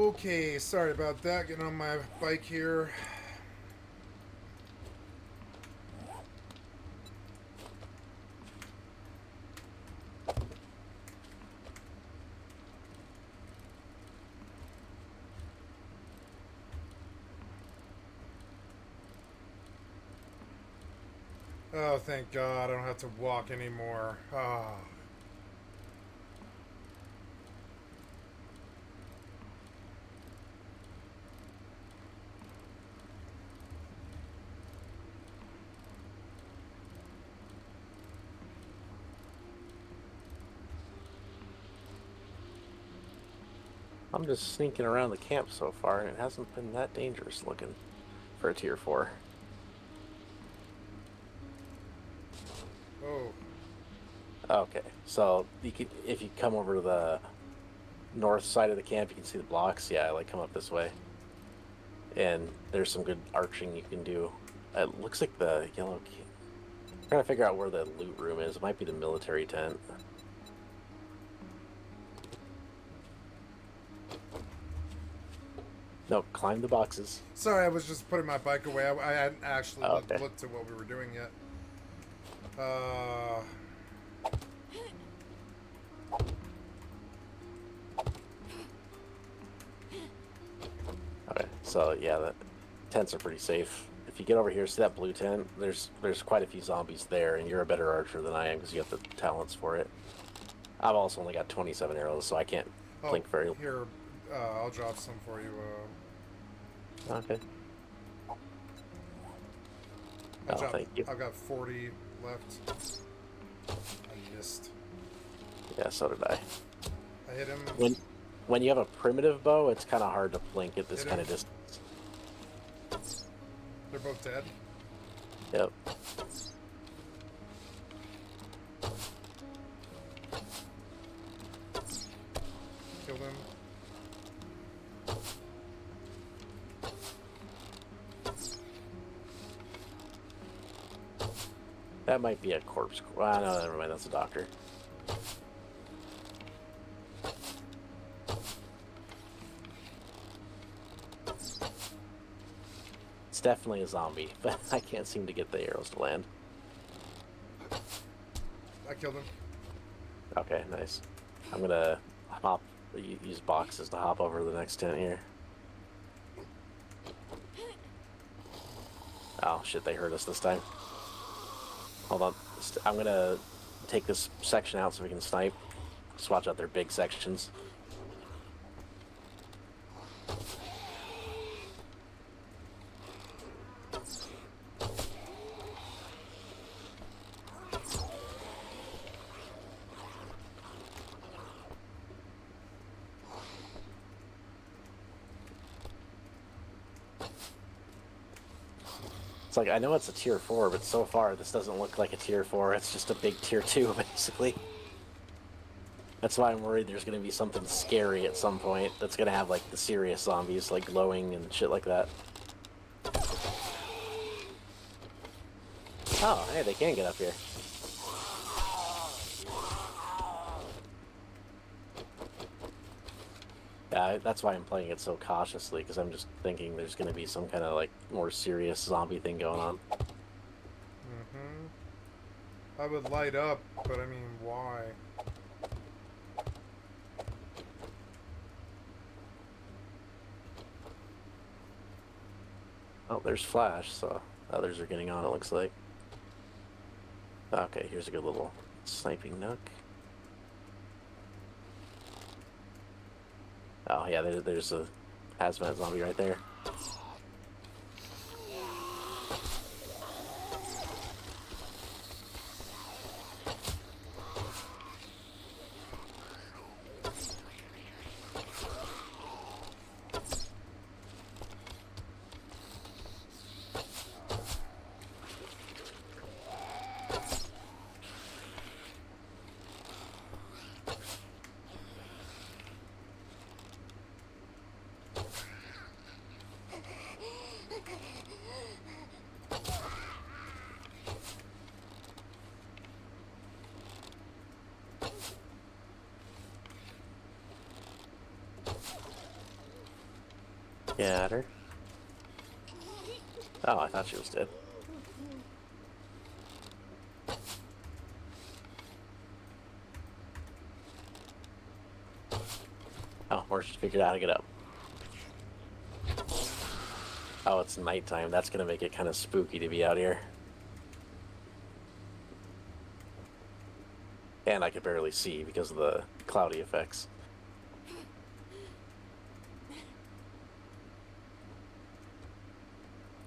Okay, sorry about that. Getting on my bike here. Oh, thank God, I don't have to walk anymore. Ah. I'm just sneaking around the camp so far, and it hasn't been that dangerous looking for a tier 4. Oh, Okay, so you can, if you come over to the north side of the camp, you can see the blocks. Yeah, like come up this way, and there's some good arching you can do. It looks like the yellow. Trying to figure out where the loot room is. It might be the military tent. No, climb the boxes. sorry, I was just putting my bike away. I hadn't actually Oh, okay. looked at what we were doing yet. Uh, Okay, so yeah, the tents are pretty safe. If you get over here, see that blue tent? There's quite a few zombies there, and you're a better archer than I am because you got the talents for it. I've also only got 27 arrows, so I can't oh, blink very. here, I'll drop some for you. Okay. I Oh, dropped. thank you. I've got 40 left. I missed. Yeah, so did I. I hit him. When when you have a primitive bow, it's kind of hard to blink at this Hit kind him. of distance. They're both dead. Yep. Killed him. That might be a corpse. Well, no, never mind. That's a doctor. It's definitely a zombie, but I can't seem to get the arrows to land. I killed him. Okay, nice. I'm gonna use boxes to hop over to the next tent here. Oh shit, they heard us this time. Hold on. I'm gonna take this section out so we can snipe. Just watch out their big sections. It's like, I know it's a tier 4, but so far this doesn't look like a tier 4. It's just a big tier 2, basically. That's why I'm worried there's going to be something scary at some point that's going to have, like, the serious zombies, like, glowing and shit like that. Oh, hey, they can get up here. Yeah, that's why I'm playing it so cautiously, because I'm just thinking there's going to be some kind of, like, more serious zombie thing going on. Mm-hmm. I would light up, but I mean, why? Oh, there's Flash, so others are getting on, it looks like. Okay, here's a good little sniping nook. Oh, yeah, there's a hazmat zombie right there. Got her. Oh, I thought she was dead. Oh, or she figured out how to get up. Oh, it's nighttime. That's gonna make it kind of spooky to be out here. And I could barely see because of the cloudy effects.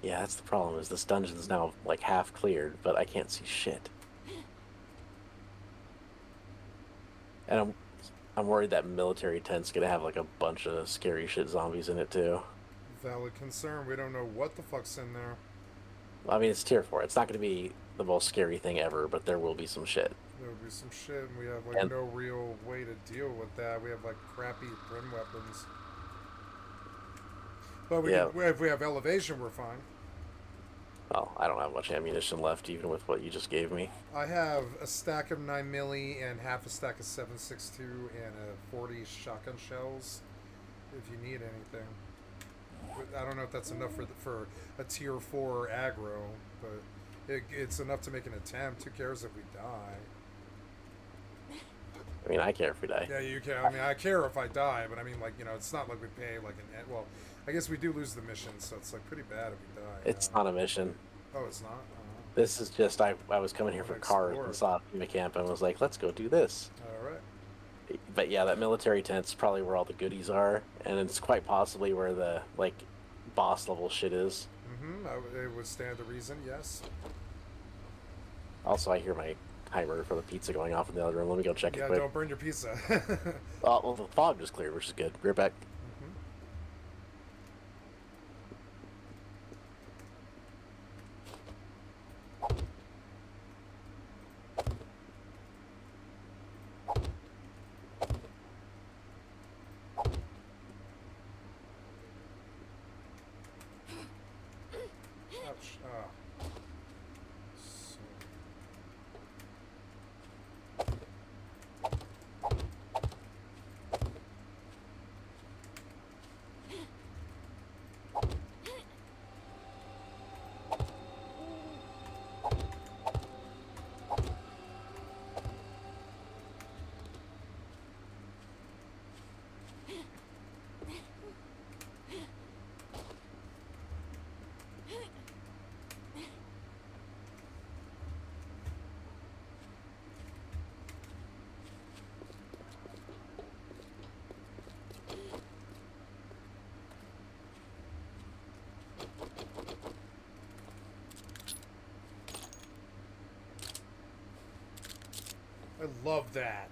Yeah, that's the problem, is this dungeon's now like half cleared, but I can't see shit. And I'm worried that military tent's gonna have like a bunch of scary shit zombies in it too. Valid concern. We don't know what the fuck's in there. I mean, it's tier 4. It's not gonna be the most scary thing ever, but there will be some shit. There'll be some shit, and we have like And no real way to deal with that. We have like crappy brim weapons. But yeah, if we have elevation, we're fine. well, I don't have much ammunition left, even with what you just gave me. I have a stack of 9mm and half a stack of 7.62 and a 40 shotgun shells. If you need anything, I don't know if that's enough for a tier 4 aggro, but it's enough to make an attempt. Who cares if we die? I mean, I care if we die. Yeah, you care. I mean, I care if I die, but I mean, like, you know, it's not like we pay like an. Well, I guess we do lose the mission, so it's like pretty bad if we die. It's not a mission. Oh, it's not. This is just I was coming here for cars Explore. and saw a camp and was like, let's go do this. All right. But yeah, that military tent's probably where all the goodies are, and it's quite possibly where the like boss level shit is. It would stand to reason. Yes. Also, I hear my timer for the pizza going off in the other room. Let me go check it Yeah, quick. don't burn your pizza. Oh, well, the fog just cleared, which is good. Be right back. Ouch. Ah. So. I love that.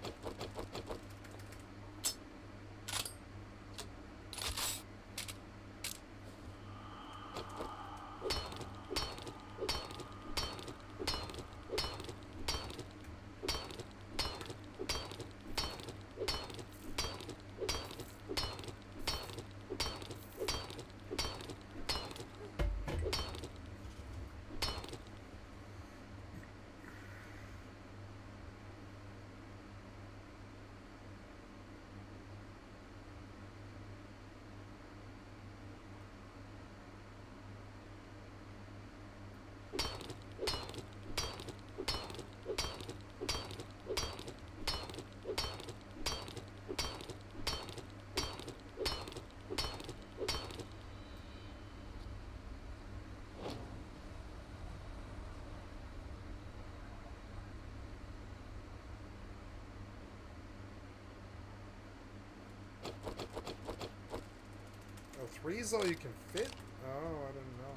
Oh, 3 is all you can fit? Oh, I didn't know.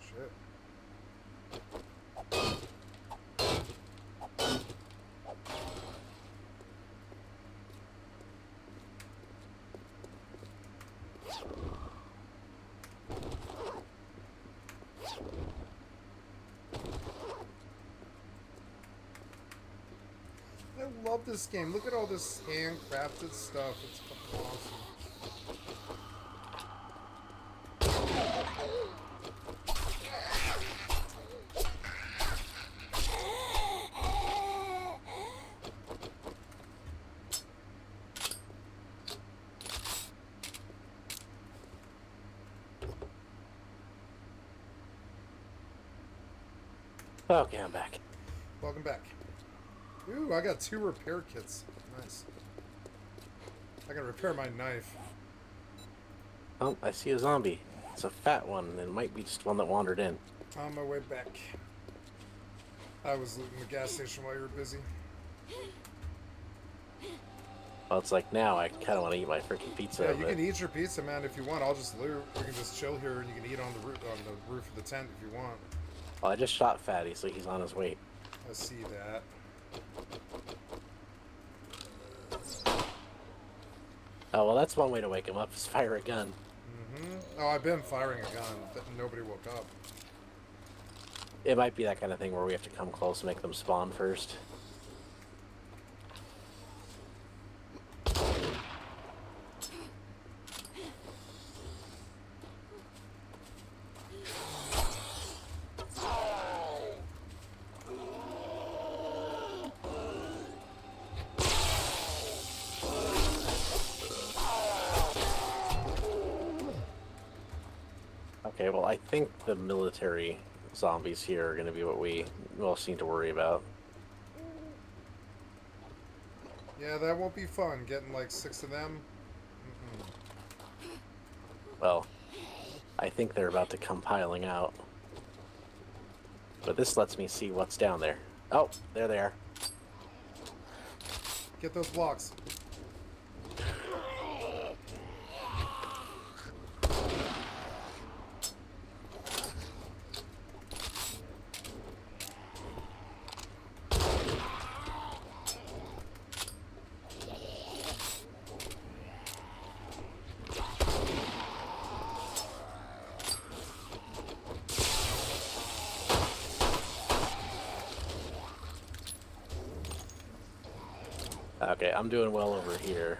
Shit. I love this game. Look at all this handcrafted stuff. It's fucking awesome. Okay, I'm back. Welcome back. Ooh, I got 2 repair kits. Nice. I can repair my knife. Oh, I see a zombie. It's a fat one. It might be just one that wandered in. On my way back. I was looting the gas station while you were busy. Well, it's like now I kind of want to eat my freaking pizza. Yeah, you can eat your pizza, man, if you want. I'll just loot. We can just chill here, and you can eat on the roof of the tent if you want. Well, I just shot Fatty, so he's on his way. I see that. Oh, well, that's one way to wake him up, is fire a gun. Oh, I've been firing a gun. Nobody woke up. It might be that kind of thing where we have to come close and make them spawn first. Okay, well, I think the military zombies here are going to be what we most need to worry about. Yeah, that won't be fun, getting like 6 of them. Well, I think they're about to come piling out. But this lets me see what's down there. Oh, there they are. Get those blocks. Okay, I'm doing well over here.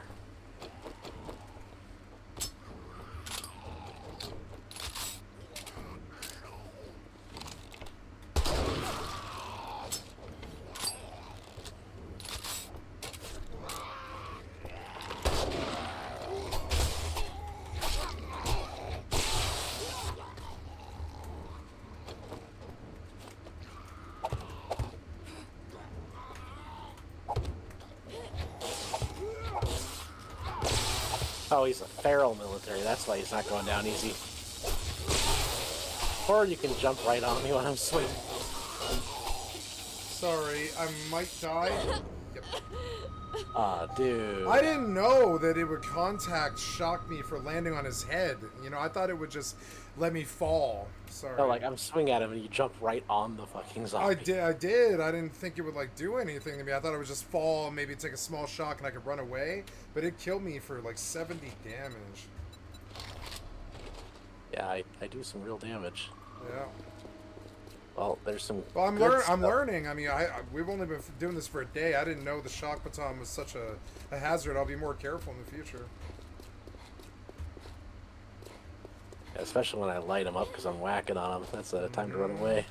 Oh, he's a feral military. That's why he's not going down easy. Or you can jump right on me when I'm swinging. Sorry, I might die. Yep. Aw, dude. I didn't know that it would contact shock me for landing on his head. You know, I thought it would just let me fall. Sorry. No, like, I'm swinging at him and you jump right on the fucking zombie. I did. I didn't think it would, like, do anything to me. I thought it would just fall, maybe take a small shock, and I could run away. But it killed me for, like, 70 damage. Yeah, I do some real damage. Yeah. Well, there's some. Well, I'm stuff. learning. I mean, we've only been doing this for a day. I didn't know the shock baton was such a hazard. I'll be more careful in the future. Yeah, especially when I light them up because I'm whacking on them. That's a time to run away.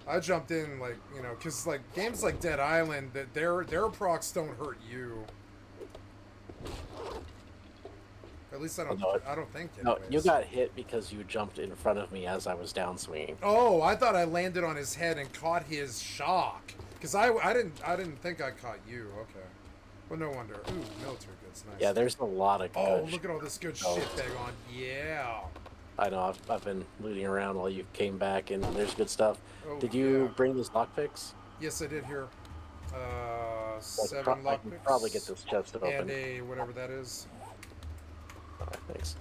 I jumped in, like, you know, because, like, games like Dead Island, that their procs don't hurt you. At least I don't think. No, Anyways. you got hit because you jumped in front of me as I was down swinging. Oh, I thought I landed on his head and caught his shock. Because I didn't think I caught you. Okay. Well, no wonder. Ooh, military goods, nice. Yeah, there's a lot of good. Oh, look at all this good shit, Baegon. Yeah. I know. I've been looting around while you came back, and there's good stuff. Oh, Did you yeah. bring those lockpicks? Yes, I did here. 7 I can lockpicks. probably get this chest open. And a whatever that is. Oh, thanks.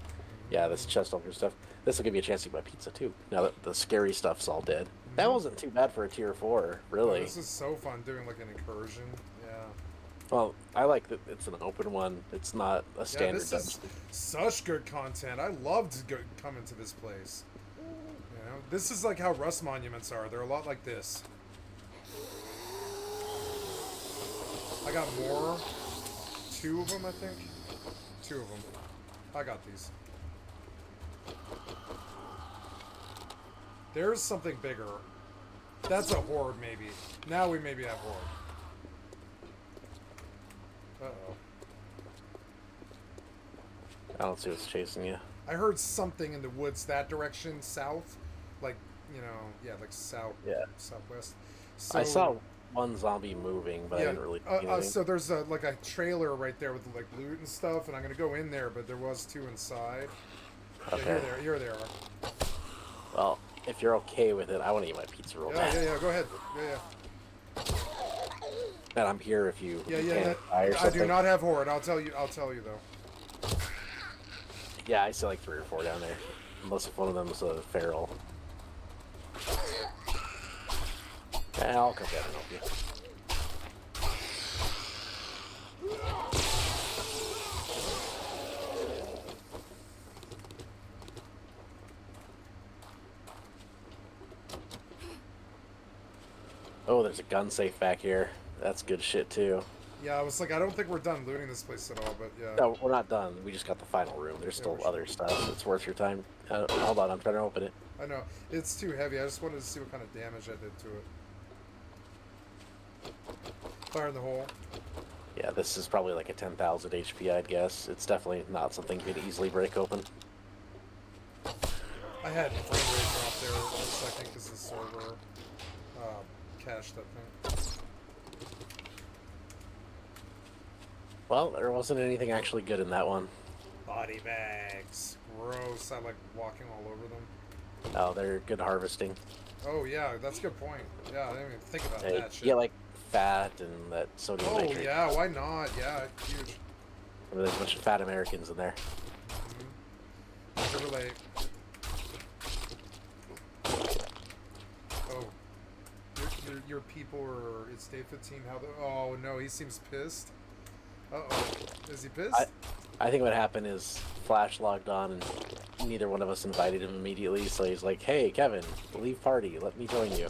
Yeah, this chest opener stuff. This will give you a chance to eat my pizza too. Now that the scary stuff's all dead. That wasn't too bad for a tier 4, really. Oh, this is so fun doing like an incursion. Yeah. Well, I like that it's an open one. It's not a standard Yeah, this is such good content. I loved coming to this place. You know, this is like how Rust Monuments are. They're a lot like this. I got more. 2 of them, I think. 2 of them. I got these. There's something bigger. That's a horde, maybe. Now we maybe have horde. Uh-oh. I don't see what's chasing you. I heard something in the woods that direction, south. Like you know, yeah, like Yeah. southwest. I saw So one zombie moving, but I yeah, didn't really see anything. so there's a like a trailer right there with like loot and stuff, and I'm gonna go in there, but there was two inside. Yeah, Okay. here they are. Well, if you're okay with it, I want to eat my pizza real Yeah, bad. yeah, yeah. Go ahead. Yeah, And I'm here if you yeah, yeah, yeah. can die or I do something. not have horde. I'll tell you. I'll tell you though. Yeah, I see like 3 or 4 down there. Unless if one of them is a feral. Yeah, I'll come down and help you. Oh, there's a gun safe back here. That's good shit too. Yeah, I was like, I don't think we're done looting this place at all, but yeah. No, we're not done. We just got the final room. There's Yeah, still we're other stuff. It's worth your time. Hold on, I'm trying to open it. I know it's too heavy. I just wanted to see what kind of damage I did to it. Fire in the hole. Yeah, this is probably like a 10,000 HP, I'd guess. It's definitely not something you could easily break open. I had frame rate drop there for a second because the server cached that thing. Well, there wasn't anything actually good in that one. Body bags. Gross. I like walking all over them. Oh, they're good harvesting. Oh yeah, that's a good point. Yeah, I didn't even think about They that shit. get like fat and that sodium Oh nitrate. yeah, why not? Yeah, huge. There's a bunch of fat Americans in there. Mm-hmm. Relate. Oh, your people are. It's day 15. How the? Oh no, he seems pissed. Uh-oh. Is he pissed? I think what happened is Flash logged on and neither one of us invited him immediately, so he's like, hey, Kevin, leave party, let me join you.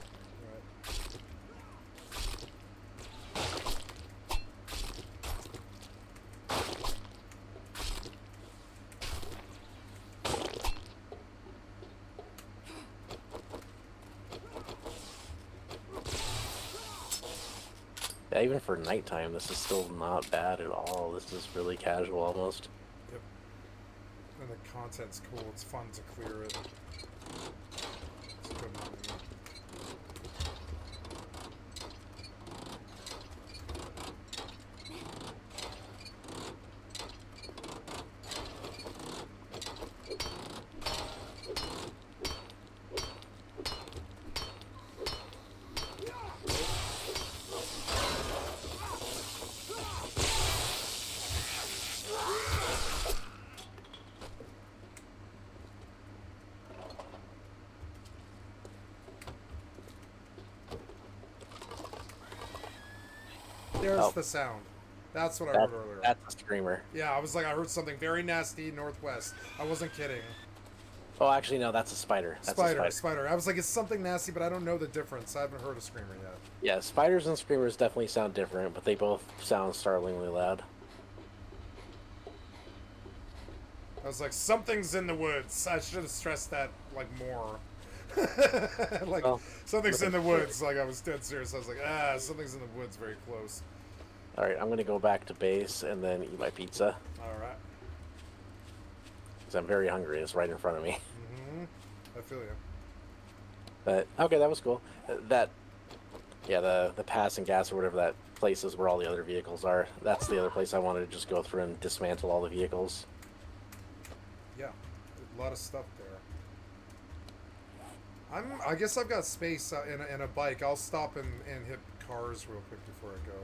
Yeah, even for nighttime, this is still not bad at all. This is really casual almost. Yep. And the content's cool. It's fun to clear it. It's good money. There's the sound. That's what I heard earlier. That's a screamer. Yeah, I was like, I heard something very nasty northwest. I wasn't kidding. Oh, actually, no, that's a spider. That's a spider. I was like, it's something nasty, but I don't know the difference. I haven't heard a screamer yet. Yeah, spiders and screamers definitely sound different, but they both sound startlingly loud. I was like, something's in the woods. I should have stressed that, like, more. Like, well, something's in the woods. Like, I was dead serious. I was like, something's in the woods very close. Alright, I'm going to go back to base and then eat my pizza. Alright. Because I'm very hungry. It's right in front of me. Mm-hmm. I feel you. But, okay, that was cool. Yeah, the pass and gas or whatever that place is where all the other vehicles are. That's the other place I wanted to just go through and dismantle all the vehicles. Yeah, a lot of stuff there. I guess I've got space in a bike. I'll stop and hit cars real quick before I go.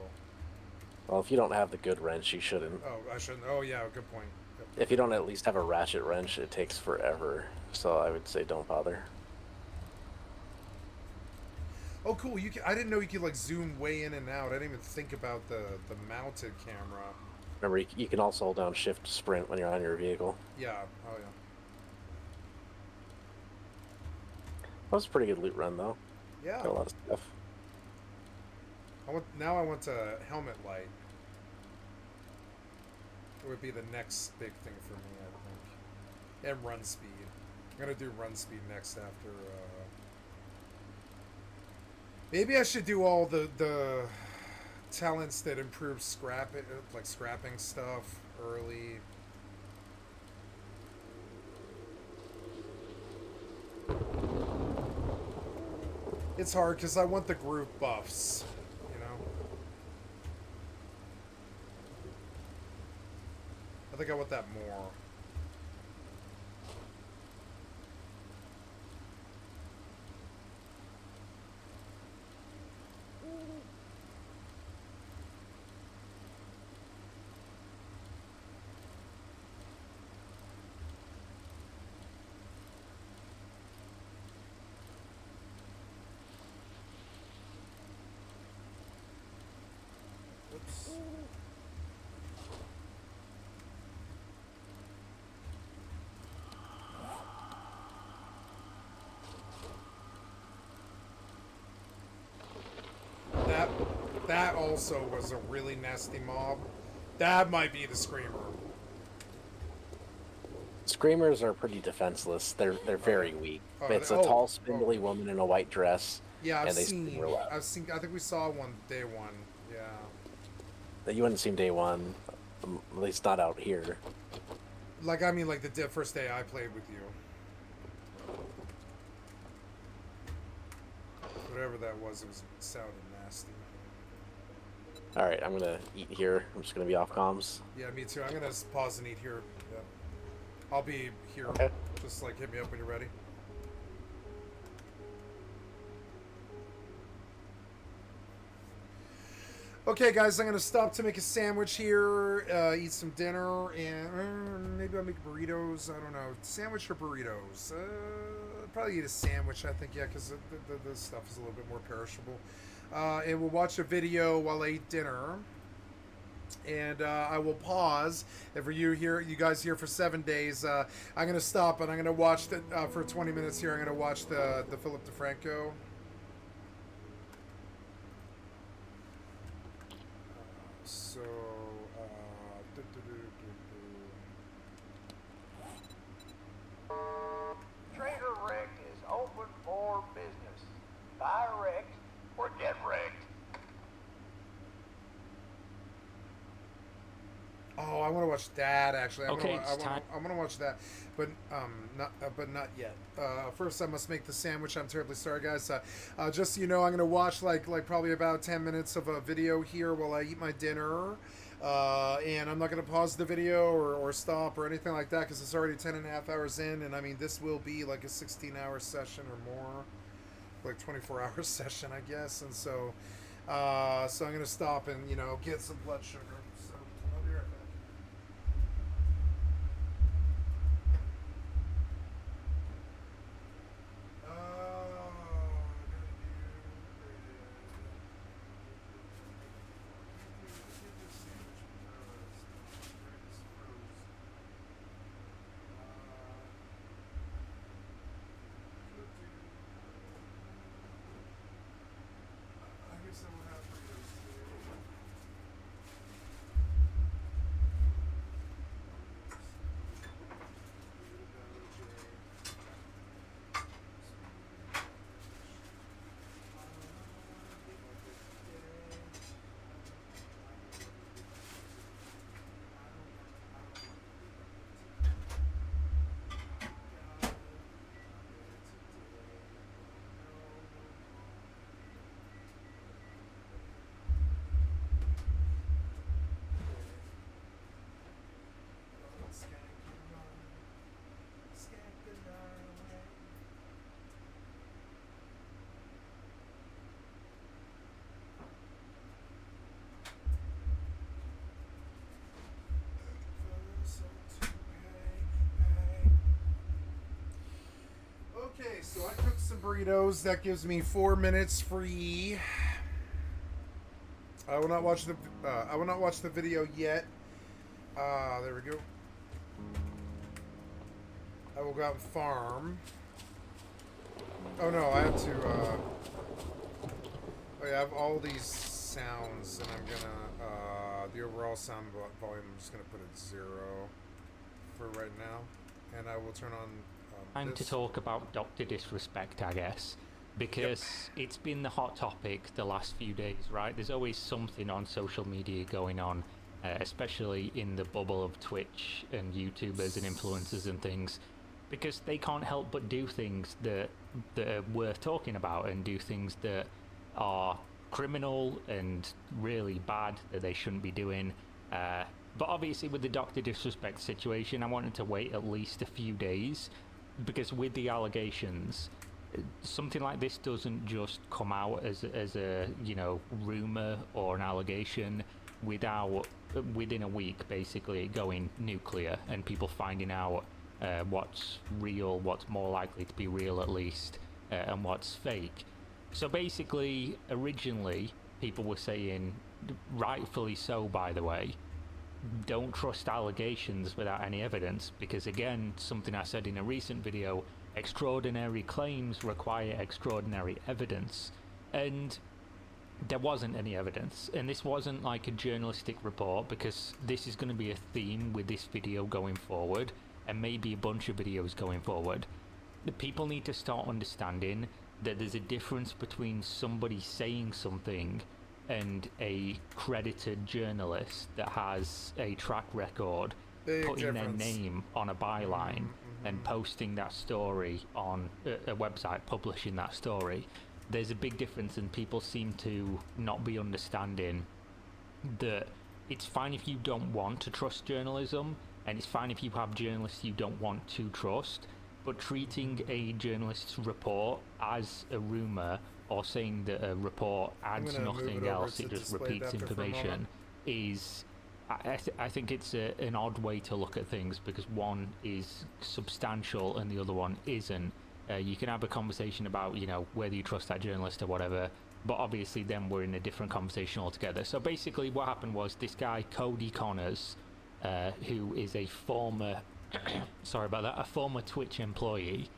Well, if you don't have the good wrench, you shouldn't. Oh, I shouldn't. Oh, yeah, good point. Yep. If you don't at least have a ratchet wrench, it takes forever. So I would say don't bother. Oh, cool. I didn't know you could, like, zoom way in and out. I didn't even think about the mounted camera. Remember, you can also hold down shift sprint when you're on your vehicle. Yeah. Oh, yeah. That was a pretty good loot run, though. Yeah. Got a lot of stuff. Now I want a helmet light. It would be the next big thing for me, I think. And run speed. I'm going to do run speed next after... Maybe I should do all the talents that improve scrapping stuff early. It's hard because I want the group buffs, you know? I think I want that more. Oops. That also was a really nasty mob. That might be the screamer. Screamers are pretty defenseless. They're very weak. It's a tall, spindly woman in a white dress, Yeah, and they scream real loud. I've seen. I think we saw one day one. Yeah. That you wouldn't seen day one, at least not out here. Like I mean, like the first day I played with you. Whatever that was, it sounded nasty. All right, I'm gonna eat here. I'm just gonna be off comms. Yeah, me too. I'm gonna pause and eat here. Yeah. I'll be here. Okay. Just like hit me up when you're ready. Okay, guys, I'm gonna stop to make a sandwich here, eat some dinner, and maybe I'll make burritos. I don't know, sandwich or burritos. Probably eat a sandwich, I think, yeah, because the stuff is a little bit more perishable. And we'll watch a video while I eat dinner. And I will pause. And for you guys here for 7 days, I'm gonna stop and I'm gonna watch for 20 minutes here. I'm gonna watch the Philip DeFranco. So, Trader Wreck is open for business. Buy wrecked or get wrecked. Oh, I want to watch that actually. I want to watch that, but not yet. First, I must make the sandwich. I'm terribly sorry, guys. Just so you know, I'm gonna watch like probably about 10 minutes of a video here while I eat my dinner, and I'm not gonna pause the video or stop or anything like that because it's already 10 and a half hours in, and I mean this will be like a 16-hour session or more, like 24-hour session, I guess, and so I'm gonna stop and get some blood sugar. So I'll be right back. Okay, so I cooked some burritos. That gives me 4 minutes free. I will not watch the video yet. There we go. I will go out and farm. Oh no, I have to. Oh yeah, I have all these sounds, and I'm gonna the overall sound volume. I'm just gonna put it 0 for right now, and I will turn on. Time to talk about Dr. Disrespect, I guess, because it's been the hot topic the last few days, right? There's always something on social media going on, especially in the bubble of Twitch and YouTubers and influencers and things. because they can't help but do things that are worth talking about and do things that are criminal and really bad that they shouldn't be doing. But obviously with the Dr. Disrespect situation, I wanted to wait at least a few days, because with the allegations, something like this doesn't just come out as a rumor or an allegation within a week basically going nuclear and people finding out what's real, what's more likely to be real at least, and what's fake. So basically, originally people were saying, rightfully so by the way, don't trust allegations without any evidence, because again, something I said in a recent video, extraordinary claims require extraordinary evidence, and there wasn't any evidence. And this wasn't like a journalistic report, because this is going to be a theme with this video going forward, and maybe a bunch of videos going forward. The people need to start understanding that there's a difference between somebody saying something and a credited journalist that has a track record putting their name on a byline and posting that story on a website, publishing that story. There's a big difference, and people seem to not be understanding that it's fine if you don't want to trust journalism, and it's fine if you have journalists you don't want to trust, but treating a journalist's report as a rumour, or saying that a report adds nothing else, it just repeats information, is, I think it's an odd way to look at things, because one is substantial and the other one isn't. You can have a conversation about, whether you trust that journalist or whatever, but obviously then we're in a different conversation altogether. So basically what happened was this guy, Cody Connors, who is a former, sorry about that, a former Twitch employee,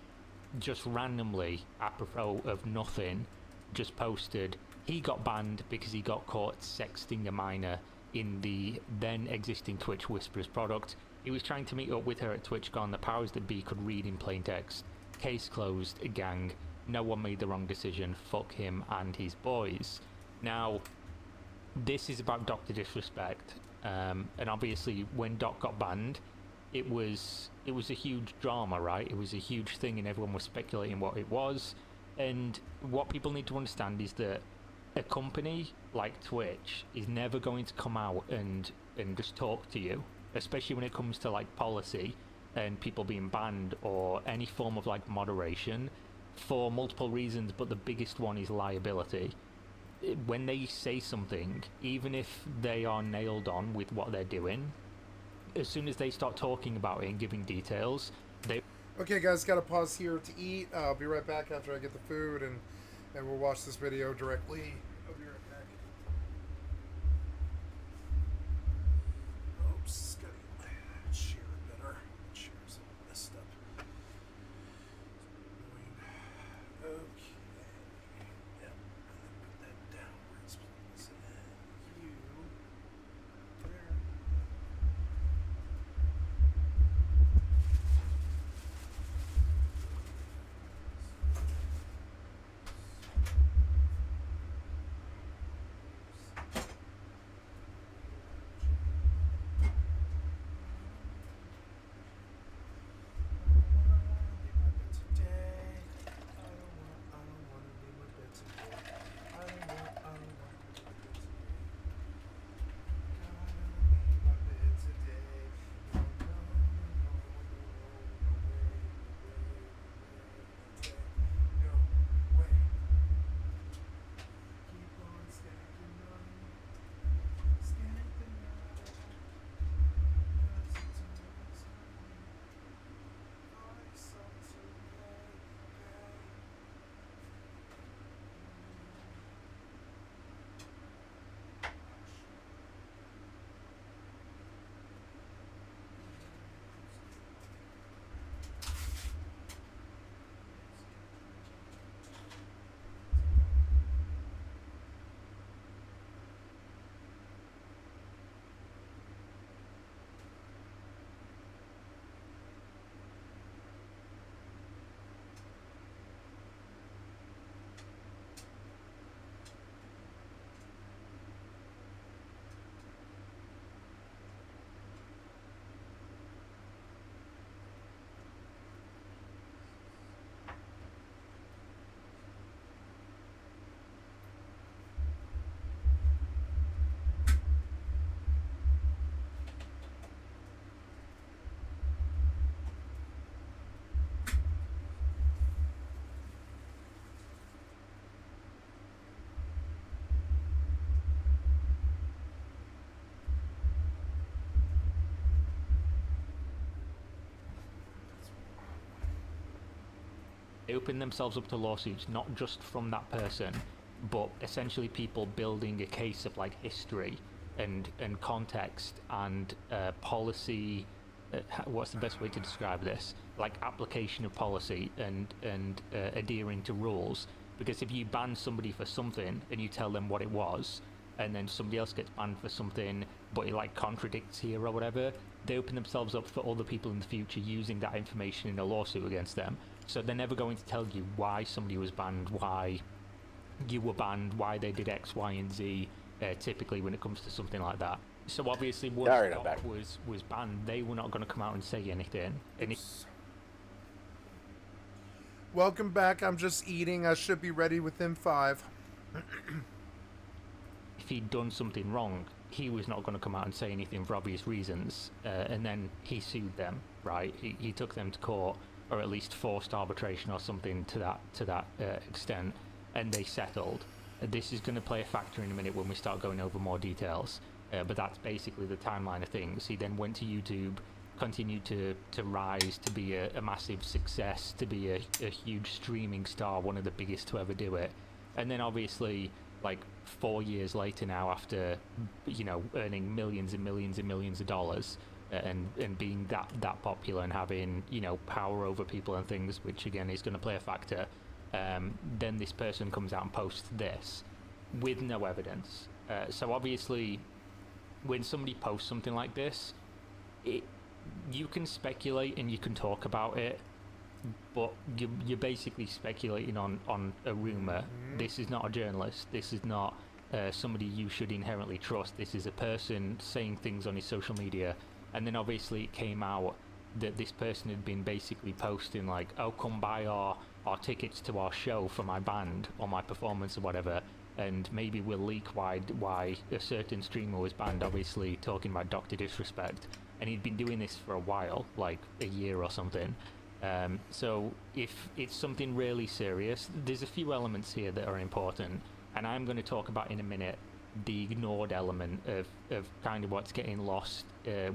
just randomly, apropos of nothing, just posted he got banned because he got caught sexting a minor in the then existing Twitch Whispers product. He was trying to meet up with her at TwitchCon. The powers that be could read in plain text. Case closed, gang. No one made the wrong decision. Fuck him and his boys. Now, this is about Dr. Disrespect. And obviously, when Doc got banned, it was a huge drama, right? It was a huge thing, and everyone was speculating what it was. And what people need to understand is that a company like Twitch is never going to come out and just talk to you, especially when it comes to like policy and people being banned or any form of like moderation, for multiple reasons, but the biggest one is liability. When they say something, even if they are nailed on with what they're doing, as soon as they start talking about it and giving details, they... Okay, guys, got to pause here to eat. I'll be right back after I get the food, and we'll watch this video directly. I'll be right back. Oops, gotta share it better. Share's all messed up. Okay. Yep. And then put that downwards, please. And you there. They open themselves up to lawsuits, not just from that person, but essentially people building a case of like history and context and policy. What's the best way to describe this? Like application of policy and adhering to rules. Because if you ban somebody for something and you tell them what it was, and then somebody else gets banned for something, but it like contradicts here or whatever, they open themselves up for other people in the future using that information in a lawsuit against them. So they're never going to tell you why somebody was banned, why you were banned, why they did X, Y, and Z, typically when it comes to something like that. So obviously once Doc was banned, they were not going to come out and say anything. And Welcome back. I'm just eating. I should be ready within 5. If he'd done something wrong, he was not going to come out and say anything for obvious reasons. And then he sued them, right? He took them to court, or at least forced arbitration or something to that extent, and they settled. This is going to play a factor in a minute when we start going over more details. But that's basically the timeline of things. He then went to YouTube, continued to rise, to be a massive success, to be a huge streaming star, one of the biggest to ever do it. And then obviously, like 4 years later now, after, you know, earning millions and millions and millions of dollars, and being that popular and having, you know, power over people and things, which again is going to play a factor, then this person comes out and posts this with no evidence. So obviously, when somebody posts something like this, you can speculate and you can talk about it, but you're basically speculating on a rumor. This is not a journalist. This is not somebody you should inherently trust. This is a person saying things on his social media, and then obviously it came out that this person had been basically posting like, oh, come buy our tickets to our show for my band or my performance or whatever, and maybe we'll leak why a certain streamer was banned, obviously talking about Dr. Disrespect. And he'd been doing this for a while, like a year or something. So if it's something really serious, there's a few elements here that are important, and I'm going to talk about in a minute the ignored element of kind of what's getting lost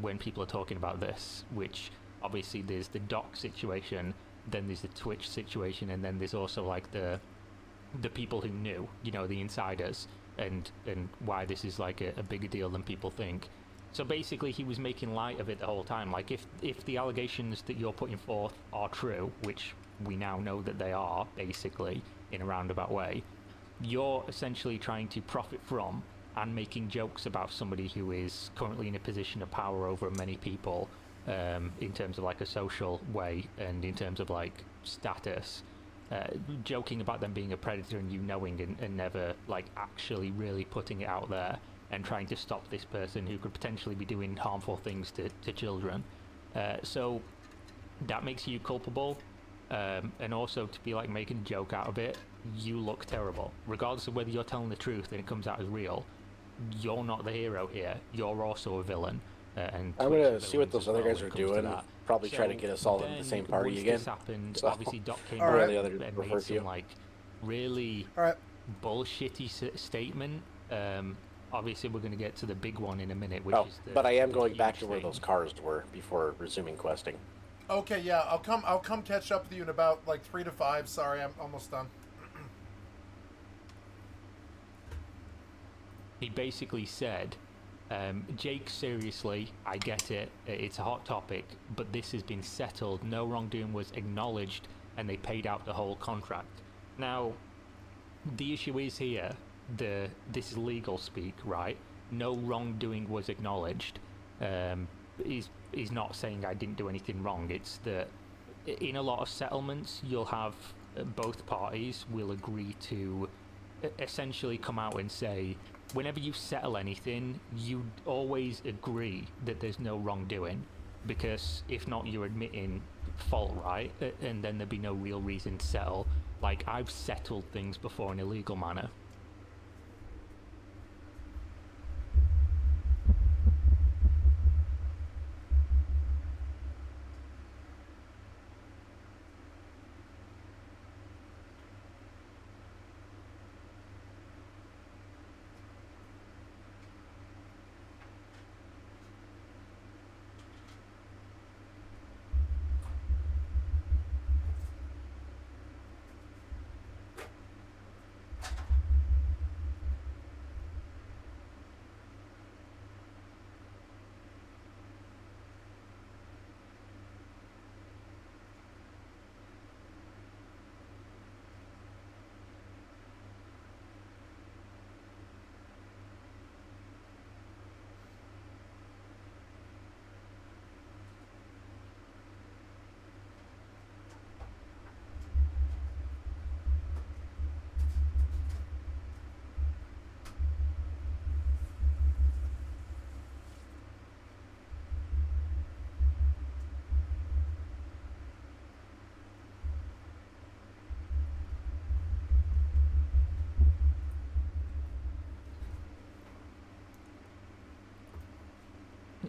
when people are talking about this, which obviously there's the doc situation, then there's the Twitch situation, and then there's also like the people who knew, you know, the insiders, and why this is like a bigger deal than people think. So basically he was making light of it the whole time. Like if the allegations that you're putting forth are true, which we now know that they are, basically, in a roundabout way, you're essentially trying to profit from and making jokes about somebody who is currently in a position of power over many people, in terms of like a social way and in terms of like status, joking about them being a predator and you knowing and never like actually really putting it out there, and trying to stop this person who could potentially be doing harmful things to children. So that makes you culpable, and also to be like making a joke out of it, you look terrible. Regardless of whether you're telling the truth and it comes out as real, you're not the hero here. You're also a villain. And I'm going to see what those other guys are doing. Probably try to get us all into the same party again. This happened, So, obviously Doc came All right. out and made some like really bullshitty statement. Obviously, we're going to get to the big one in a minute, which is but I am the going back huge to where thing. those cars were before resuming questing. Okay, yeah, I'll come catch up with you in about like 3 to 5. Sorry, I'm almost done. He basically said, Jake, seriously, I get it, it's a hot topic, but this has been settled, no wrongdoing was acknowledged, and they paid out the whole contract. Now, the issue is here, this is legal speak, right? No wrongdoing was acknowledged. Is not saying I didn't do anything wrong. It's that in a lot of settlements, you'll have both parties will agree to essentially come out and say, whenever you settle anything, you always agree that there's no wrongdoing, because if not, you're admitting fault, right? And then there'd be no real reason to settle. Like, I've settled things before in a legal manner.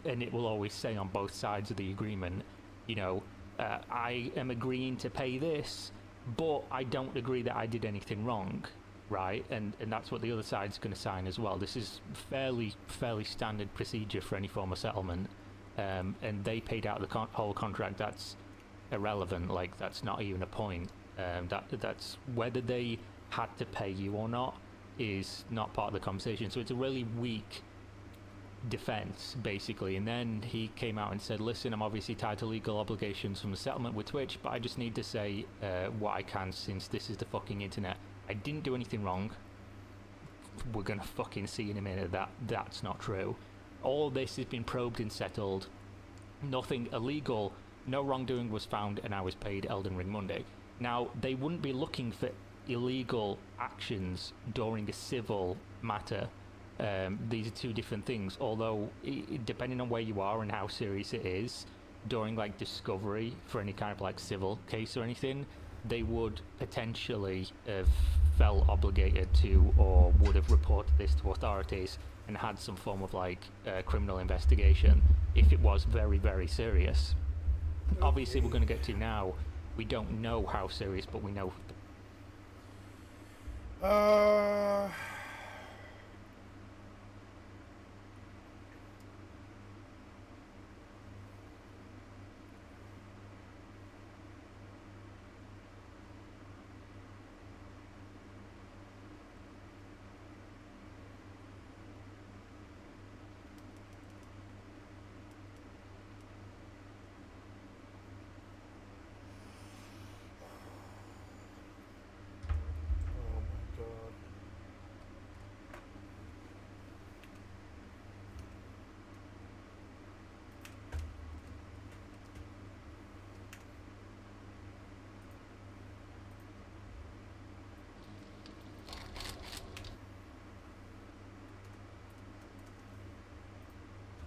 and it will always say on both sides of the agreement, you know, I am agreeing to pay this, but I don't agree that I did anything wrong, right? And that's what the other side's going to sign as well. This is fairly standard procedure for any form of settlement, and they paid out the whole contract. That's irrelevant. Like, that's not even a point. That's whether they had to pay you or not is not part of the conversation. So it's a really weak defense, basically. And then he came out and said, listen, I'm obviously tied to legal obligations from the settlement with Twitch, but I just need to say what I can, since this is the fucking internet. I didn't do anything wrong. We're gonna fucking see in a minute that that's not true. All this has been probed and settled. Nothing illegal, no wrongdoing was found, and I was paid Elden Ring Monday. Now, they wouldn't be looking for illegal actions during a civil matter. These are two different things, although depending on where you are and how serious it is, during like discovery for any kind of like civil case or anything, they would potentially have felt obligated to, or would have reported this to authorities and had some form of like criminal investigation if it was very, very serious. Okay. Obviously, we're going to get to now, we don't know how serious, but we know.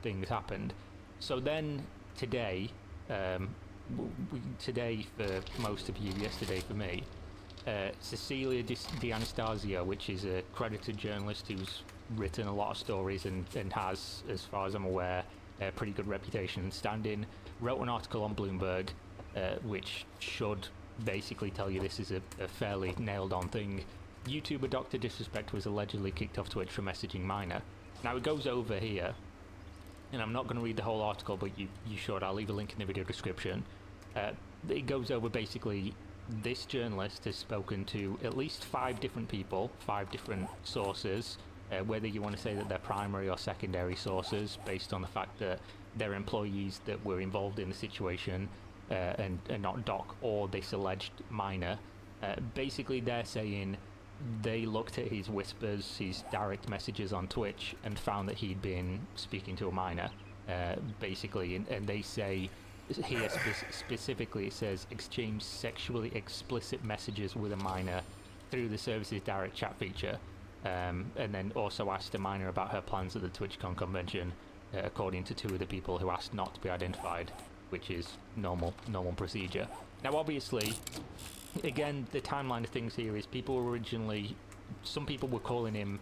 Things happened. So then today, today for most of you, yesterday for me, Cecilia Di Anastasio, which is a credited journalist who's written a lot of stories and has, as far as I'm aware, a pretty good reputation and standing, wrote an article on Bloomberg, which should basically tell you this is a fairly nailed on thing. YouTuber Dr. Disrespect was allegedly kicked off Twitch for messaging minor. Now it goes over here, and I'm not going to read the whole article, but you should. I'll leave a link in the video description. It goes over basically this journalist has spoken to at least 5 different people, 5 different sources, whether you want to say that they're primary or secondary sources based on the fact that they're employees that were involved in the situation and not Doc or this alleged minor. Basically, they're saying they looked at his whispers, his direct messages on Twitch, and found that he'd been speaking to a minor, basically, and they say here specifically it says exchange sexually explicit messages with a minor through the service's direct chat feature, and then also asked a minor about her plans at the TwitchCon convention, according to 2 of the people who asked not to be identified, which is normal procedure. Now obviously, again, the timeline of things here is people were originally, some people were calling him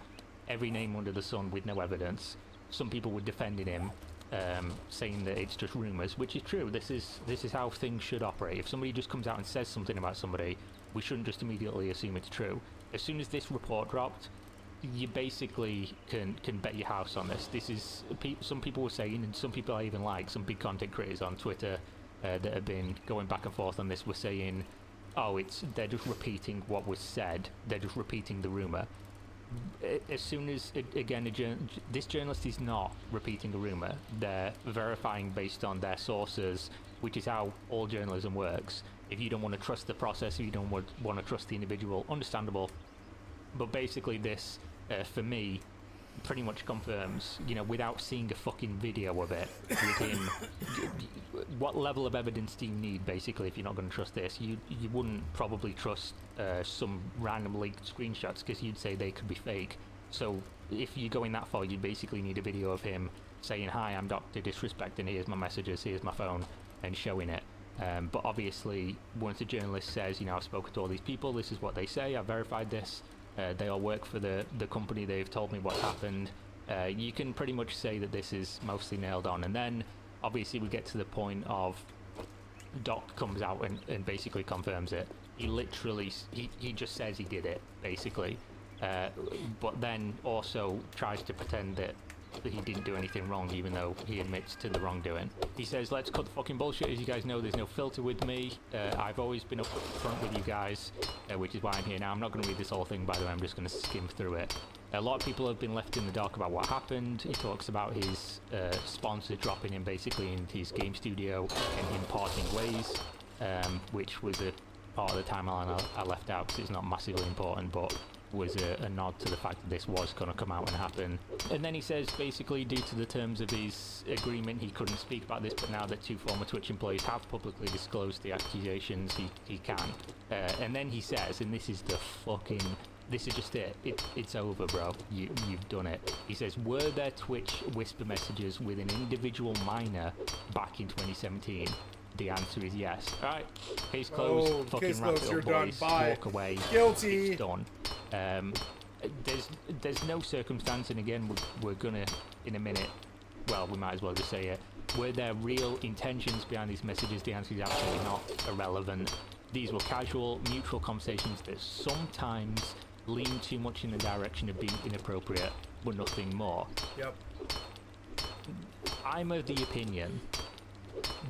every name under the sun with no evidence. Some people were defending him, saying that it's just rumors, which is true. This is how things should operate. If somebody just comes out and says something about somebody, we shouldn't just immediately assume it's true. As soon as this report dropped, you basically can bet your house on this. This is, some people were saying, and some people I even like, some big content creators on Twitter that have been going back and forth on this, were saying, oh, they're just repeating what was said. They're just repeating the rumor. As soon as, again, this journalist is not repeating a rumor. They're verifying based on their sources, which is how all journalism works. If you don't want to trust the process, if you don't want to trust the individual, understandable. But basically this, for me, pretty much confirms, without seeing a fucking video of it with him, what level of evidence do you need, basically, if you're not going to trust this? You wouldn't probably trust some random leaked screenshots, because you'd say they could be fake. So if you're going that far, you'd basically need a video of him saying, hi, I'm Dr. Disrespect, and here's my messages, here's my phone, and showing it. But obviously, once a journalist says, I've spoken to all these people, this is what they say, I've verified this, they all work for the company, they've told me what's happened, You can pretty much say that this is mostly nailed on. And then, obviously, we get to the point of Doc comes out and basically confirms it. He literally, he just says he did it, basically. But then also tries to pretend that he didn't do anything wrong, even though he admits to the wrongdoing. He says, let's cut the fucking bullshit. As you guys know, there's no filter with me. I've always been up front with you guys, which is why I'm here now. I'm not going to read this whole thing, by the way. I'm just going to skim through it. A lot of people have been left in the dark about what happened. He talks about his sponsor dropping him basically into his game studio and him parting ways, which was a part of the timeline I left out because it's not massively important, but was a nod to the fact that this was going to come out and happen. And then he says basically due to the terms of his agreement he couldn't speak about this, but now that 2 former Twitch employees have publicly disclosed the accusations, he can. And then he says, and this is the fucking... This is just it. It's over, bro. You've done it. He says, were there Twitch whisper messages with an individual minor back in 2017? The answer is yes. All right, case closed. Oh, fucking case wrap closed. it You're up, done. boys. Bye. Walk away. Guilty. It's done. There's no circumstance, and again, we're gonna in a minute. Well, we might as well just say it. Were there real intentions behind these messages? The answer is absolutely not. Irrelevant. These were casual, mutual conversations that sometimes lean too much in the direction of being inappropriate, but nothing more. Yep. I'm of the opinion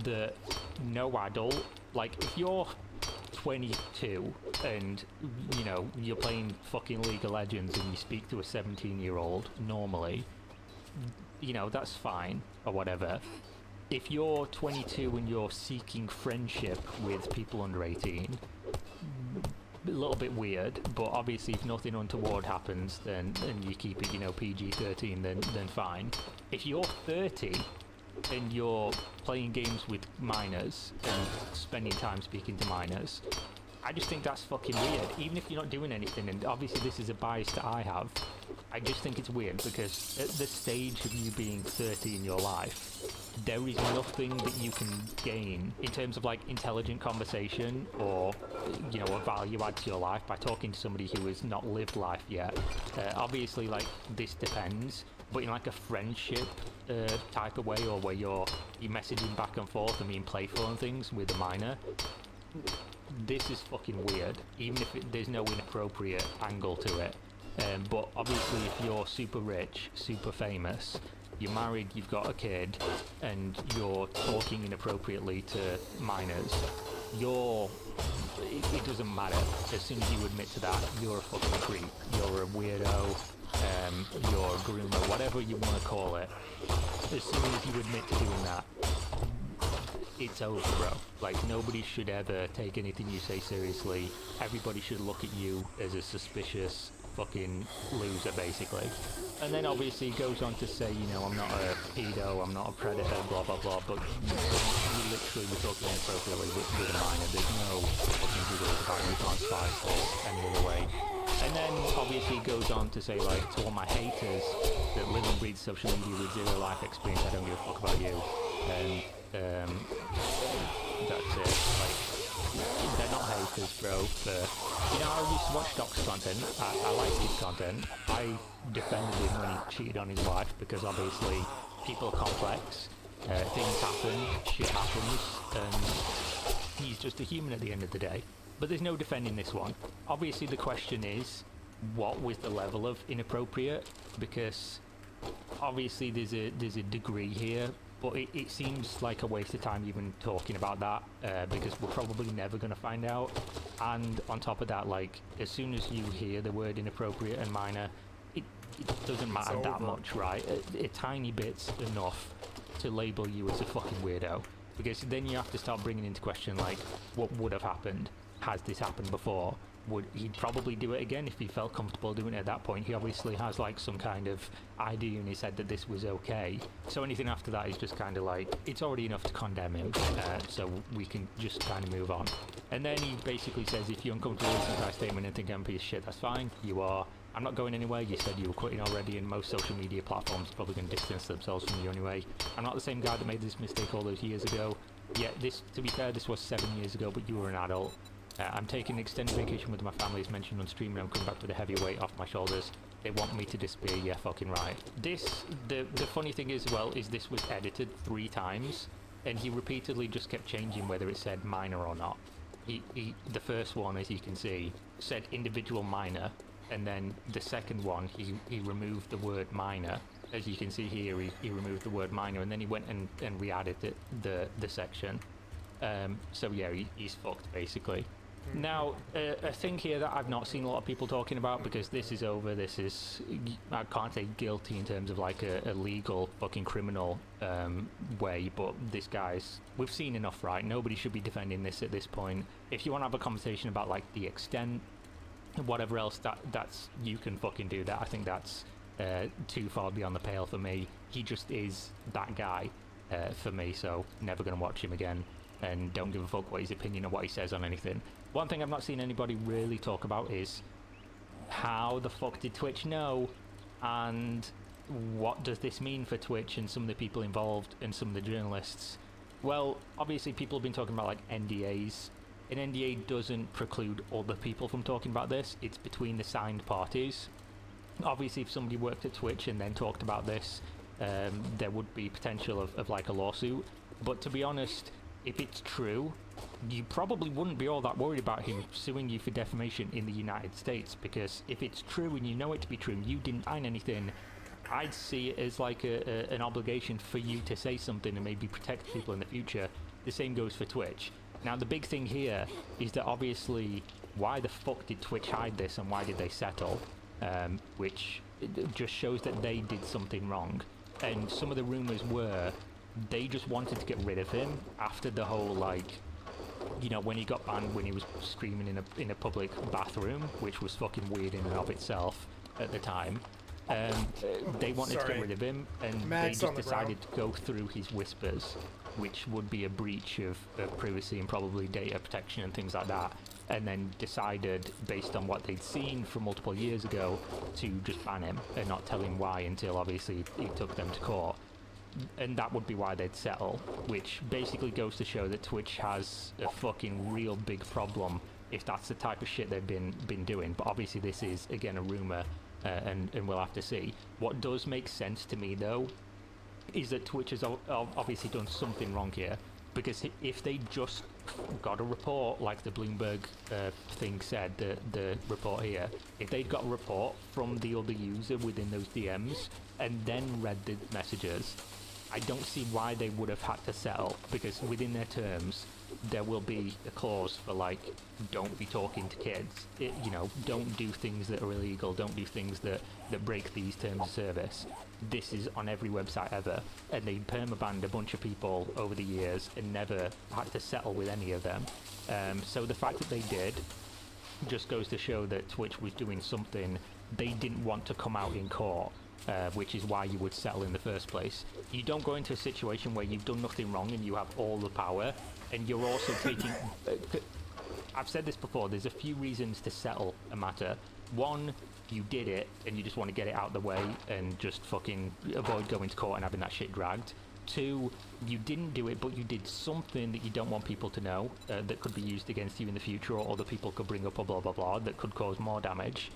that no adult, like if you're 22 and you know you're playing fucking League of Legends and you speak to a 17-year-old normally, you know that's fine or whatever. If you're 22 and you're seeking friendship with people under 18, a little bit weird, but obviously if nothing untoward happens then and you keep it, you know, PG-13, then fine. If you're 30 and you're playing games with minors and spending time speaking to minors, I just think that's fucking weird. Even if you're not doing anything, and obviously this is a bias that I have, I just think it's weird because at the stage of you being 30 in your life, there is nothing that you can gain in terms of like intelligent conversation or, you know, a value add to your life by talking to somebody who has not lived life yet. Obviously, like, this depends, but in like a friendship type of way, or where you're messaging back and forth and being playful and things with a minor, this is fucking weird, even if there's no inappropriate angle to it. But obviously if you're super rich, super famous, you're married, you've got a kid, and you're talking inappropriately to minors, it doesn't matter. As soon as you admit to that, you're a fucking creep, you're a weirdo, you're a groomer, whatever you want to call it. As soon as you admit to doing that, it's over, bro. Like, nobody should ever take anything you say seriously. Everybody should look at you as a suspicious fucking loser, basically. And then obviously he goes on to say, you know, I'm not a pedo, I'm not a predator, blah blah blah, but you literally were talking inappropriately with a minor. There's no fucking giggles about you can't slice or any other way. And then obviously he goes on to say, like, to all my haters that live and breathe social media with zero life experience, I don't give a fuck about you. And that's it. Like, they're not haters, bro. You know, I used to watch Doc's content. I like his content. I defended him when he cheated on his wife because obviously people are complex. Things happen, shit happens, and he's just a human at the end of the day. But there's no defending this one. Obviously the question is, what was the level of inappropriate? Because obviously there's a degree here, but it seems like a waste of time even talking about that, because we're probably never going to find out. And on top of that, like, as soon as you hear the word inappropriate and minor, it doesn't matter that much, right? A tiny bit's enough to label you as a fucking weirdo, because then you have to start bringing into question, like, what would have happened? Has this happened before? He'd probably do it again if he felt comfortable doing it at that point. He obviously has like some kind of idea in his head that this was okay. So anything after that is just kind of like, it's already enough to condemn him, so we can just kind of move on. And then he basically says, if you're uncomfortable with this entire statement and think I'm a piece of shit, that's fine. You are. I'm not going anywhere. You said you were quitting already, and most social media platforms are probably going to distance themselves from you anyway. I'm not the same guy that made this mistake all those years ago. Yeah, to be fair, this was 7 years ago, but you were an adult. I'm taking an extended vacation with my family, as mentioned on stream, and I'm coming back with a heavy weight off my shoulders. They want me to disappear. Yeah, fucking right. The funny thing is, well, is this was edited 3 times, and he repeatedly just kept changing whether it said minor or not. The first one, as you can see, said individual minor, and then the second one, he removed the word minor. As you can see here, he removed the word minor, and then he went and re-added the section. So yeah, he's fucked, basically. Now, a thing here that I've not seen a lot of people talking about, because this is over, this is, I can't say guilty in terms of like a legal fucking criminal way, but this guy's, we've seen enough, right? Nobody should be defending this at this point. If you want to have a conversation about like the extent, whatever else, that's, you can fucking do that. I think that's too far beyond the pale for me. He just is that guy for me, so never gonna watch him again, and don't give a fuck what his opinion or what he says on anything. One thing I've not seen anybody really talk about is how the fuck did Twitch know, and what does this mean for Twitch and some of the people involved and some of the journalists? Well, obviously people have been talking about like NDAs. An NDA doesn't preclude other people from talking about this. It's between the signed parties. Obviously, if somebody worked at Twitch and then talked about this, there would be potential of like a lawsuit. But to be honest, if it's true, you probably wouldn't be all that worried about him suing you for defamation in the United States, because if it's true and you know it to be true and you didn't sign anything, I'd see it as like an obligation for you to say something and maybe protect people in the future. The same goes for Twitch. Now the big thing here is that obviously, why the fuck did Twitch hide this and why did they settle? Which just shows that they did something wrong. And some of the rumors were they just wanted to get rid of him after the whole, like, you know, when he got banned when he was screaming in a public bathroom, which was fucking weird in and of itself at the time. They wanted to get rid of him, and Max they just decided to go through his whispers, which would be a breach of privacy and probably data protection and things like that, and then decided, based on what they'd seen from multiple years ago, to just ban him and not tell him why until obviously he took them to court. And that would be why they'd settle, which basically goes to show that Twitch has a fucking real big problem if that's the type of shit they've been doing. But obviously this is, again, a rumour, and we'll have to see. What does make sense to me, though, is that Twitch has obviously done something wrong here, because if they just got a report, like the Bloomberg thing said, the report here, if they'd got a report from the other user within those DMs and then read the messages, I don't see why they would have had to settle, because within their terms there will be a clause for, like, don't be talking to kids, you know, don't do things that are illegal, don't do things that break these terms of service. This is on every website ever, and they permabanned a bunch of people over the years and never had to settle with any of them. So the fact that they did just goes to show that Twitch was doing something they didn't want to come out in court. Which is why you would settle in the first place. You don't go into a situation where you've done nothing wrong and you have all the power, and you're also taking... I've said this before, there's a few reasons to settle a matter. One, you did it and you just want to get it out of the way and just fucking avoid going to court and having that shit dragged. Two, you didn't do it, but you did something that you don't want people to know, that could be used against you in the future, or other people could bring up a blah blah blah that could cause more damage.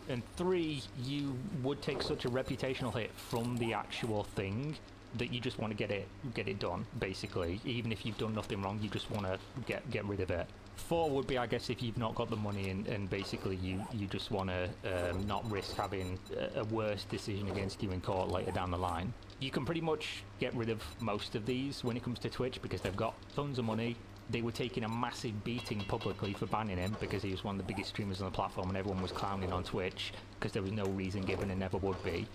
And three, you would take such a reputational hit from the actual thing that you just want to get it done, basically. Even if you've done nothing wrong, you just want to get rid of it. Four would be, I guess, if you've not got the money and basically you just want to not risk having a worse decision against you in court later down the line. You can pretty much get rid of most of these when it comes to Twitch, because they've got tons of money. They were taking a massive beating publicly for banning him because he was one of the biggest streamers on the platform, and everyone was clowning on Twitch because there was no reason given and never would be.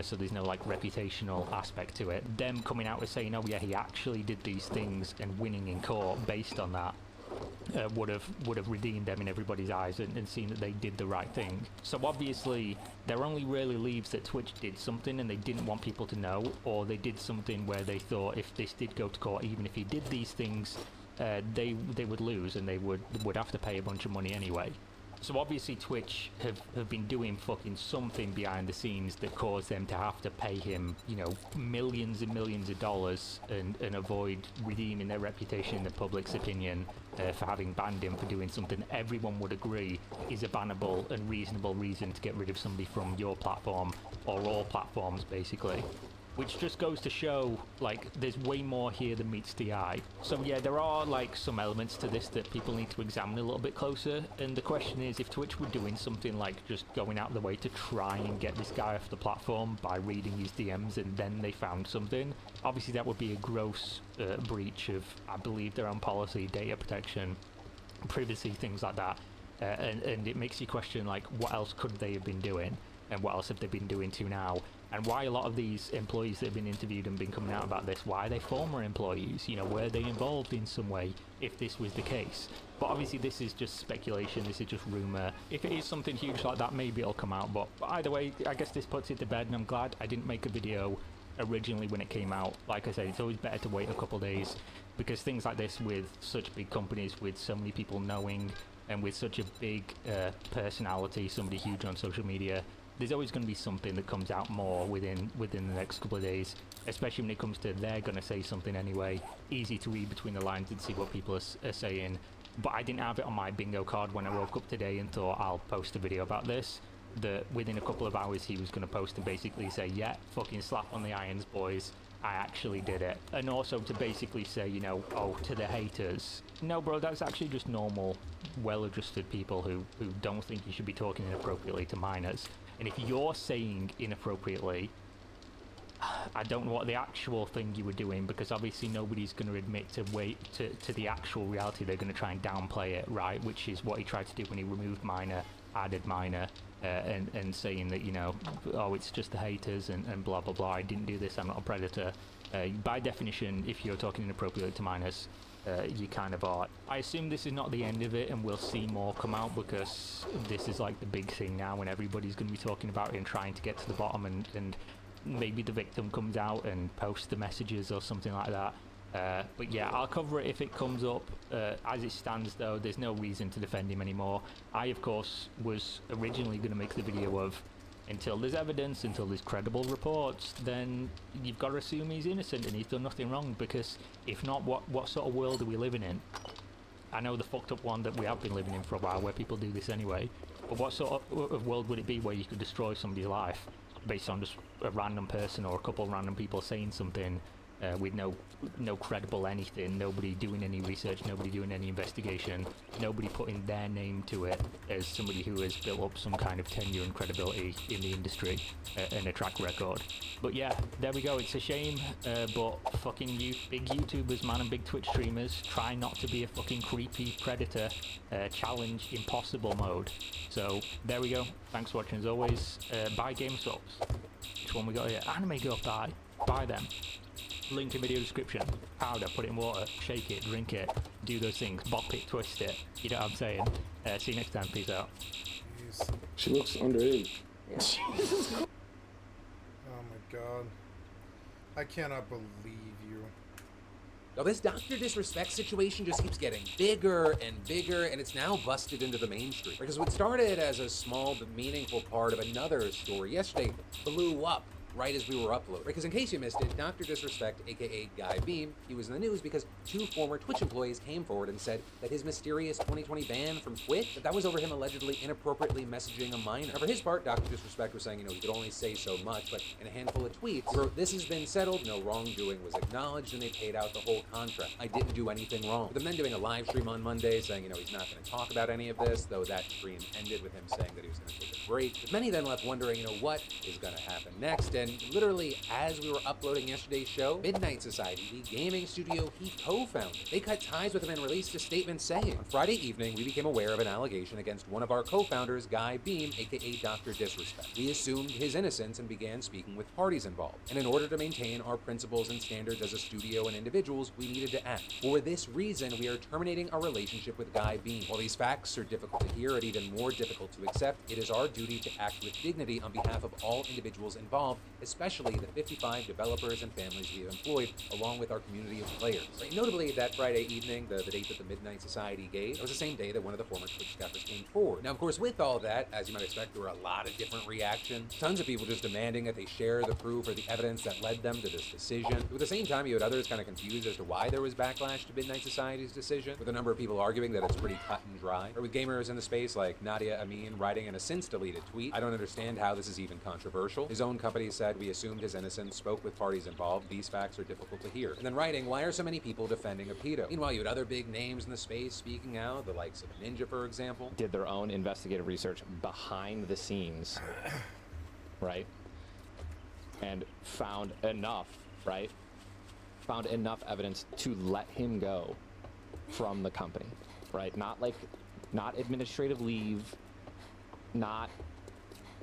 So there's no, like, reputational aspect to it. Them coming out and saying, oh yeah, he actually did these things, and winning in court based on that would have redeemed them in everybody's eyes and seen that they did the right thing. So obviously there only really leaves that Twitch did something and they didn't want people to know, or they did something where they thought if this did go to court, even if he did these things, they would lose and they would have to pay a bunch of money anyway. So obviously Twitch have been doing fucking something behind the scenes that caused them to have to pay him, you know, millions and millions of dollars and avoid redeeming their reputation in the public's opinion for having banned him for doing something everyone would agree is a bannable and reasonable reason to get rid of somebody from your platform or all platforms, basically. Which just goes to show, like, there's way more here than meets the eye. So yeah, there are, like, some elements to this that people need to examine a little bit closer, and the question is, if Twitch were doing something like just going out of the way to try and get this guy off the platform by reading his DMs and then they found something, obviously that would be a gross breach of, I believe, their own policy, data protection, privacy, things like that. And it makes you question, like, what else could they have been doing, and what else have they been doing to now? And why a lot of these employees that have been interviewed and been coming out about this, why are they former employees? You know, were they involved in some way if this was the case? But obviously this is just speculation, this is just rumour. If it is something huge like that, maybe it'll come out. But either way, I guess this puts it to bed, and I'm glad I didn't make a video originally when it came out. Like I said, it's always better to wait a couple of days, because things like this with such big companies, with so many people knowing, and with such a big personality, somebody huge on social media, there's always going to be something that comes out more within the next couple of days, especially when it comes to they're going to say something anyway. Easy to read between the lines and see what people are saying. But I didn't have it on my bingo card when I woke up today and thought I'll post a video about this. That within a couple of hours he was going to post and basically say, yeah, fucking slap on the irons, boys, I actually did it. And also to basically say, you know, oh, to the haters, no bro, that's actually just normal, well-adjusted people who don't think you should be talking inappropriately to minors. And if you're saying inappropriately, I don't know what the actual thing you were doing, because obviously nobody's going to admit to the actual reality. They're going to try and downplay it, right? Which is what he tried to do when he removed minor, added minor, and saying that, you know, oh, it's just the haters and blah, blah, blah. I didn't do this. I'm not a predator. By definition, if you're talking inappropriately to minors, you kind of are. I assume this is not the end of it, and we'll see more come out, because this is like the big thing now, and everybody's going to be talking about it and trying to get to the bottom, and maybe the victim comes out and posts the messages or something like that. But yeah, I'll cover it if it comes up. As it stands though, there's no reason to defend him anymore. I, of course, was originally going to make the video of, until there's evidence, until there's credible reports, then you've got to assume he's innocent and he's done nothing wrong, because if not, what sort of world are we living in? I know the fucked up one that we have been living in for a while, where people do this anyway, but what sort of world would it be where you could destroy somebody's life based on just a random person or a couple of random people saying something with no credible anything, nobody doing any research, nobody doing any investigation, nobody putting their name to it as somebody who has built up some kind of tenure and credibility in the industry and a track record. But yeah, there we go. It's a shame, but fucking you big YouTubers, man, and big Twitch streamers, try not to be a fucking creepy predator, challenge impossible mode. So there we go. Thanks for watching as always. Buy Game Stops. Which one we got here? Anime Girl Die. Buy them. Link in video description. Powder, put it in water, shake it, drink it, do those things, bop it, twist it. You know what I'm saying? See you next time. Peace out. Jeez. She looks underage. Oh my god. I cannot believe you. Now, this Dr. Disrespect situation just keeps getting bigger and bigger, and it's now busted into the mainstream. Because what started as a small but meaningful part of another story yesterday blew up right as we were uploading. Because in case you missed it, Dr. Disrespect, aka Guy Beam, he was in the news because 2 former Twitch employees came forward and said that his mysterious 2020 ban from Twitch, that was over him allegedly inappropriately messaging a minor. Now, for his part, Dr. Disrespect was saying, you know, he could only say so much, but in a handful of tweets, he wrote, "This has been settled, no wrongdoing was acknowledged, and they paid out the whole contract. I didn't do anything wrong." With him then doing a live stream on Monday saying, you know, he's not going to talk about any of this, though that stream ended with him saying that he was going to take a break. But many then left wondering, you know, what is going to happen next, and literally, as we were uploading yesterday's show, Midnight Society, the gaming studio he co-founded, they cut ties with him and released a statement saying, "On Friday evening, we became aware of an allegation against one of our co-founders, Guy Beam, aka Dr. Disrespect. We assumed his innocence and began speaking with parties involved. And in order to maintain our principles and standards as a studio and individuals, we needed to act. For this reason, we are terminating our relationship with Guy Beam. While these facts are difficult to hear and even more difficult to accept, it is our duty duty to act with dignity on behalf of all individuals involved, especially the 55 developers and families we have employed, along with our community of players. Right? Notably, that Friday evening, the date that the Midnight Society gave, it was the same day that one of the former Twitch staffers came forward. Now, of course, with all that, as you might expect, there were a lot of different reactions. Tons of people just demanding that they share the proof or the evidence that led them to this decision. But at the same time, you had others kind of confused as to why there was backlash to Midnight Society's decision, with a number of people arguing that it's pretty cut and dry. Or with gamers in the space like Nadia Amin writing in a since-deleted tweet, "I don't understand how this is even controversial." His own company said, "We assumed his innocence, spoke with parties involved. These facts are difficult to hear." And then writing, "Why are so many people defending a pedo?" Meanwhile, you had other big names in the space speaking out, the likes of Ninja, for example. Did their own investigative research behind the scenes, right? And found enough, right? Found enough evidence to let him go from the company, right? Not administrative leave, not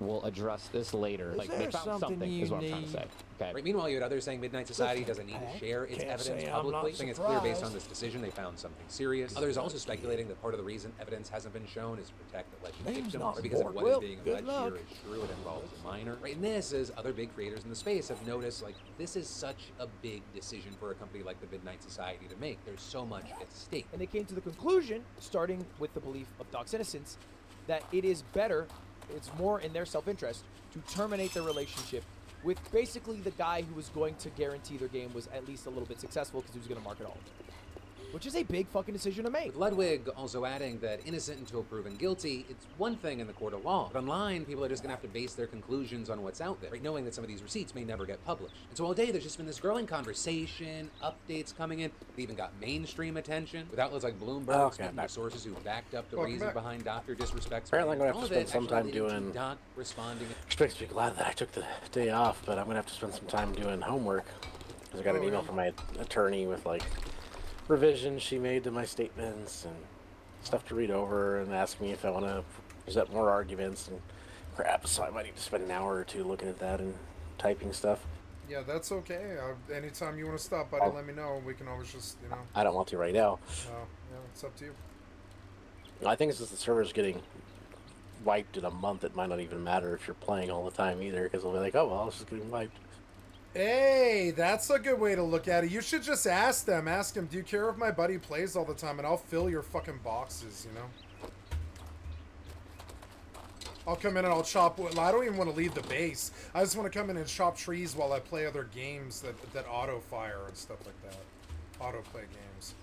we'll address this later. Like they found something is what I'm trying to say. Okay. Right, meanwhile, you had others saying Midnight Society doesn't need to share its evidence publicly. Saying it's clear based on this decision they found something serious. Others also speculating that part of the reason evidence hasn't been shown is to protect alleged victims, or because if what is being alleged here is true, it involves a minor. Right, and this, as other big creators in the space have noticed, like, this is such a big decision for a company like the Midnight Society to make. There's so much at stake. And they came to the conclusion, starting with the belief of Doc's innocence, that it is better, it's more in their self-interest to terminate their relationship with basically the guy who was going to guarantee their game was at least a little bit successful because he was going to market all of it. Which is a big fucking decision to make. With Ludwig also adding that innocent until proven guilty, it's one thing in the court of law. But online, people are just gonna have to base their conclusions on what's out there, right? Knowing that some of these receipts may never get published. And so all day, there's just been this growing conversation, updates coming in. They even got mainstream attention with outlets like Bloomberg, speaking to sources who backed up the reason behind Dr. Disrespect's. Apparently, I'm gonna have to spend some time doing. Doc responding. Expect to be glad that I took the day off, but I'm gonna have to spend some time doing homework because I got an email from my attorney with like revisions she made to my statements and stuff to read over, and ask me if I want to present more arguments and crap. So I might need to spend an hour or two looking at that and typing stuff. Yeah, that's okay. Anytime you want to stop, buddy, let me know. We can always just, you know. I don't want to right now. Yeah, it's up to you. I think since the server's getting wiped in a month, it might not even matter if you're playing all the time either, because they'll be like, oh, well, it's just getting wiped. Hey, that's a good way to look at it. You should just ask them. Ask him, do you care if my buddy plays all the time? And I'll fill your fucking boxes, you know? I'll come in and I'll chop wood. I don't even want to leave the base. I just want to come in and chop trees while I play other games that auto-fire and stuff like that. Auto-play games.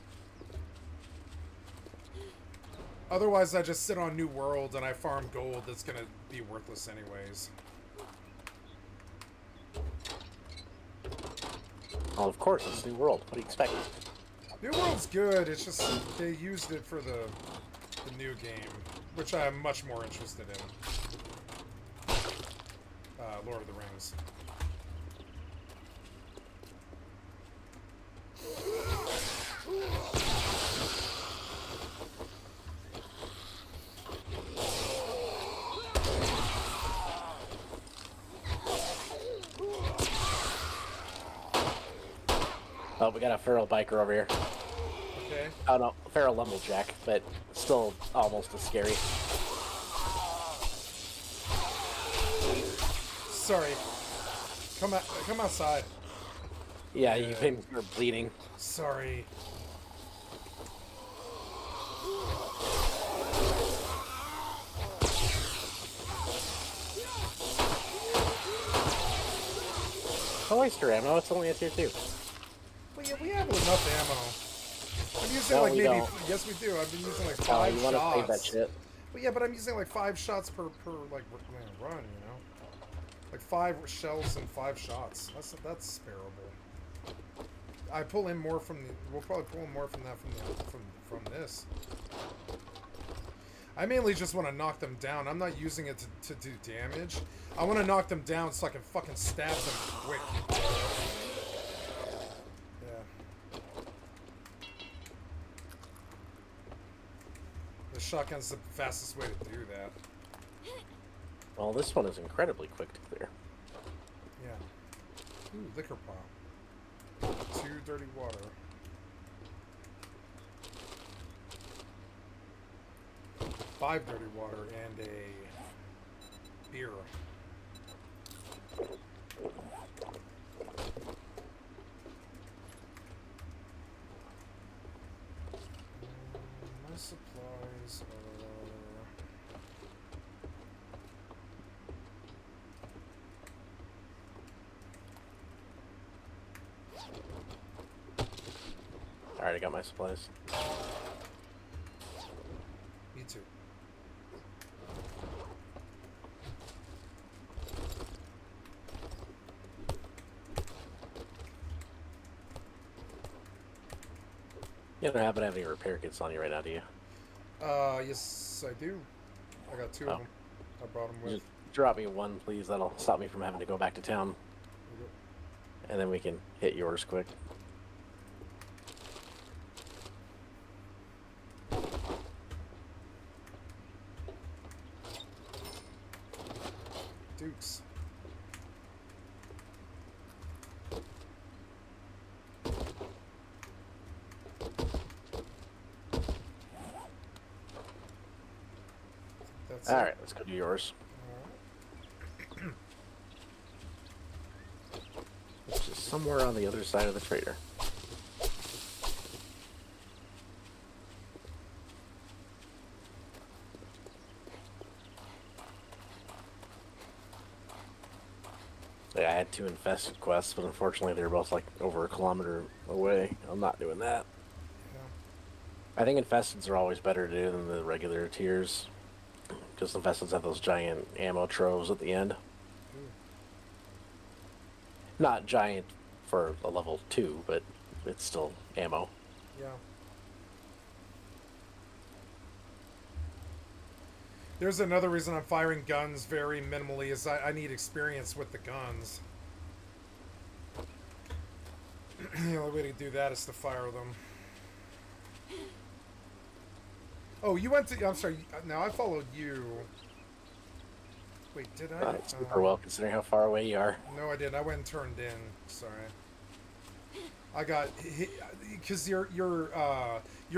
Otherwise, I just sit on New World and I farm gold that's going to be worthless anyways. Well, of course, it's New World. What do you expect? New World's good. It's just they used it for the new game, which I am much more interested in. Lord of the Rings. Oh, we got a feral biker over here. Okay. Oh no, feral lumberjack, but still almost as scary. Sorry. Come outside. Yeah, you're bleeding. Sorry. Oh, oyster ammo, it's only a tier 2. Well, yeah, we have enough ammo. I'm using No, like we maybe. don't. Yes, we do. I've been using like Oh, 5 you want to shots. save that shit? Well, yeah, but I'm using like 5 shots per like run. You know, like 5 shells and 5 shots. That's sparable. I pull in more from the. We'll probably pull in more from that from this. I mainly just want to knock them down. I'm not using it to do damage. I want to knock them down so I can fucking stab them quick. Yeah. The shotgun's the fastest way to do that. Well, this one is incredibly quick to clear. Yeah. Ooh, liquor pop. 2 dirty water. $5 dirty water and a beer. My supplies are... Alright, I got my supplies. Me too. You don't happen to have any repair kits on you right now, do you? Yes, I do. I got 2 of Oh. them. I brought them with. Just drop me one, please. That'll stop me from having to go back to town. And then we can hit yours quick. Dukes. That's it. Alright, let's go do yours. Which is somewhere on the other side of the trader. Yeah, I had 2 infested quests, but unfortunately they're both like over a kilometer away. I'm not doing that. Yeah. I think infesteds are always better to do than the regular tiers. Because infesteds have those giant ammo troves at the end. Not giant for a level 2, but it's still ammo. Yeah. There's another reason I'm firing guns very minimally is I need experience with the guns. The only way to do that is to fire them. Oh, you went to... I'm sorry. Now I followed you. Wait, did I? Not super well, considering how far away you are. No, I didn't. I went and turned in. Sorry. I got hit because your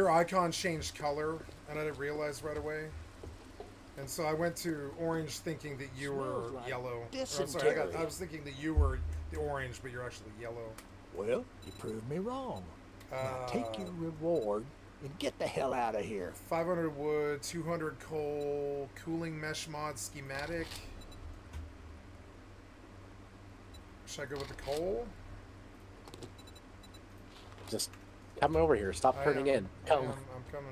icon changed color, and I didn't realize right away. And so I went to orange, thinking that you were Smells like yellow. Or, I'm sorry, I was thinking that you were the orange, but you're actually yellow. Well, you proved me wrong. Now take your reward and get the hell out of here. 500 wood, 200 coal, cooling mesh mod schematic. Should I go with the coal? Just come over here. Stop turning in. Come. I'm coming.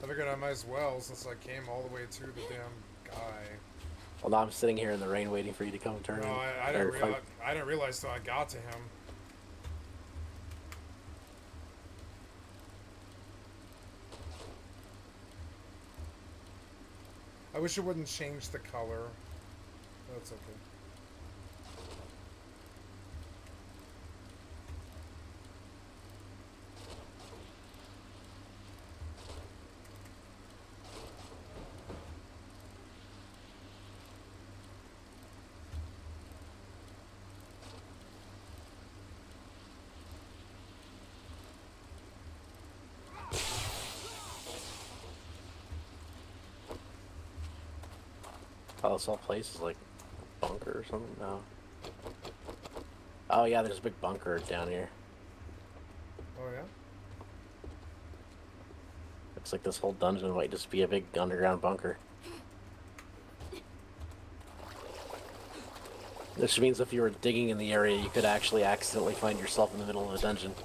I figured I might as well, since I came all the way to the damn guy. Well, now I'm sitting here in the rain waiting for you to come and turn No, in. I didn't realize till I got to him. I wish it wouldn't change the color. That's okay. Oh, this whole place is like a bunker or something? No. Oh yeah, there's a big bunker down here. Oh yeah? Looks like this whole dungeon might just be a big underground bunker. Which means if you were digging in the area, you could actually accidentally find yourself in the middle of a dungeon.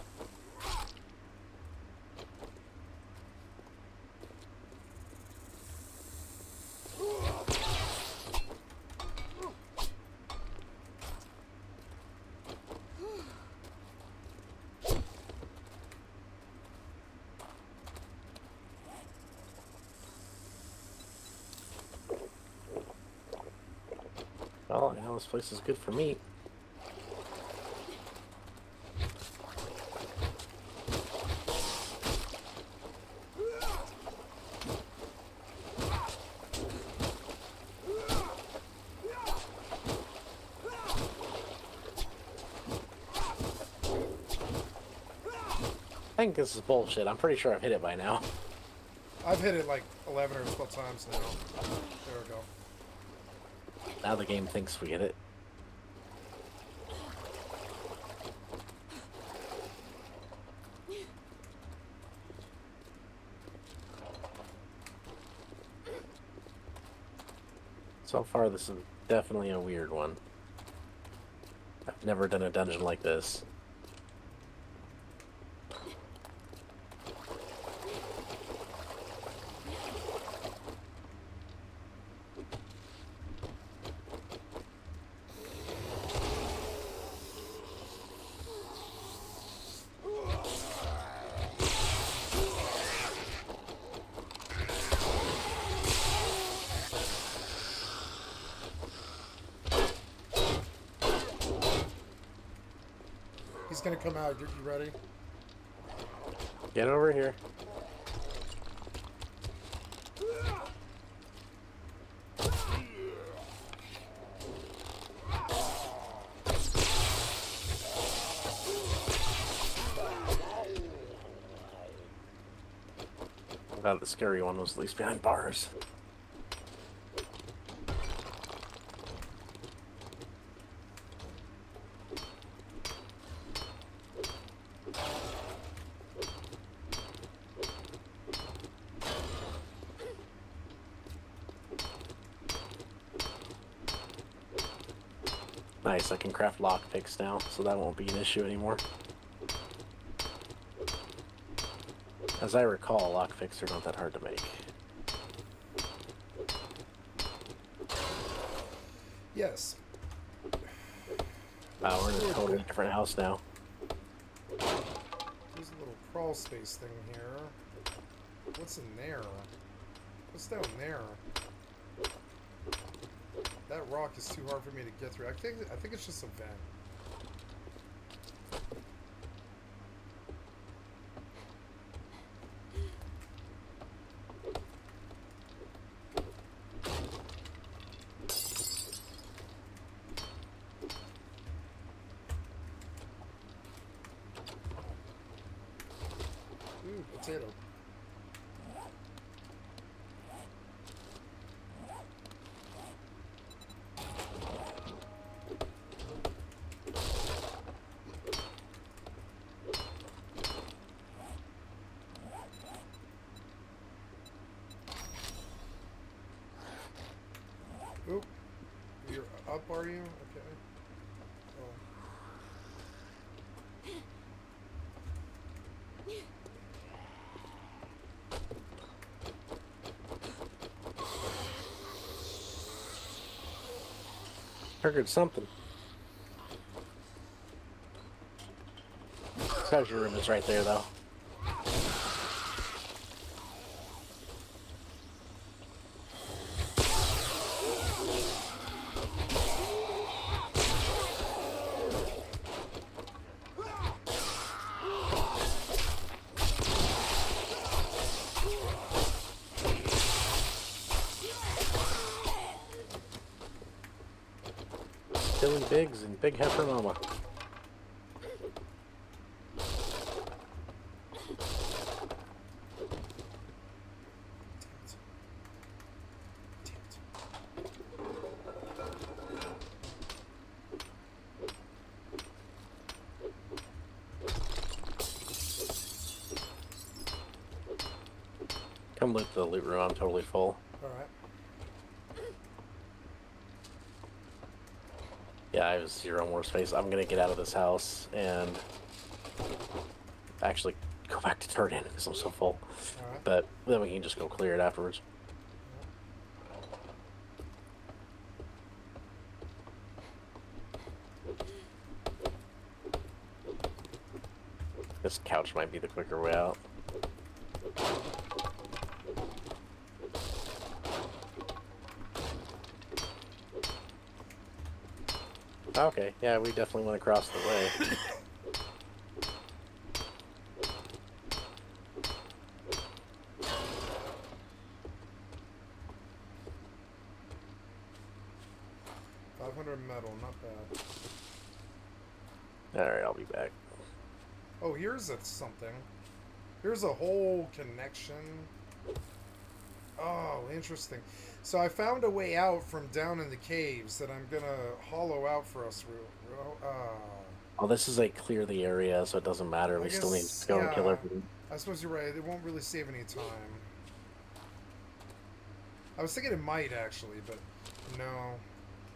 Well, I know this place is good for meat. I think this is bullshit. I'm pretty sure I've hit it by now. I've hit it like 11 or 12 times now. There we go. Now the game thinks we get it. So far, this is definitely a weird one. I've never done a dungeon like this. He's gonna come out. You ready? Get over here. I'm glad the scary one was at least behind bars. Nice, I can craft lockpicks now, so that won't be an issue anymore. As I recall, lockpicks are not that hard to make. Yes. Wow, we're in a totally different house now. There's a little crawl space thing here. What's in there? What's down there? That rock is too hard for me to get through. I think it's just a vent. Ooh, potato. Oop. You're up, are you? Okay. Oh. Triggered something. Treasure room is right there, though. Killing bigs and big heifer mama. Come loot the loot room, I'm totally full. Alright. Yeah, I have 0 more space. I'm gonna get out of this house and actually go back to turn in because I'm so full. Alright. But then we can just go clear it afterwards. This couch might be the quicker way out. Okay, yeah, we definitely went across the way. $500 metal, not bad. Alright, I'll be back. Oh, here's something. Here's a whole connection Oh, interesting. So I found a way out from down in the caves that I'm gonna hollow out for us. Oh, this is a clear the area, so it doesn't matter. I We still need guess, to go and kill yeah. everything. I suppose you're right. It won't really save any time. I was thinking it might actually, but no.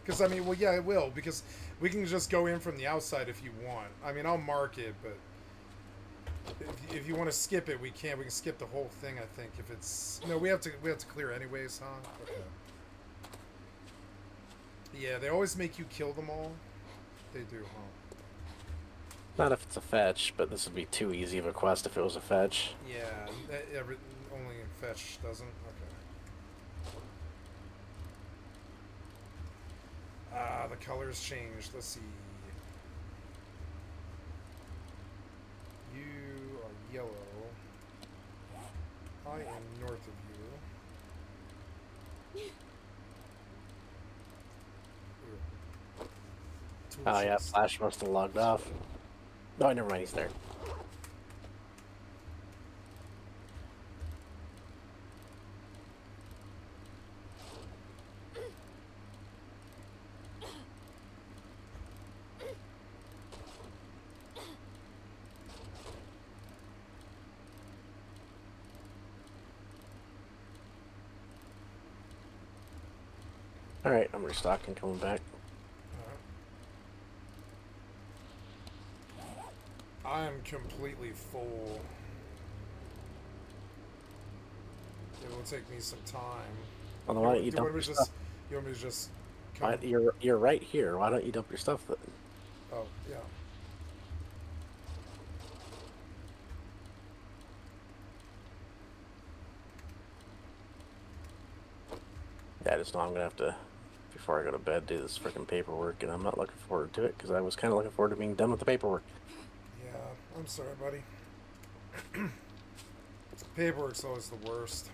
Because I mean, well, yeah, it will. Because we can just go in from the outside if you want. I mean, I'll mark it, but if you want to skip it, we can. We can skip the whole thing. I think if it's no, we have to clear anyways, huh? Okay. Yeah, they always make you kill them all. They do, huh? Not if it's a fetch, but this would be too easy of a quest if it was a fetch. Yeah, only fetch doesn't. Okay. The colors changed. Let's see. You are yellow. I am north of you. Ooh. Oh yeah, Flash must have logged off. Oh, never mind, he's there. Alright, I'm restocking, coming back. I am completely full. It will take me some time. Well, then why don't you dump your stuff? You want me to just come? You're right here. Why don't you dump your stuff then? Oh, yeah. Yeah, I just know I'm gonna have to, before I go to bed, do this freaking paperwork, and I'm not looking forward to it because I was kind of looking forward to being done with the paperwork. Yeah, I'm sorry, buddy. Paperwork's always the worst.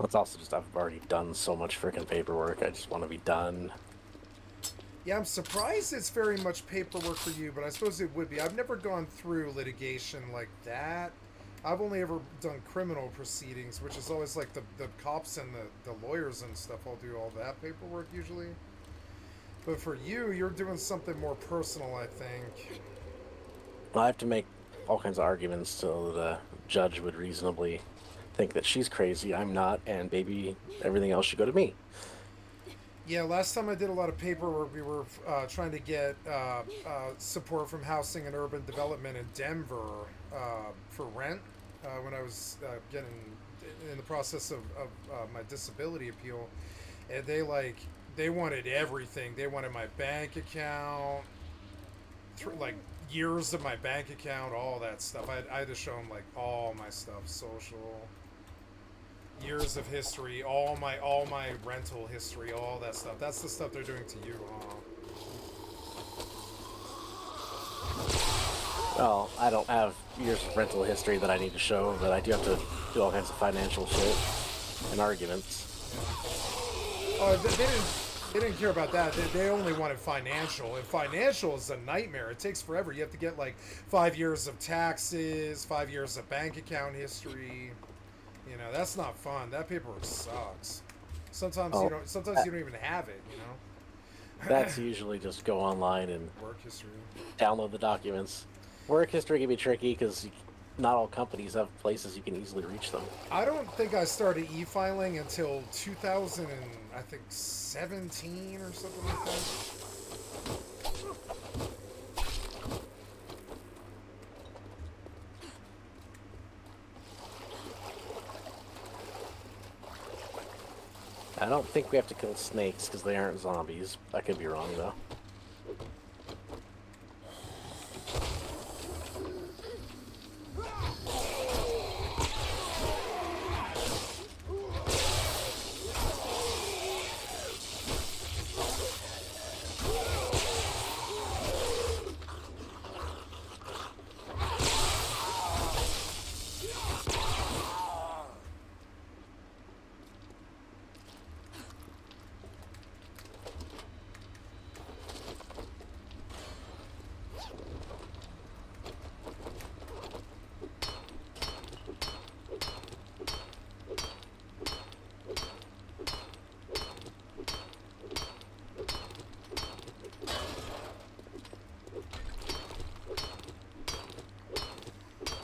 It's also just I've already done so much freaking paperwork. I just want to be done. Yeah, I'm surprised it's very much paperwork for you, but I suppose it would be. I've never gone through litigation like that. I've only ever done criminal proceedings, which is always like the cops and the lawyers and stuff all do all that paperwork usually. But for you, you're doing something more personal, I think. I have to make all kinds of arguments so the judge would reasonably think that she's crazy, I'm not, and baby, everything else should go to me. Yeah, last time I did a lot of paperwork, we were trying to get support from Housing and Urban Development in Denver for rent when I was getting in the process of my disability appeal. And they wanted everything. They wanted my bank account, like years of my bank account, all that stuff. I had to show them like all my stuff, social, years of history, all my rental history, all that stuff. That's the stuff they're doing to you, huh? Well, I don't have years of rental history that I need to show, but I do have to do all kinds of financial shit and arguments. Oh, they didn't care about that. They only wanted financial, and financial is a nightmare. It takes forever. You have to get like 5 years of taxes, 5 years of bank account history. You know, that's not fun. That paperwork sucks. Sometimes you don't. Sometimes you don't even have it. You know. That's usually just go online and Work history. download the documents. Work history can be tricky because not all companies have places you can easily reach them. I don't think I started e-filing until 2017 or something like that. I don't think we have to kill snakes because they aren't zombies. I could be wrong though.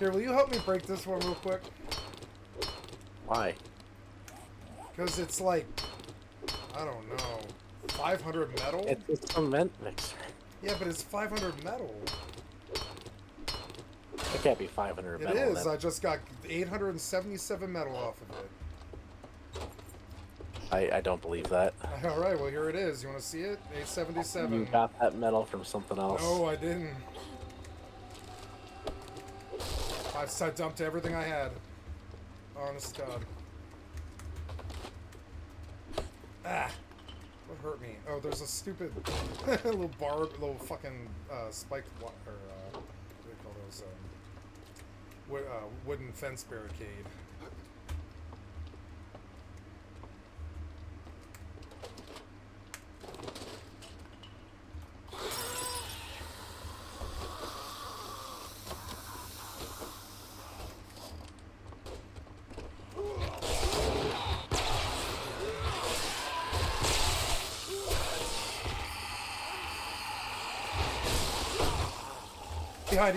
Here, will you help me break this one real quick? Why? Because it's like, I don't know, 500 metal? It's a cement mixer. Yeah, but it's 500 metal. It can't be 500 It metal. is. I just got 877 metal off of it. I don't believe that. All right, well, here it is. You want to see it? 877. You got that metal from something else. No, I didn't. I dumped everything I had. Honest to God. Ah! What hurt me? Oh, there's a stupid little little fucking spiked or what do they call those? Wooden fence barricade.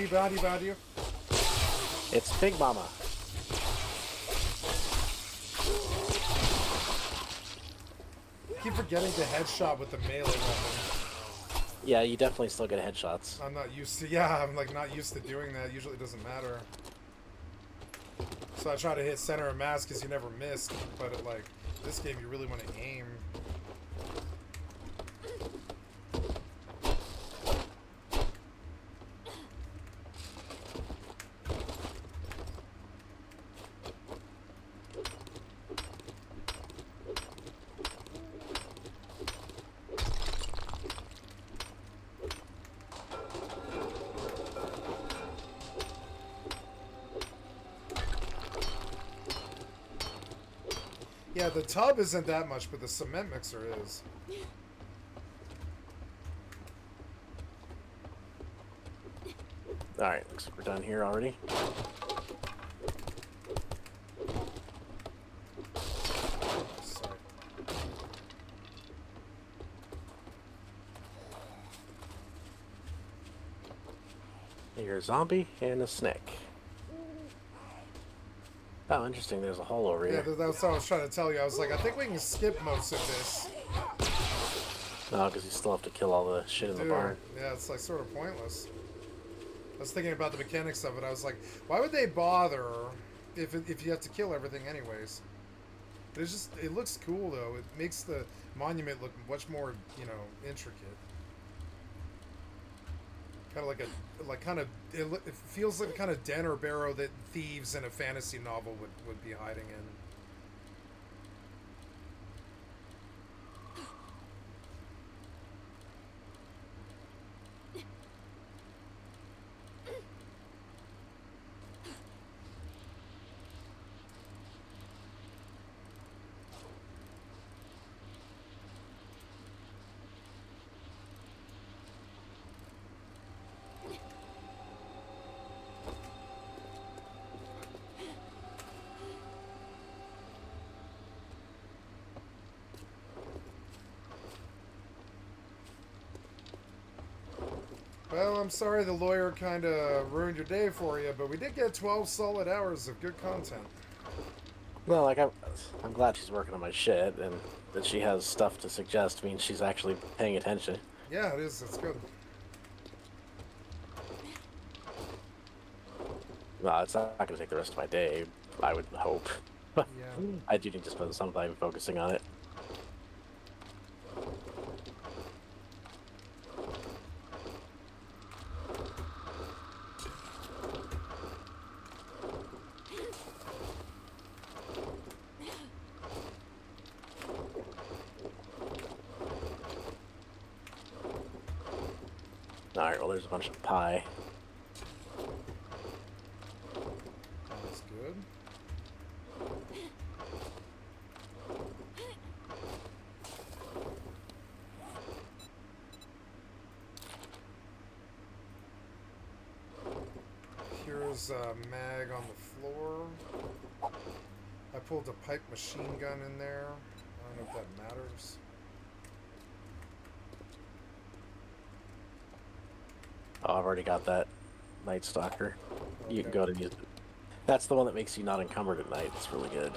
Behind you. It's Big Mama. Keep forgetting to headshot with the melee weapon. Yeah, you definitely still get headshots. I'm not used to. Yeah, I'm like not used to doing that. Usually it doesn't matter. So I try to hit center of mass because you never missed. But at like this game, you really want to aim. Yeah, the tub isn't that much, but the cement mixer is. Alright, looks like we're done here already. Sorry. You're a zombie and a snake. Oh, interesting. There's a hole over Yeah, here. that's what I was trying to tell you. I was like, I think we can skip most of this. No, because you still have to kill all the shit in the barn. Yeah, it's like sort of pointless. I was thinking about the mechanics of it. I was like, why would they bother if you have to kill everything anyways? But it's just, it looks cool though. It makes the monument look much more, you know, intricate. Kind of like it feels like the kind of den or barrow that thieves in a fantasy novel would be hiding in. Well, I'm sorry the lawyer kind of ruined your day for you, but we did get 12 solid hours of good content. Well, like, I'm glad she's working on my shit, and that she has stuff to suggest means she's actually paying attention. Yeah, it is. It's good. Well, it's not going to take the rest of my day, I would hope. Yeah. I do need to spend some time focusing on it. Alright, well, there's a bunch of pie. That's good. Here's a mag on the floor. I pulled a pipe machine gun in there. I don't know if that matters. Oh, I've already got that Night Stalker. You can go to use it. That's the one that makes you not encumbered at night. It's really good.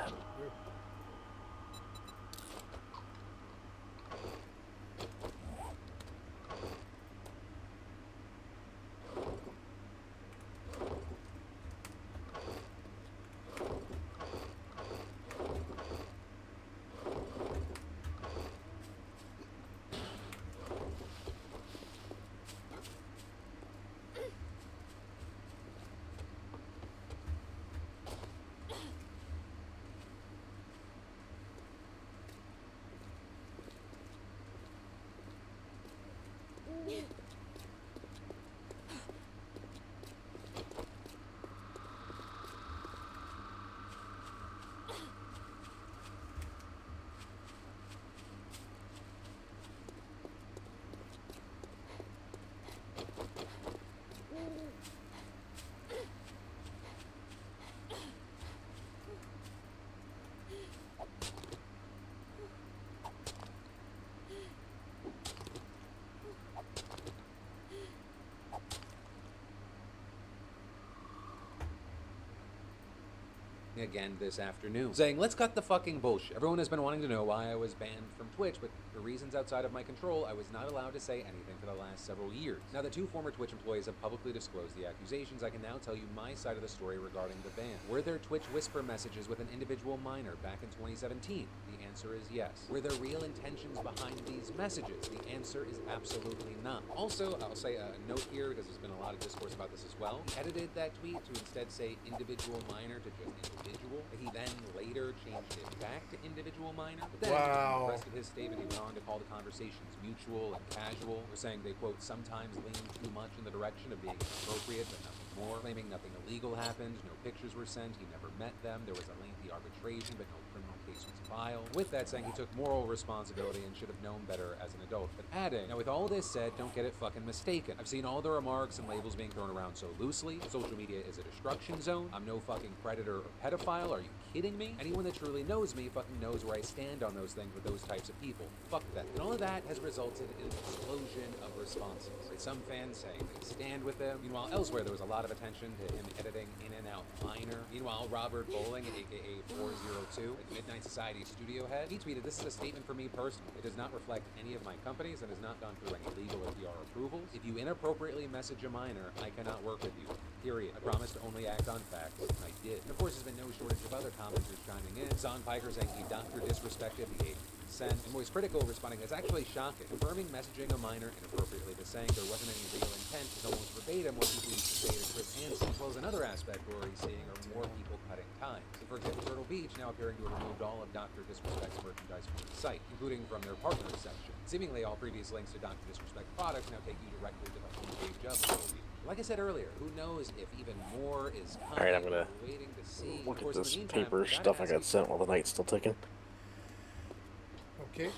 Again this afternoon, saying, let's cut the fucking bullshit. Everyone has been wanting to know why I was banned from Twitch, but for reasons outside of my control, I was not allowed to say anything for the last several years. Now that 2 former Twitch employees have publicly disclosed the accusations, I can now tell you my side of the story regarding the ban. Were there Twitch whisper messages with an individual minor back in 2017? The answer is yes. Were there real intentions behind these messages? The answer is absolutely not. Also, I'll say a note here, because there's been a lot of discourse about this as well. He edited that tweet to instead say individual minor to just individual. He then later changed it back to individual minor. But then, in the rest of his statement, he went on to call the conversations mutual and casual. We're saying they, quote, sometimes lean too much in the direction of being inappropriate, but nothing more. Claiming nothing illegal happened, no pictures were sent, he never met them, there was a lengthy arbitration, but no criminal case was filed. With that, saying he took moral responsibility and should have known better as an adult. But adding, now with all this said, don't get it fucking mistaken. I've seen all the remarks and labels being thrown around so loosely. Social media is a destruction zone. I'm no fucking predator or pedophile. Are you kidding me? Anyone that truly knows me fucking knows where I stand on those things with those types of people. Fuck that. And all of that has resulted in an explosion of responses. With some fans saying they stand with him. Meanwhile, elsewhere there was a lot of attention to him editing in and out minor. Meanwhile, Robert Bowling, aka 402, at Midnight Society studio head, he tweeted, "This is a statement for me personally. It does not reflect any of my companies and has not gone through any legal or PR approvals. If you inappropriately message a minor, I cannot work with you. Period. I promise to only act on facts, and I did." And of course, there's been no shortage of other commenters chiming in. Zon Piker saying he doctor disrespected the age of consent. And Moist Critical responding, "It's actually shocking. Confirming messaging a minor inappropriately, but saying there wasn't any real intent is almost verbatim what people used to say to Chris Hansen." As well as another aspect where he's seeing are more people cutting time. So for example, Turtle Beach now appearing to have removed all of Dr. Disrespect's merchandise from the site, including from their partners section. Seemingly all previous links to Dr. Disrespect products now take you directly to the homepage of Turtle Beach. Like I said earlier, who knows if even more is coming. Alright, I'm gonna waiting to see. look Of at course, in this the meantime, paper we gotta stuff I ask got you- sent while the night's still ticking. Okay.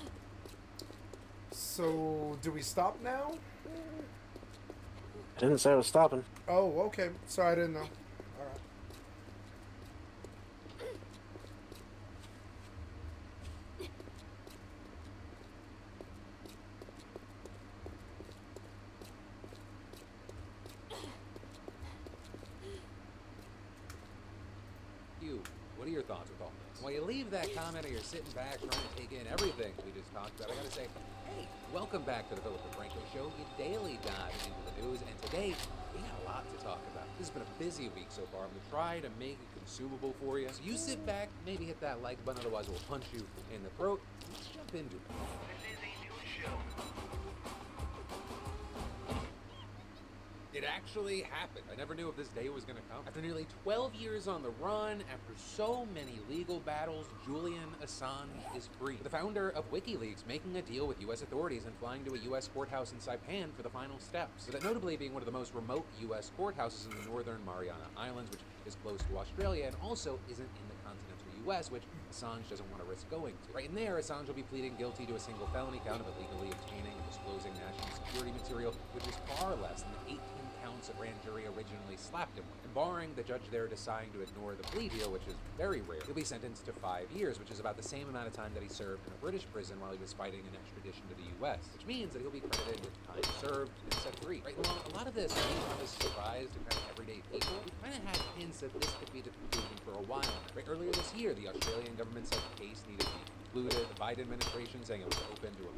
So, do we stop now? I didn't say I was stopping. Oh, okay. Sorry, I didn't know. All right. What are your thoughts with all this? While you leave that comment or you're sitting back trying to take in everything we just talked about, I gotta say, hey, welcome back to the Philip DeFranco Show, your daily dive into the news, and today, we got a lot to talk about. This has been a busy week so far. I'm gonna try to make it consumable for you. So you sit back, maybe hit that like button, otherwise we'll punch you in the throat. Let's jump into it. This is a news show. It actually happened. I never knew if this day was going to come. After nearly 12 years on the run, after so many legal battles, Julian Assange is free. The founder of WikiLeaks making a deal with U.S. authorities and flying to a U.S. courthouse in Saipan for the final steps. So that notably being one of the most remote U.S. courthouses in the northern Mariana Islands, which is close to Australia and also isn't in the continental U.S., which Assange doesn't want to risk going to. Right in there, Assange will be pleading guilty to a single felony count of illegally obtaining and disclosing national security material, which is far less than the 18 counts a grand jury originally slapped him with. And barring the judge there deciding to ignore the plea deal, which is very rare, he'll be sentenced to 5 years, which is about the same amount of time that he served in a British prison while he was fighting an extradition to the US, which means that he'll be credited with time served and set free. Right? While a lot of this may come as a surprise to kind of everyday people, we kind of had hints that this could be the conclusion for a while. Right? Earlier this year, the Australian government said the case needed to be concluded. The Biden administration saying it was open to a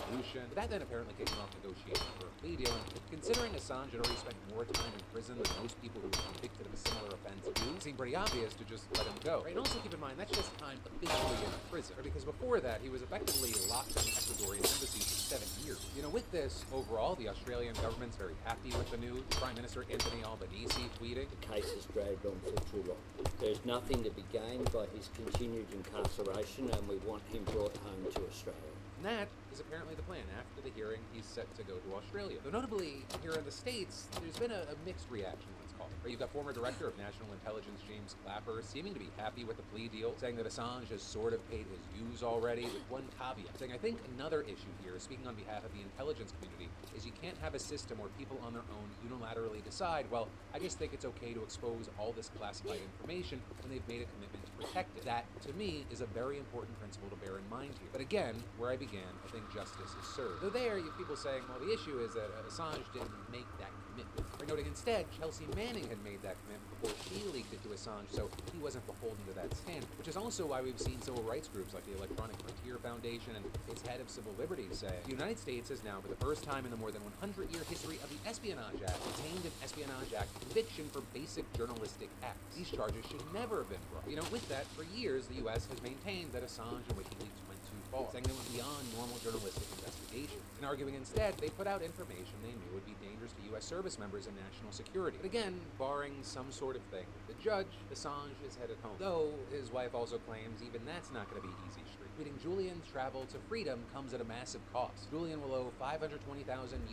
solution. But that then apparently kicking off negotiations for a plea deal. And considering Assange had already spent more time in prison than most people who were convicted of a similar offense do, it seemed pretty obvious to just let him go. Right? And also keep in mind, that's just time officially in prison. Right? Because before that, he was effectively locked in the Ecuadorian embassy for 7 years. You know, with this, overall, the Australian government's very happy with the news. Prime Minister Anthony Albanese tweeting, "The case has dragged on for too long. There's nothing to be gained by his continued incarceration, and we want him brought home to Australia." And that is apparently the plan. After the hearing, he's set to go to Australia. Though notably, here in the States, there's been a mixed reaction, let's call it. Right, you've got former Director of National Intelligence James Clapper seeming to be happy with the plea deal, saying that Assange has sort of paid his dues already, with one caveat, saying, I think another issue here, speaking on behalf of the intelligence community, is you can't have a system where people on their own unilaterally decide, well, I just think it's okay to expose all this classified information when they've made a commitment to protect it. That, to me, is a very important principle to bear in mind here. But again, where I began, I think justice is served. Though there, you have people saying, well, the issue is that Assange didn't make that commitment. Or noting instead, Chelsea Manning had made that commitment before she leaked it to Assange, so he wasn't beholden to that standard. Which is also why we've seen civil rights groups like the Electronic Frontier Foundation and its head of civil liberties say, the United States has now, for the first time in the more than 100-year history of the Espionage Act, obtained an Espionage Act conviction for basic journalistic acts. These charges should never have been brought. You know, with that, for years, the U.S. has maintained that Assange and WikiLeaks went too far, saying they went beyond normal journalistic investigation, and arguing instead they put out information they knew would be dangerous to U.S. service members and national security. But again, barring some sort of thing with the judge, Assange is headed home. Though, his wife also claims even that's not going to be easy street. Tweeting, Julian's travel to freedom comes at a massive cost. Julian will owe $520,000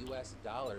US,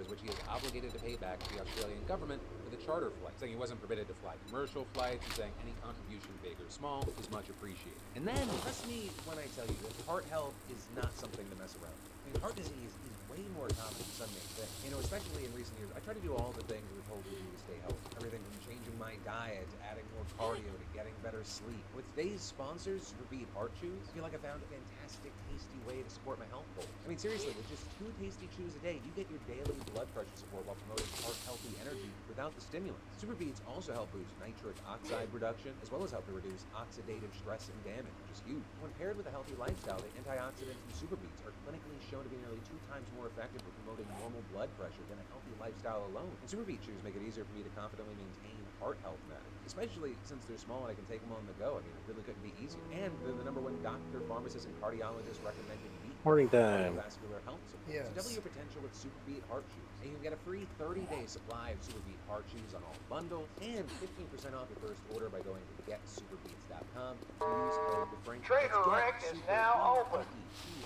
which he is obligated to pay back to the Australian government for the charter flight, saying he wasn't permitted to fly commercial flights, and saying any contribution, big or small, is much appreciated. And then, trust me when I tell you that heart health is not something to mess around with. I mean, heart disease is way more common than some may think. You know, especially in recent years, I try to do all the things we're told to do to stay healthy. Everything from changing my diet to adding more cardio to getting better sleep. With today's sponsors, Superbeat Heart Chews, I feel like I found a fantastic, tasty way to support my health goals. I mean, seriously, with just 2 tasty chews a day, you get your daily blood pressure support while promoting heart-healthy energy without the stimulants. Superbeats also help boost nitric oxide production, as well as help to reduce oxidative stress and damage, which is huge. When paired with a healthy lifestyle, the antioxidants in Superbeats are clinically shown to be nearly 2 times more effective for promoting normal blood pressure than a healthy lifestyle alone. And Superbeat chews make it easier for me to confidently maintain heart health matters, especially since they're small and I can take them on the go. I mean, it really couldn't be easier. And they're the #1 doctor, pharmacist, and cardiologist recommended beat Morning time. cardiovascular health support. Yes. So double your potential with Superbeat Heart Chews. And you can get a free 30-day supply of Superbeat Heart Chews on all bundles, and 15% off your first order by going to getsuperbeats.com. Use code DeFrank. Trader Rick is now open.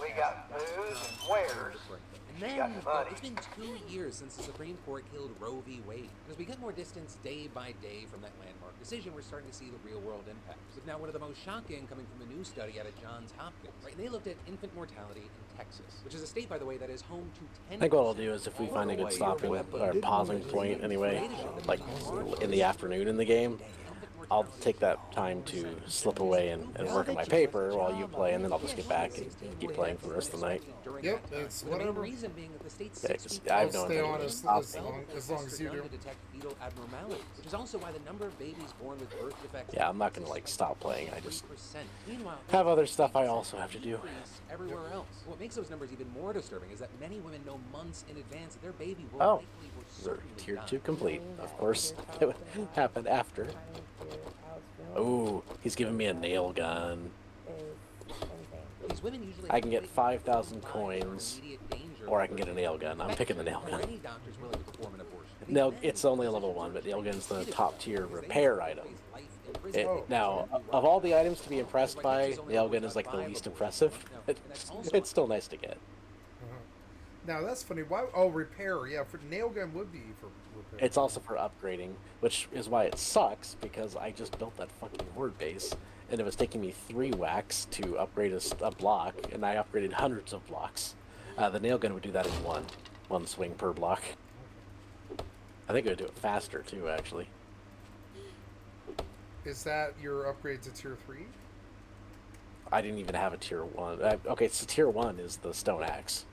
We got booze and wares. And then, well, it's been 2 years since the Supreme Court killed Roe v. Wade. As we get more distance day by day from that landmark decision, we're starting to see the real-world impacts. With now one of the most shocking coming from a new study out of Johns Hopkins. Right? And they looked at infant mortality in Texas, which is a state, by the way, that is home to 10%. I think what I'll do is if we find a good stopping or pausing point anyway, like in the afternoon in the game, I'll take that time to slip away and work on my paper while you play, and then I'll just get back and keep playing for the rest of the night. Yep, it's whatever. Reason being that the state Yeah, 'cause I have no stay on intention as of long as you do. to detect fetal abnormalities, which is also why the number of babies born with birth defects. Yeah, I'm not gonna like stop playing. I just 3%. Meanwhile, have other stuff I also have to do. everywhere else. What makes those numbers even more disturbing is that many women know months in advance that their baby will Oh, likely or we're certainly tier die. 2 complete. Of course, it would happen after. Ooh, he's giving me a nail gun. These women usually I can get have 5,000 life coins, immediate danger or I can get a nail gun. I'm picking the nail Are gun. any doctors willing to perform an abortion? No, it's only a level 1, but nail gun's the top tier repair item. Now, of all the items to be impressed by, nail gun is like the least impressive. It's still nice to get. Now that's funny. Why? Oh, repair. Yeah, for nail gun would be for repair. It's also for upgrading, which is why it sucks, because I just built that fucking horde base, and it was taking me 3 whacks to upgrade a block, and I upgraded hundreds of blocks. The nail gun would do that in one swing per block. I think it would do it faster too, actually. Is that your upgrade to tier 3? I didn't even have a tier 1. Okay, so tier 1 is the stone axe.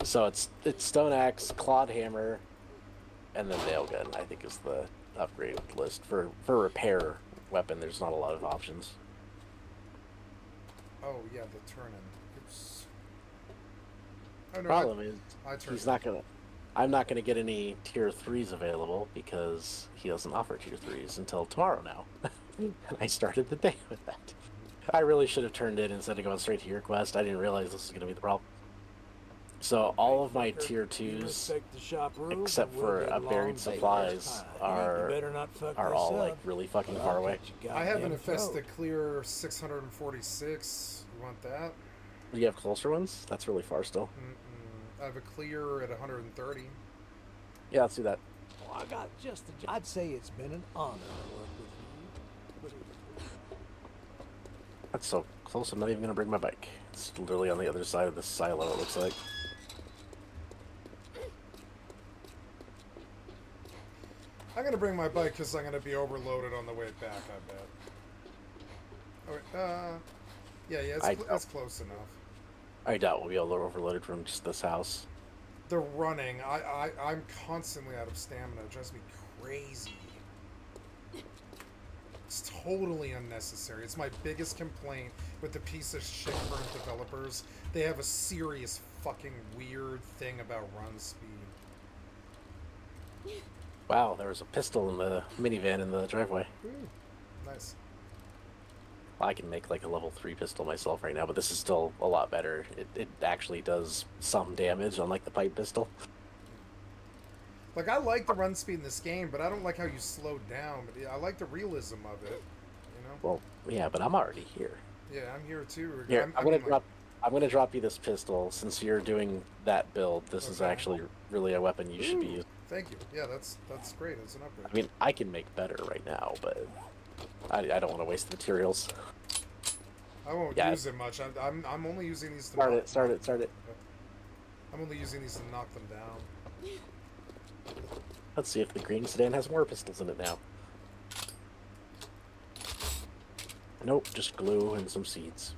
So it's stone axe, clawed hammer, and then nail gun. I think is the upgrade list for repair weapon. There's not a lot of options. Oh yeah, the turn-in. Oops. Oh, no, Problem is, he's I'm not gonna get any tier 3s available because he doesn't offer tier 3s until tomorrow now. I started the day with that. I really should have turned in instead of going straight to your quest. I didn't realize this was gonna be the problem. So all of my tier 2s, except for buried supplies, are all like really fucking far away. I have an infested clear 646. You want that? Do you have closer ones? That's really far still. I have a clear at 130. Yeah, let's do that. Well, I got just I'd say it's been an honor to work with you. That's so close, I'm not even gonna bring my bike. It's literally on the other side of the silo, it looks like. I'm gonna bring my bike because I'm gonna be overloaded on the way back, I bet. Oh, yeah, it's close enough. I doubt we'll be able to overload it from just this house. The running, I'm constantly out of stamina. It drives me crazy. It's totally unnecessary. It's my biggest complaint with the piece of shit current developers. They have a serious fucking weird thing about run speed. Wow, there was a pistol in the minivan in the driveway. Ooh, nice. I can make like a level 3 pistol myself right now, but this is still a lot better. It actually does some damage, unlike the pipe pistol. Like, I like the run speed in this game, but I don't like how you slow down. But I like the realism of it, you know? Well, yeah, but I'm already here. Yeah, I'm here too. Here, I'm gonna drop you this pistol. Since you're doing that build, this is actually really a weapon you should be using. Thank you. Yeah, that's great. It's an upgrade. I mean, I can make better right now, but I don't want to waste the materials. I won't use it much. I'm only using these to start it. I'm only using these to knock them down. Let's see if the green sedan has more pistols in it now. Nope, just glue and some seeds.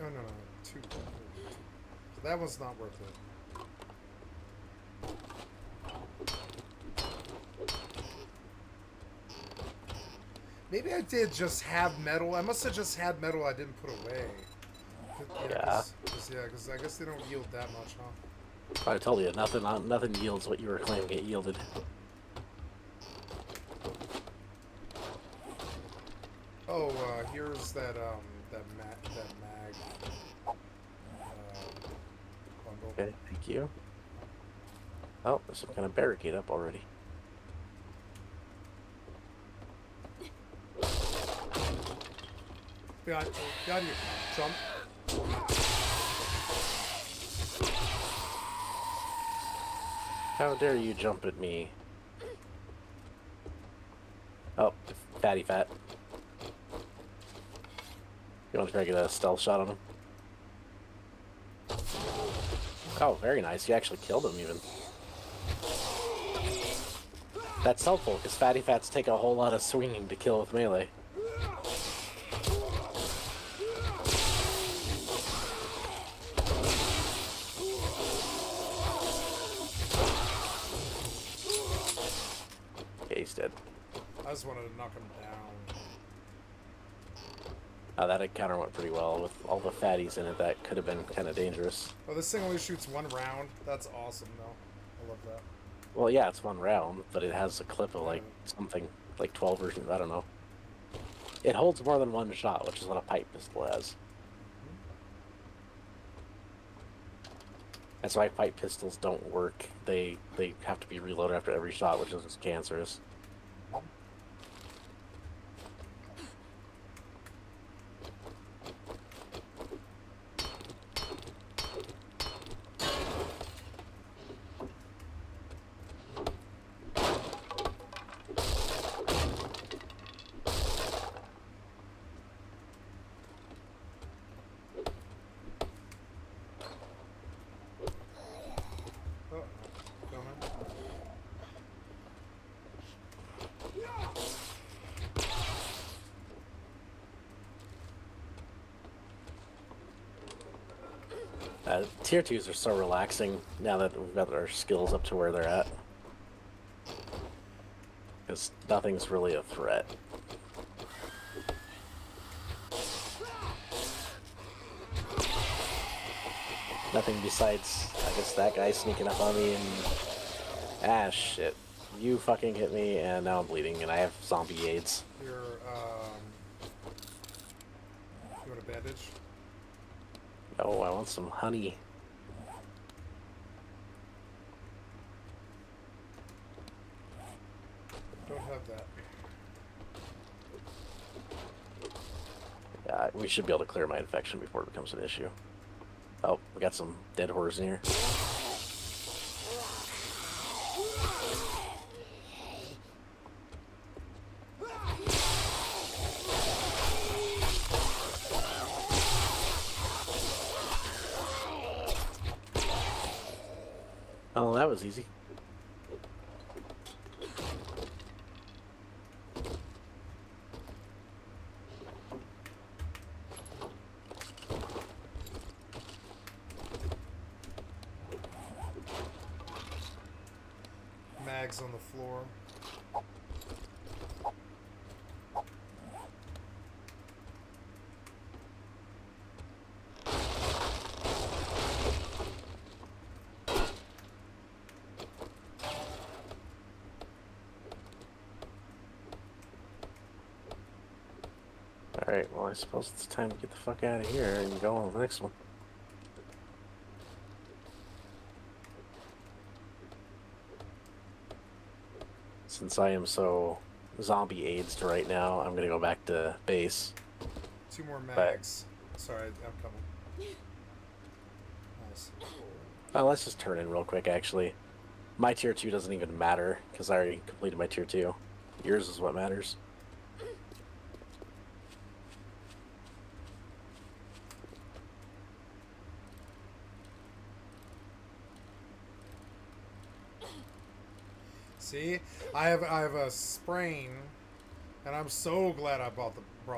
Oh no, 2. So that one's not worth it. Maybe I did just have metal. I must have just had metal I didn't put away. Yeah. Because I guess they don't yield that much, huh? I told you, nothing yields what you were claiming it yielded. Oh, here's that mag bundle. Okay, thank you. Oh, there's some kind of barricade up already. Behind you, Trump. How dare you jump at me? Oh, fatty fat. You want to try to get a stealth shot on him? Oh, very nice. You actually killed him, even. That's helpful, because fatty fats take a whole lot of swinging to kill with melee. Okay, he's dead. I just wanted to knock him down. That encounter went pretty well. With all the fatties in it, that could have been kind of dangerous. Oh, this thing only shoots 1 round. That's awesome, though. I love that. Well, yeah, it's 1 round, but it has a clip of like something, like 12 or I don't know. It holds more than 1 shot, which is what a pipe pistol has. That's why fight pistols don't work. They have to be reloaded after every shot, which is just cancerous. Oh, coming. Tier 2s are so relaxing now that we've got our skills up to where they're at. Because nothing's really a threat. Nothing besides, I guess, that guy sneaking up on me and... Ah, shit. You fucking hit me, and now I'm bleeding, and I have zombie AIDS. Here, you want a bandage? Oh, I want some honey. Don't have that. Yeah, we should be able to clear my infection before it becomes an issue. Oh, we got some dead horrors in here. Oh, that was easy. Mags on the floor. Alright, well, I suppose it's time to get the fuck out of here and go on to the next one. Since I am so zombie AIDS right now, I'm gonna go back to base. 2 more mags. Sorry, I'm coming. Nice. Let's just turn in real quick, actually. My tier 2 doesn't even matter, because I already completed my tier 2. Yours is what matters. See, I have a sprain, and I'm so glad I brought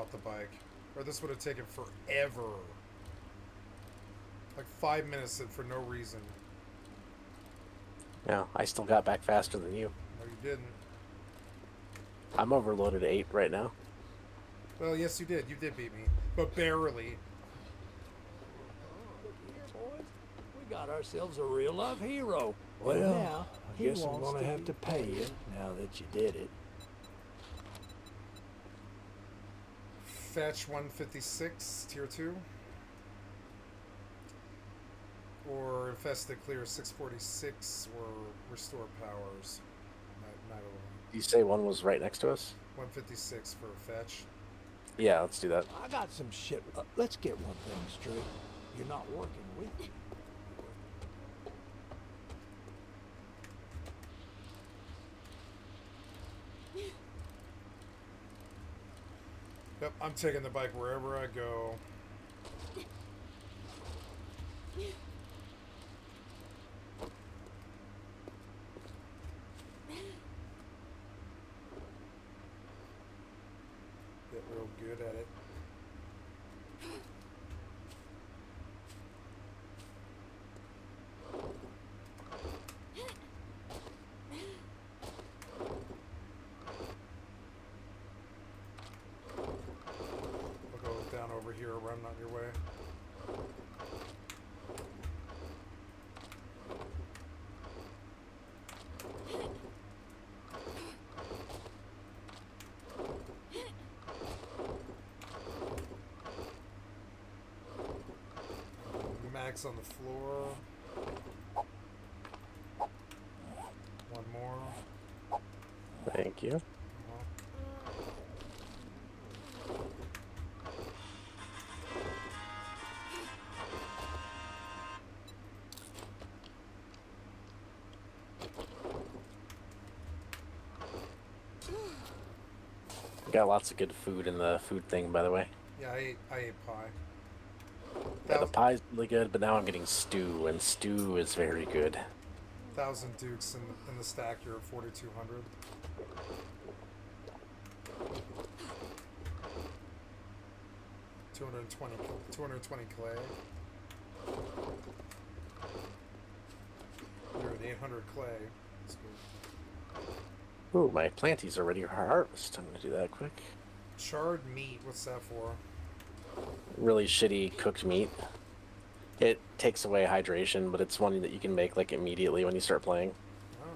the bike, or this would have taken forever. Like 5 minutes for no reason. Yeah, I still got back faster than you. No, you didn't. I'm overloaded at 8 right now. Well, yes, you did. You did beat me, but barely. Here, boys, we got ourselves a real life hero. Well, now, I guess I'm gonna have to pay you now that you did it. Fetch 156, tier 2. Or infested clear 646, or restore powers. Neither one. You say one was right next to us? 156 for fetch. Yeah, let's do that. I got some shit. Let's get one thing straight. You're not working with me. Yep, I'm taking the bike wherever I go. Get real good at it. I'll go down over here, run on your way. Max on the floor. One more. Thank you. Got lots of good food in the food thing, by the way. Yeah, I ate pie. Yeah, the pie's really good, but now I'm getting stew, and stew is very good. 1,000 dukes in the stack. You're at 4,200. $220 clay. You're at 800 clay. That's good. Ooh, my planties are ready for harvest. I'm gonna do that quick. Charred meat. What's that for? Really shitty cooked meat. It takes away hydration, but it's one that you can make like immediately when you start playing. Oh.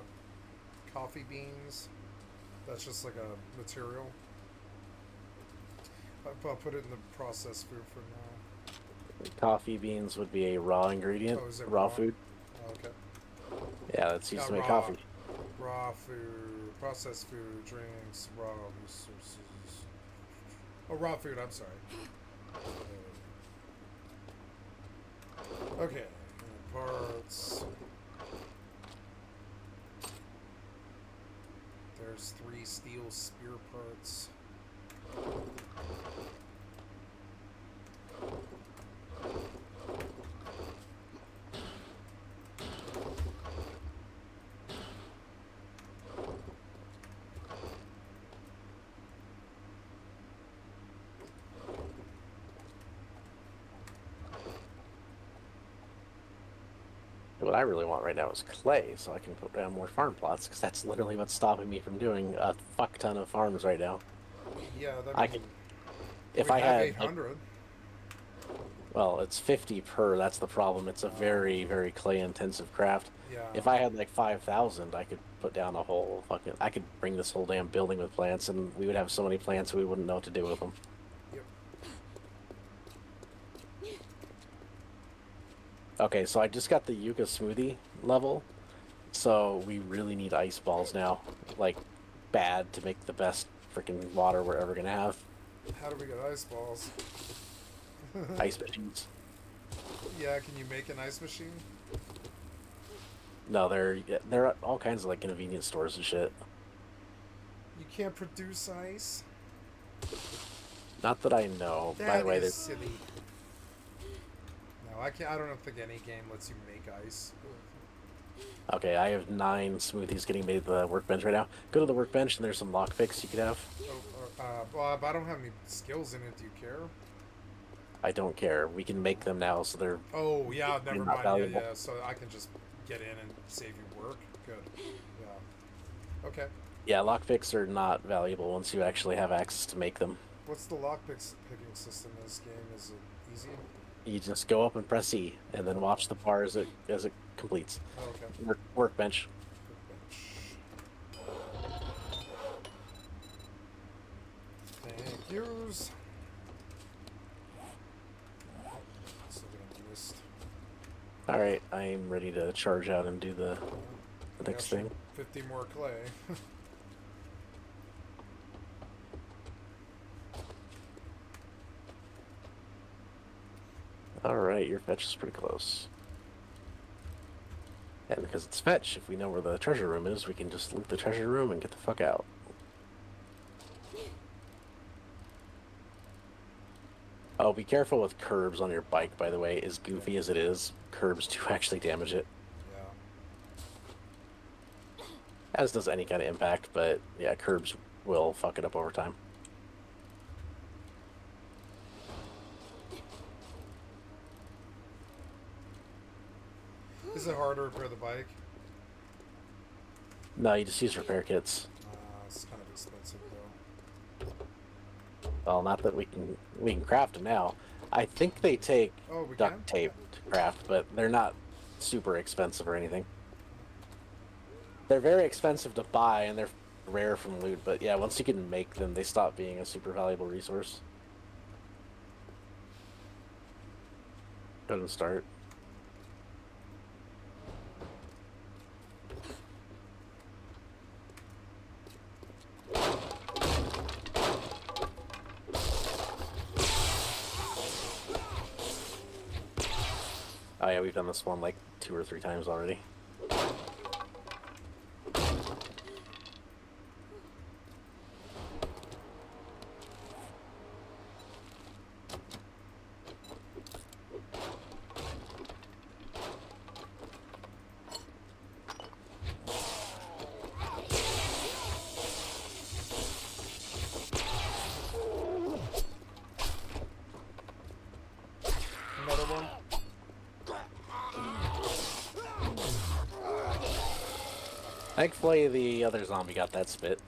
Coffee beans. That's just like a material. I'll put it in the processed food for now. Coffee beans would be a raw ingredient, Oh, is it raw food. Oh, okay. Yeah, that's used to make raw, coffee. Raw food, processed food, drinks, raw resources. Oh, raw food, I'm sorry. Okay, parts. There's 3 steel spear parts. What I really want right now is clay, so I can put down more farm plots, because that's literally what's stopping me from doing a fuck ton of farms right now. Yeah, that I could. If we I have had 800. Well, it's 50 per. That's the problem. It's a very, very clay-intensive craft. Yeah. If I had like 5,000, I could put down a whole fucking. I could bring this whole damn building with plants, and we would have so many plants we wouldn't know what to do with them. Yep. Okay, so I just got the Yucca smoothie level, so we really need ice balls now, like bad, to make the best freaking water we're ever gonna have. How do we get ice balls? Ice machines. Yeah, can you make an ice machine? No, they're at all kinds of like convenience stores and shit. You can't produce ice? Not that I know. By the way, That is silly. No, I can't. I don't think any game lets you make ice. okay, I have 9 smoothies getting made at the workbench right now. Go to the workbench and there's some lockpicks you could have. Well, but I don't have any skills in it. Do you care? I don't care. We can make them now, so they're. Oh yeah, never not mind. Yeah, valuable. yeah. So I can just get in and save you work. Good. Yeah. Okay. Yeah, lockpicks are not valuable once you actually have access to make them. What's the lockpick picking system in this game? Is it easy? You just go up and press E, and then watch the bar as it completes. Oh, okay. Workbench. Thank yous. Something I missed. All right, I'm ready to charge out and do the next thing. 50 more clay. All right, your fetch is pretty close. And because it's fetch, if we know where the treasure room is, we can just loot the treasure room and get the fuck out. Oh, be careful with curbs on your bike, by the way. As goofy as it is, curbs do actually damage it. Yeah. As does any kind of impact, but yeah, curbs will fuck it up over time. Is it hard to repair the bike? No, you just use repair kits. It's kind of expensive though. Well, not that we can craft them now. I think they take We duct can? tape to craft, but they're not super expensive or anything. They're very expensive to buy, and they're rare from loot, but yeah, once you can make them, they stop being a super valuable resource. Go ahead and start. Oh yeah, we've done this one like 2 or 3 times already. Another one. Thankfully, the other zombie got that spit.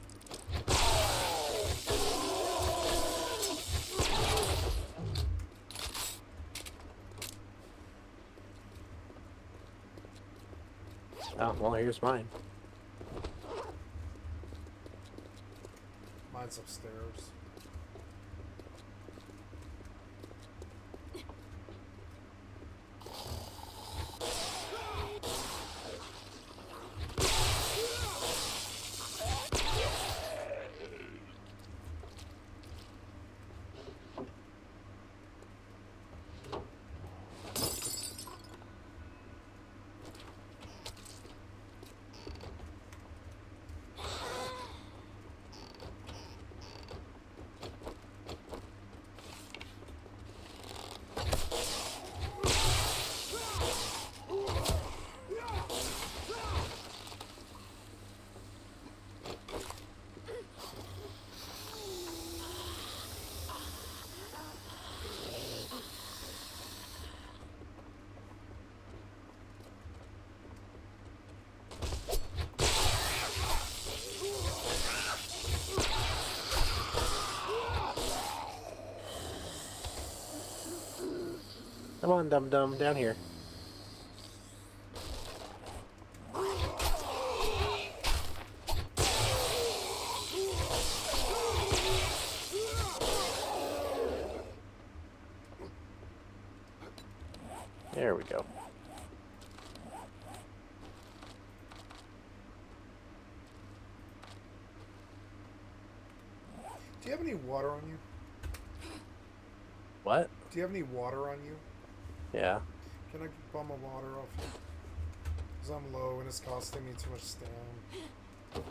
Oh, well, here's mine. Mine's upstairs. Come on, dum-dum, down here. There we go. Do you have any water on you? What? Do you have any water on you? Yeah. Can I bum a water off you? Because I'm low and it's costing me too much stam. You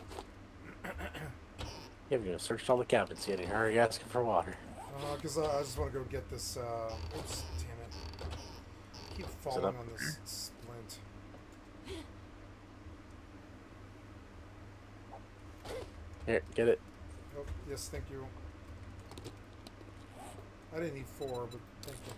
haven't even searched all the cabinets yet, and you're already asking for water. Because I just want to go get this, oops, damn it. I keep falling up? on this splint. Here, get it. Oh, yes, thank you. I didn't need 4, but thank you.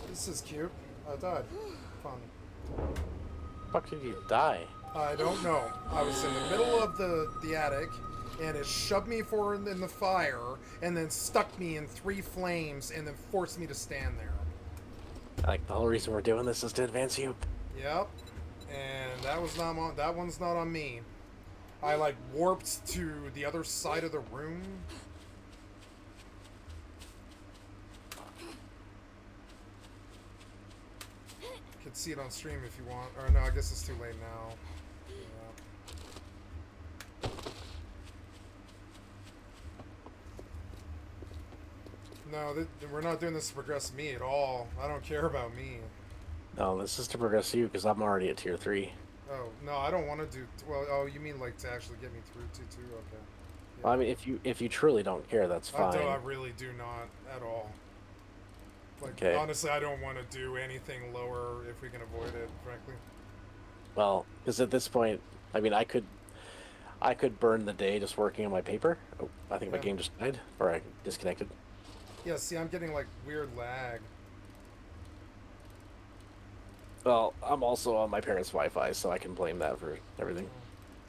This is cute. I died. Fun. Fuck did you die? I don't know. I was in the middle of the attic, and it shoved me forward in the fire, and then stuck me in 3 flames, and then forced me to stand there. Like, the whole reason we're doing this is to advance you. Yep. And that was not on, that one's not on me. I like warped to the other side of the room. You can see it on stream if you want. Or no, I guess it's too late now. Yeah. No, we're not doing this to progress me at all. I don't care about me. No, this is to progress you, because I'm already at tier 3. Oh, no, I don't want to do... Well, oh, you mean like to actually get me through to 2? Okay. Yeah. Well, I mean, if you truly don't care, that's fine. I really do not at all. Like, Okay. honestly, I don't want to do anything lower if we can avoid it, frankly. Well, because at this point, I mean, I could burn the day just working on my paper. Oh, I think my Yeah. game just died, or I disconnected. Yeah, see, I'm getting, like, weird lag. Well, I'm also on my parents' Wi-Fi, so I can blame that for everything.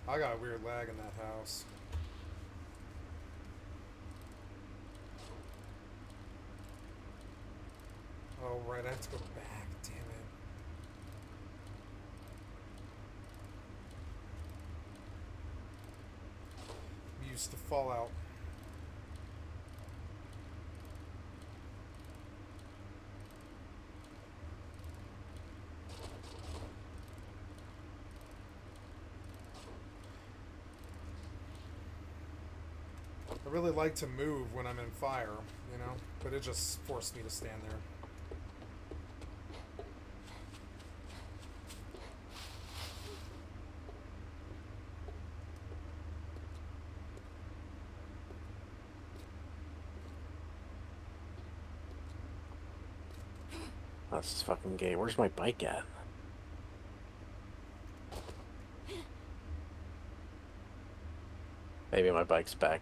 I got a weird lag in that house. Oh, right, I have to go back. Damn it. We used to fall out. I really like to move when I'm in fire, you know? But it just forced me to stand there. That's fucking gay. Where's my bike at? Maybe my bike's back.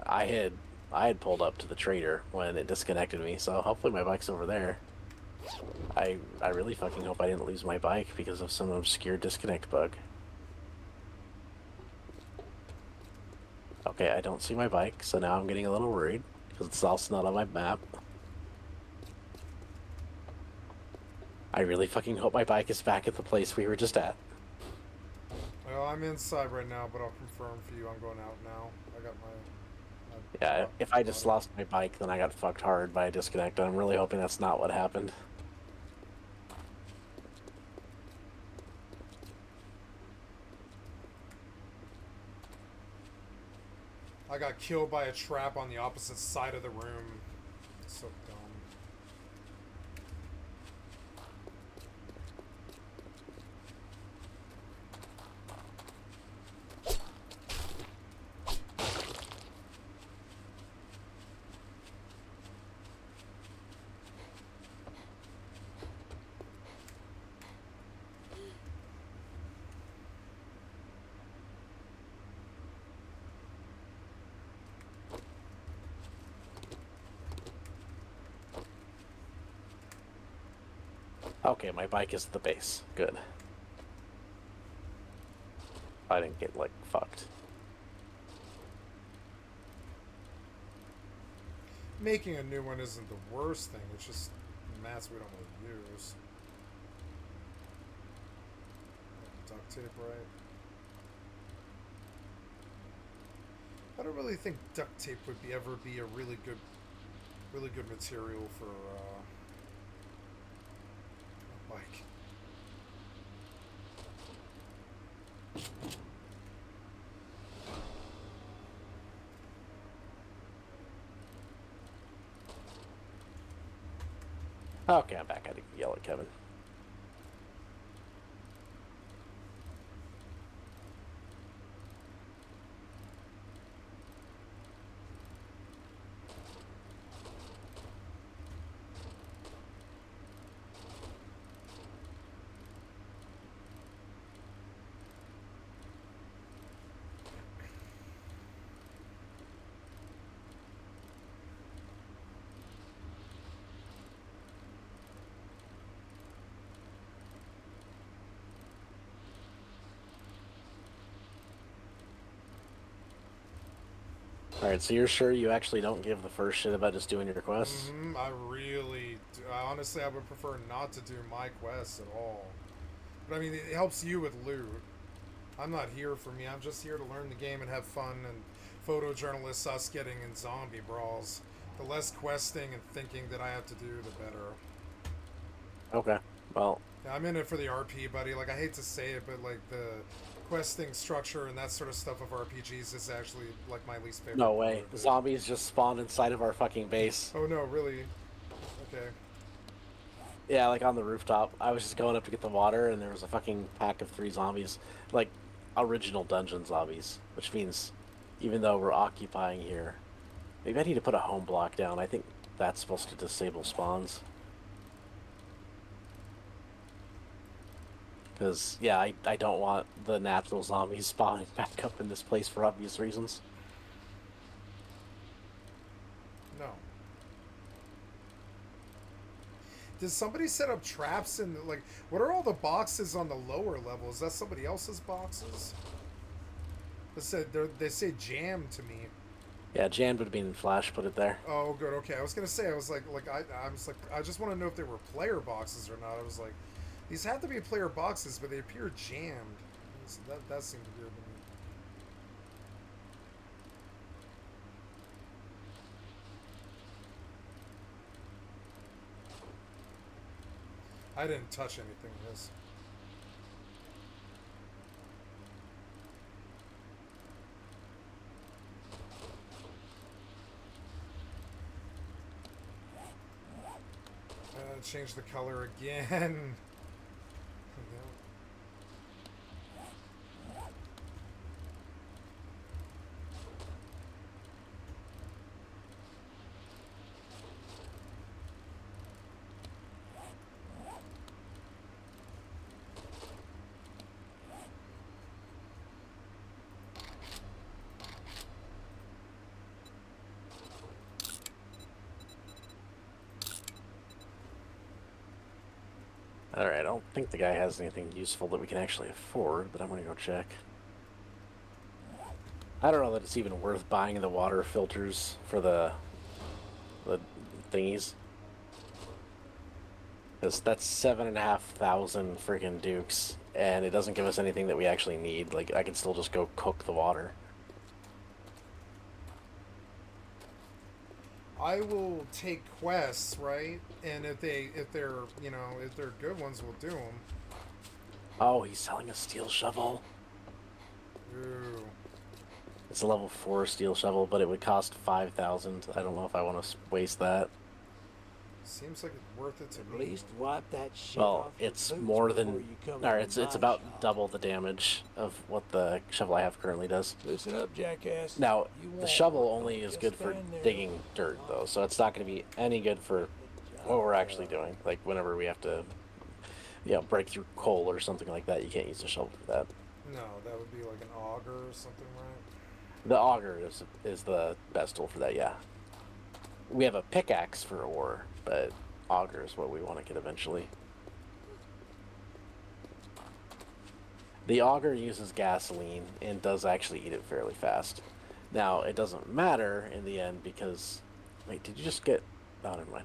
I had pulled up to the trader when it disconnected me, so hopefully my bike's over there. I really fucking hope I didn't lose my bike because of some obscure disconnect bug. Okay, I don't see my bike, so now I'm getting a little worried because it's also not on my map. I really fucking hope my bike is back at the place we were just at. Well, I'm inside right now, but I'll confirm for you. I'm going out now. I got my Yeah, if I just lost my bike, then I got fucked hard by a disconnect. I'm really hoping that's not what happened. I got killed by a trap on the opposite side of the room. So dumb. Okay, my bike is at the base. Good. I didn't get, like, fucked. Making a new one isn't the worst thing. It's just mats we don't really use. Duct tape, right? I don't really think duct tape would ever be a really good material for a bike. Okay, I'm back. I didn't yell at Kevin. Alright, so you're sure you actually don't give the first shit about just doing your quests? I really do. Honestly, I would prefer not to do my quests at all. But I mean, it helps you with loot. I'm not here for me. I'm just here to learn the game and have fun and photojournalist us getting in zombie brawls. The less questing and thinking that I have to do, the better. Okay, well... Yeah, I'm in it for the RP, buddy. Like, I hate to say it, but, like, the questing structure and that sort of stuff of RPGs is actually, like, my least favorite. No way. Zombies just spawned inside of our fucking base. Oh, no, really? Okay. Yeah, like on the rooftop. I was just going up to get the water, and there was a fucking pack of 3 zombies. Like, original dungeon zombies. Which means, even though we're occupying here, maybe I need to put a home block down. I think that's supposed to disable spawns. Because, yeah, I don't want the natural zombies spawning back up in this place for obvious reasons. No. Does somebody set up traps in, like, what are all the boxes on the lower level? Is that somebody else's boxes? They say jam to me. Yeah, jammed would be in Flash, put it there. Oh, good. Okay, I was gonna say, I was like, I just want to know if they were player boxes or not. I was like, these have to be player boxes, but they appear jammed. So that seemed weird to me. I didn't touch anything in this. Change the color again. Alright, I don't think the guy has anything useful that we can actually afford, but I'm gonna go check. I don't know that it's even worth buying the water filters for the thingies. Because that's 7,500 freaking dukes, and it doesn't give us anything that we actually need. Like, I can still just go cook the water. I will take quests, right? And if they're good ones, we'll do them. Oh, he's selling a steel shovel. Ooh. It's a level 4 steel shovel, but it would cost 5,000. I don't know if I want to waste that. Seems like it's worth it to At me. least wipe that shit Well, off your it's boots more before than... you come Or in it's my about shop. double the damage of what the shovel I have currently does. Listen up, jackass. Now, You the want shovel one, only don't is just good for stand there. digging dirt, though, so it's not going to be any good for what we're actually doing. Like, whenever we have to, break through coal or something like that, you can't use a shovel for that. No, that would be like an auger or something, right? The auger is the best tool for that, yeah. We have a pickaxe for ore, but auger is what we want to get eventually. The auger uses gasoline and does actually eat it fairly fast. Now, it doesn't matter in the end because... Wait, did you just get... Oh, never mind.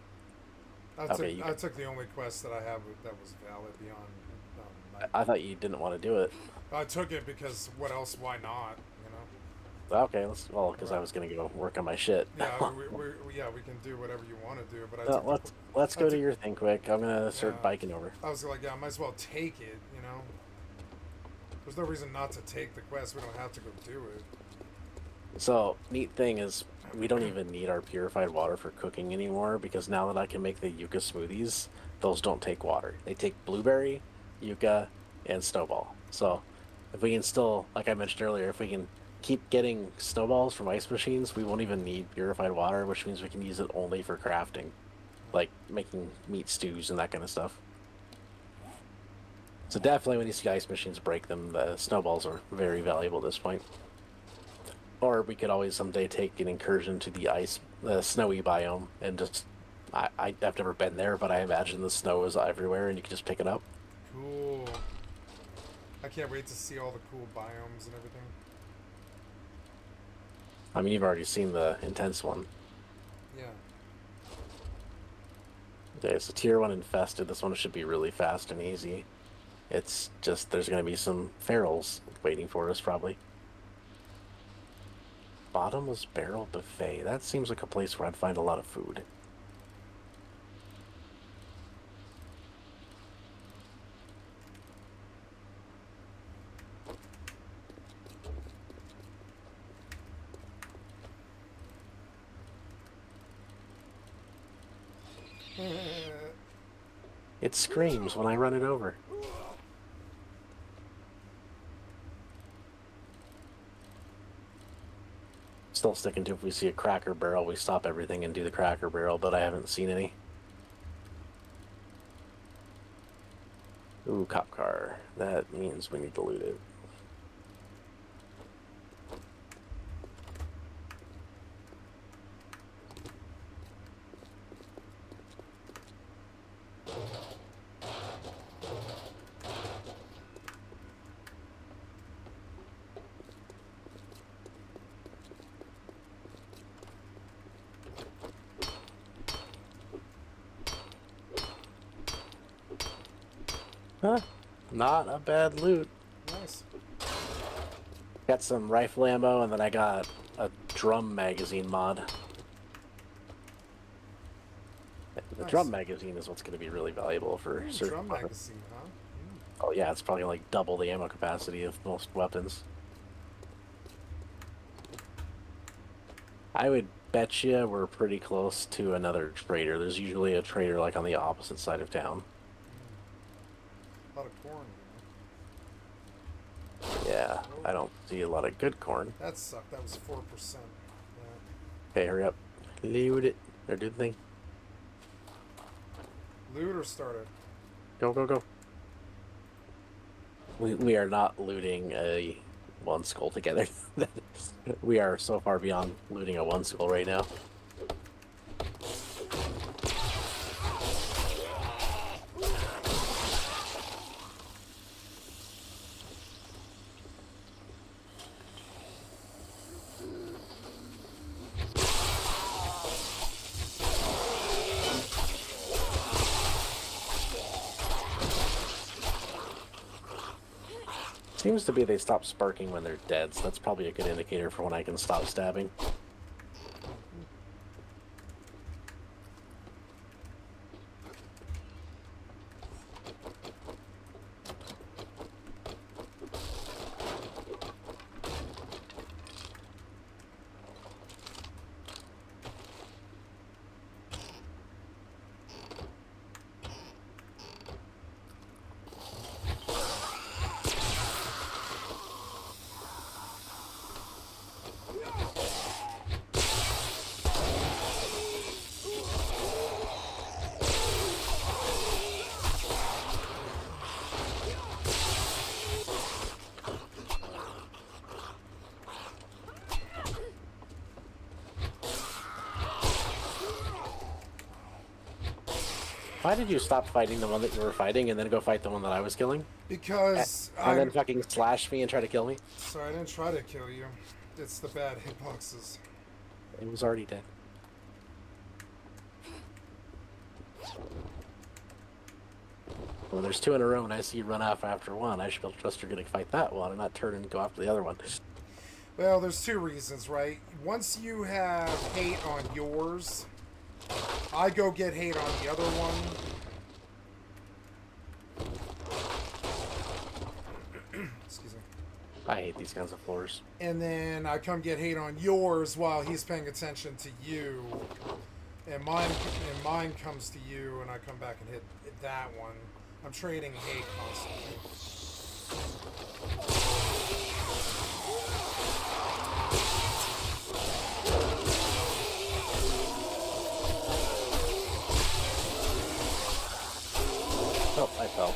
I took the only quest that I have that was valid beyond... I thought you didn't want to do it. I took it because what else? Why not? You know. Okay, because I was gonna go work on my shit. Yeah, we can do whatever you want to do, but let's go to your thing quick. I'm gonna start biking over. I was like, yeah, I might as well take it. You know. There's no reason not to take the quest. We don't have to go do it. So neat thing is we don't even need our purified water for cooking anymore because now that I can make the yucca smoothies, those don't take water. They take blueberry, yucca, and snowball. So if we can still, like I mentioned earlier, if we can keep getting snowballs from ice machines, we won't even need purified water, which means we can use it only for crafting, like making meat stews and that kind of stuff. So definitely when you see ice machines break them, the snowballs are very valuable at this point. Or we could always someday take an incursion to the snowy biome and just, I've never been there, but I imagine the snow is everywhere and you can just pick it up. Cool. I can't wait to see all the cool biomes and everything. I mean, you've already seen the intense one. Yeah. Okay, so tier 1 infested. This one should be really fast and easy. It's just, there's going to be some ferals waiting for us, probably. Bottomless barrel buffet. That seems like a place where I'd find a lot of food. It screams when I run it over. Still sticking to if we see a cracker barrel, we stop everything and do the cracker barrel, but I haven't seen any. Ooh, cop car. That means we need to loot it. Huh? Not a bad loot. Nice. Got some rifle ammo, and then I got a drum magazine mod. The Nice. drum magazine is what's going to be really valuable for Ooh, certain drum weapons. magazine, huh? Oh yeah, it's probably like double the ammo capacity of most weapons. I would bet you we're pretty close to another trader. There's usually a trader like on the opposite side of town. A lot of corn. Yeah, I don't see a lot of good corn. That sucked. That was 4%. Yeah. Okay, hurry up. Loot it. Or do the thing. Loot or started? Go, go, go. We are not looting a one skull together. We are so far beyond looting a one skull right now. Seems to be they stop sparking when they're dead, so that's probably a good indicator for when I can stop stabbing. Why did you stop fighting the one that you were fighting and then go fight the one that I was killing? Because And then fucking slash me and try to kill me? So I didn't try to kill you. It's the bad hitboxes. It was already dead. Well, there's two in a row, and I see you run off after one. I should be able to trust you're going to fight that one and not turn and go after the other one. Well, there's two reasons, right? Once you have hate on yours, I go get hate on the other one. Excuse me. I hate these kinds of floors. And then I come get hate on yours while he's paying attention to you. And mine comes to you, and I come back and hit that one. I'm trading hate constantly. Oh, I fell.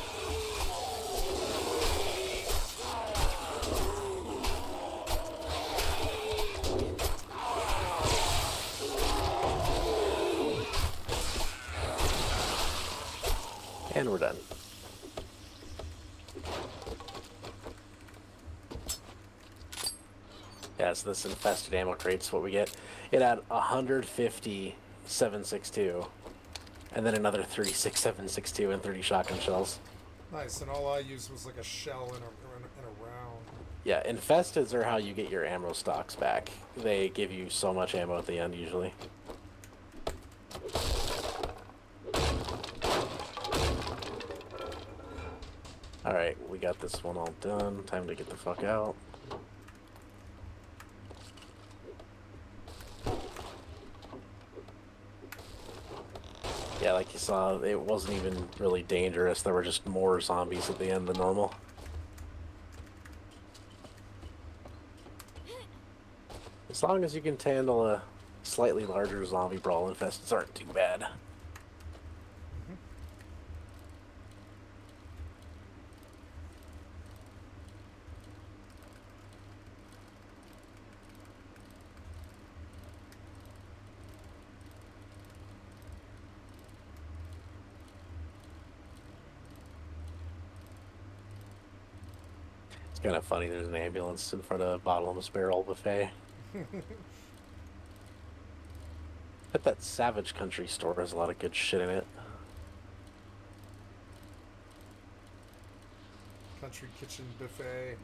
And we're done. Yeah, so this infested ammo crate's what we get. It had 150 7.62, and then another 36 7.62 and 30 shotgun shells. Nice, and all I used was like a shell in a round. Yeah, infesteds are how you get your ammo stocks back. They give you so much ammo at the end, usually. Alright, we got this one all done. Time to get the fuck out. Yeah, like you saw, it wasn't even really dangerous. There were just more zombies at the end than normal. As long as you can handle a slightly larger zombie brawl, infesteds aren't too bad. Kind of funny. There's an ambulance in front of a bottomless barrel buffet. Bet that Savage Country store has a lot of good shit in it. Country Kitchen Buffet.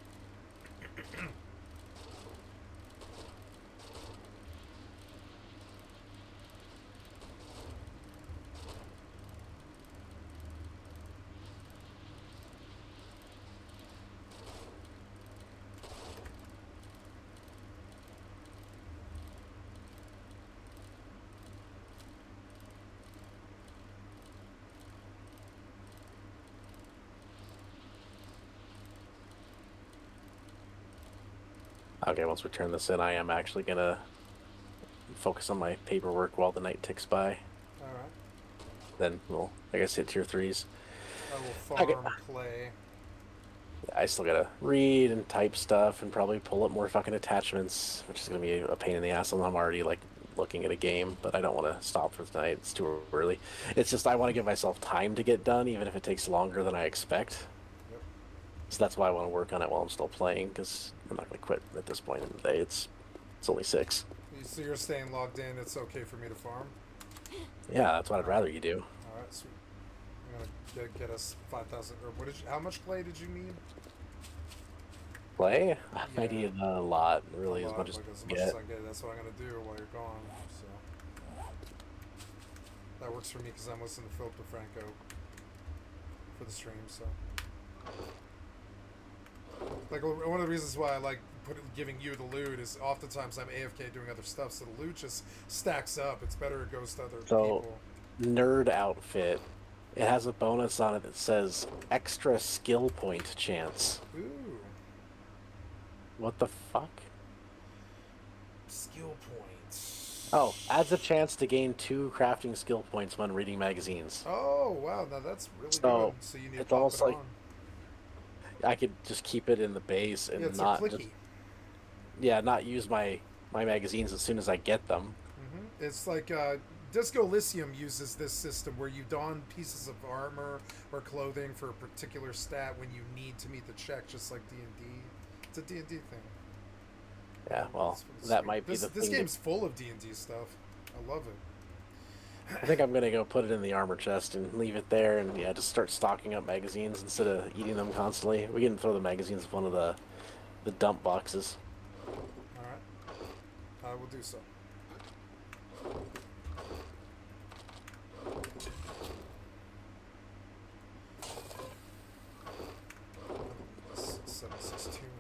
Okay, once we turn this in, I am actually gonna focus on my paperwork while the night ticks by. Alright. Then we'll, I guess, hit tier 3s. I will farm clay. I still gotta read and type stuff and probably pull up more fucking attachments, which is gonna be a pain in the ass. And I'm already like looking at a game, but I don't want to stop for tonight. It's too early. It's just I want to give myself time to get done, even if it takes longer than I expect. Yep. So that's why I want to work on it while I'm still playing, because I'm not gonna quit at this point in the day. It's only 6. So you're staying logged in. It's okay for me to farm. Yeah, that's what I'd rather you do. All right, sweet. I'm gonna get us 5,000. Or what did you? How much clay did you need? Play? I Yeah. need a lot, really, A as lot, much as like, I as can much get. as I can get. That's what I'm gonna do while you're gone. So that works for me because I'm listening to Philip DeFranco for the stream. So like one of the reasons why I like giving you the loot is oftentimes I'm AFK doing other stuff, so the loot just stacks up. It's better it goes to other people. Nerd outfit. It has a bonus on it that says extra skill point chance. Ooh. What the fuck? Skill points. Oh, adds a chance to gain 2 crafting skill points when reading magazines. Oh wow, now that's really So, good. So you need to it's pop almost it like on. I could just keep it in the base and Yeah, it's not a just, clicky. not use my magazines as soon as I get them. Mm-hmm. It's like Disco Elysium uses this system where you don pieces of armor or clothing for a particular stat when you need to meet the check, just like D&D. It's a D&D thing. Yeah, well, It's that sweet. might be this the This thing. game's full of D&D stuff. I love it. I think I'm gonna go put it in the armor chest and leave it there, and yeah, just start stocking up magazines instead of eating them constantly. We can throw the magazines in one of the dump boxes. All right, I will do so. I don't need 762 anymore.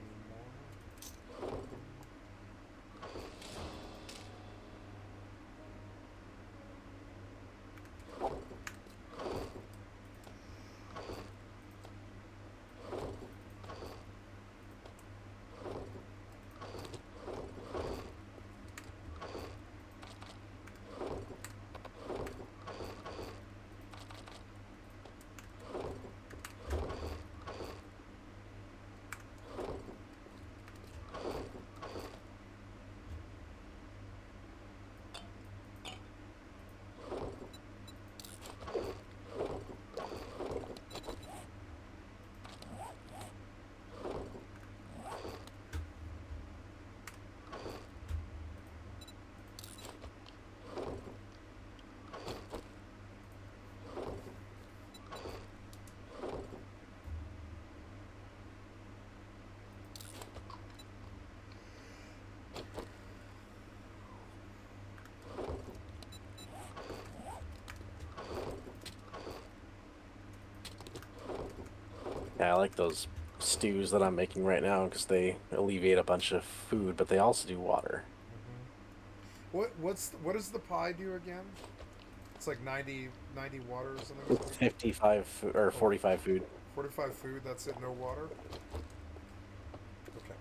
Yeah, I like those stews that I'm making right now because they alleviate a bunch of food, but they also do water. What does the pie do again? It's like 90 water or something. It's 55 or 45 food. 45 food. That's it. No water. Okay.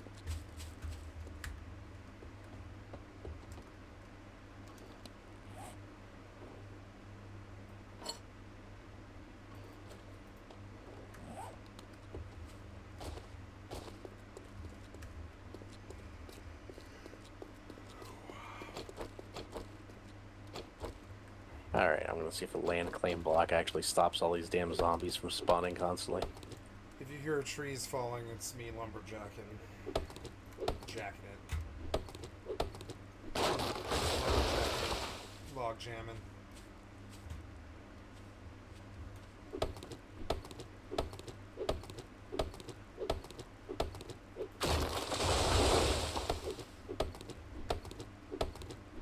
Alright, I'm gonna see if the land claim block actually stops all these damn zombies from spawning constantly. If you hear trees falling, it's me lumberjacking. Jacking it. Log jamming.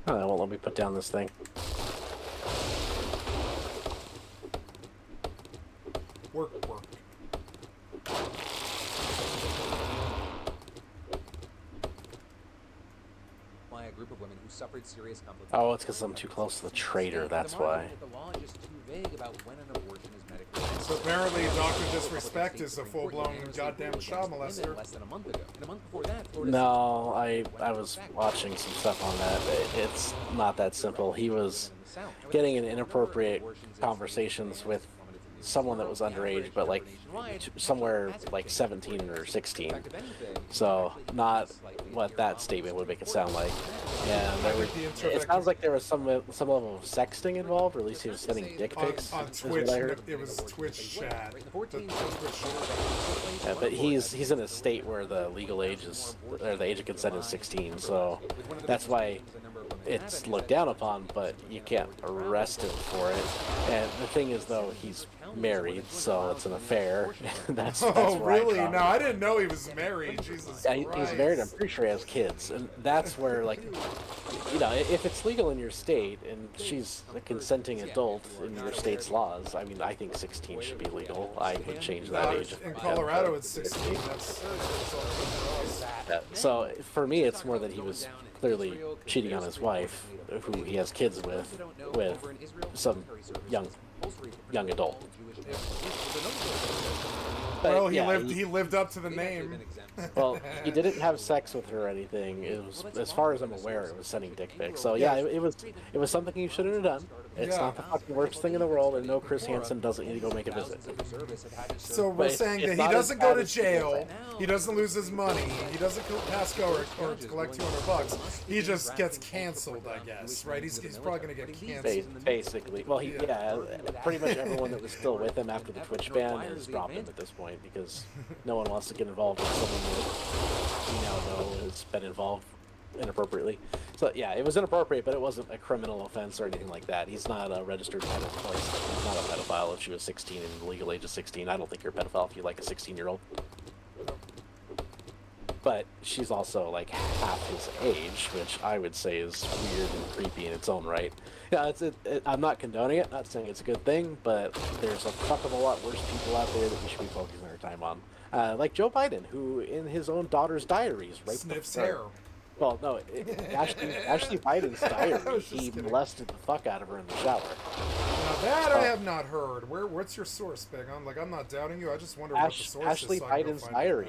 Oh, they won't let me put down this thing. Work. By a group of women who suffered serious complications. Oh, it's because I'm too close to the trader, that's why. The law is just too vague about when an abortion is medically necessary. So apparently Dr. Disrespect is a full-blown goddamn child molester. Less than a month ago. And a month before that, Florida No, I was watching some stuff on that. It's not that simple. He was getting in inappropriate conversations with someone that was underage, but like somewhere like 17 or 16. So not what that statement would make it sound like. And it sounds like there was some level of sexting involved, or at least he was sending dick pics. On Twitch, it was Twitch chat. Yeah, but he's in a state where the legal age is, or the age of consent is 16, so that's why it's looked down upon, but you can't arrest him for it. And the thing is, though, he's married, so it's an affair. that's really? No, I didn't know he was married. Jesus yeah, Christ. he's married. I'm pretty sure he has kids, and that's where, like, you know, if it's legal in your state and she's a consenting adult in your state's laws, I mean, I think 16 should be legal. I would change that age. In Colorado, it's 16. So for me, it's more that he was clearly cheating on his wife, who he has kids with some young adult. But, well, yeah, he lived up to the name. Well, he didn't have sex with her or anything. It was, as far as I'm aware, it was sending dick pics. So yeah, it was something he shouldn't have done. It's not the fucking worst thing in the world, and no, Chris Hansen doesn't need to go make a visit. So we're saying that he doesn't go to jail, he doesn't lose his money, he doesn't pass go or collect $200. He just gets canceled, I guess, right? He's probably gonna get canceled. Basically, well, pretty much everyone that was still with him after the Twitch ban has dropped him at this point because no one wants to get involved with someone that we now know has been involved inappropriately. So yeah, it was inappropriate, but it wasn't a criminal offense or anything like that. He's not a registered pedophile. He's not a pedophile if she was 16 and the legal age is 16. I don't think you're a pedophile if you like a 16-year-old. But she's also like half his age, which I would say is weird and creepy in its own right. Yeah, I'm not condoning it, not saying it's a good thing, but there's a fuck of a lot worse people out there that we should be focusing our time on. Like Joe Biden, who in his own daughter's diaries sniffs hair. Well, no, Ashley Biden's diary, he molested the fuck out of her in the shower. Now that I have not heard. What's your source, Baegon? Like, I'm not doubting you. I just wonder what the source Ashley is. Biden's diary.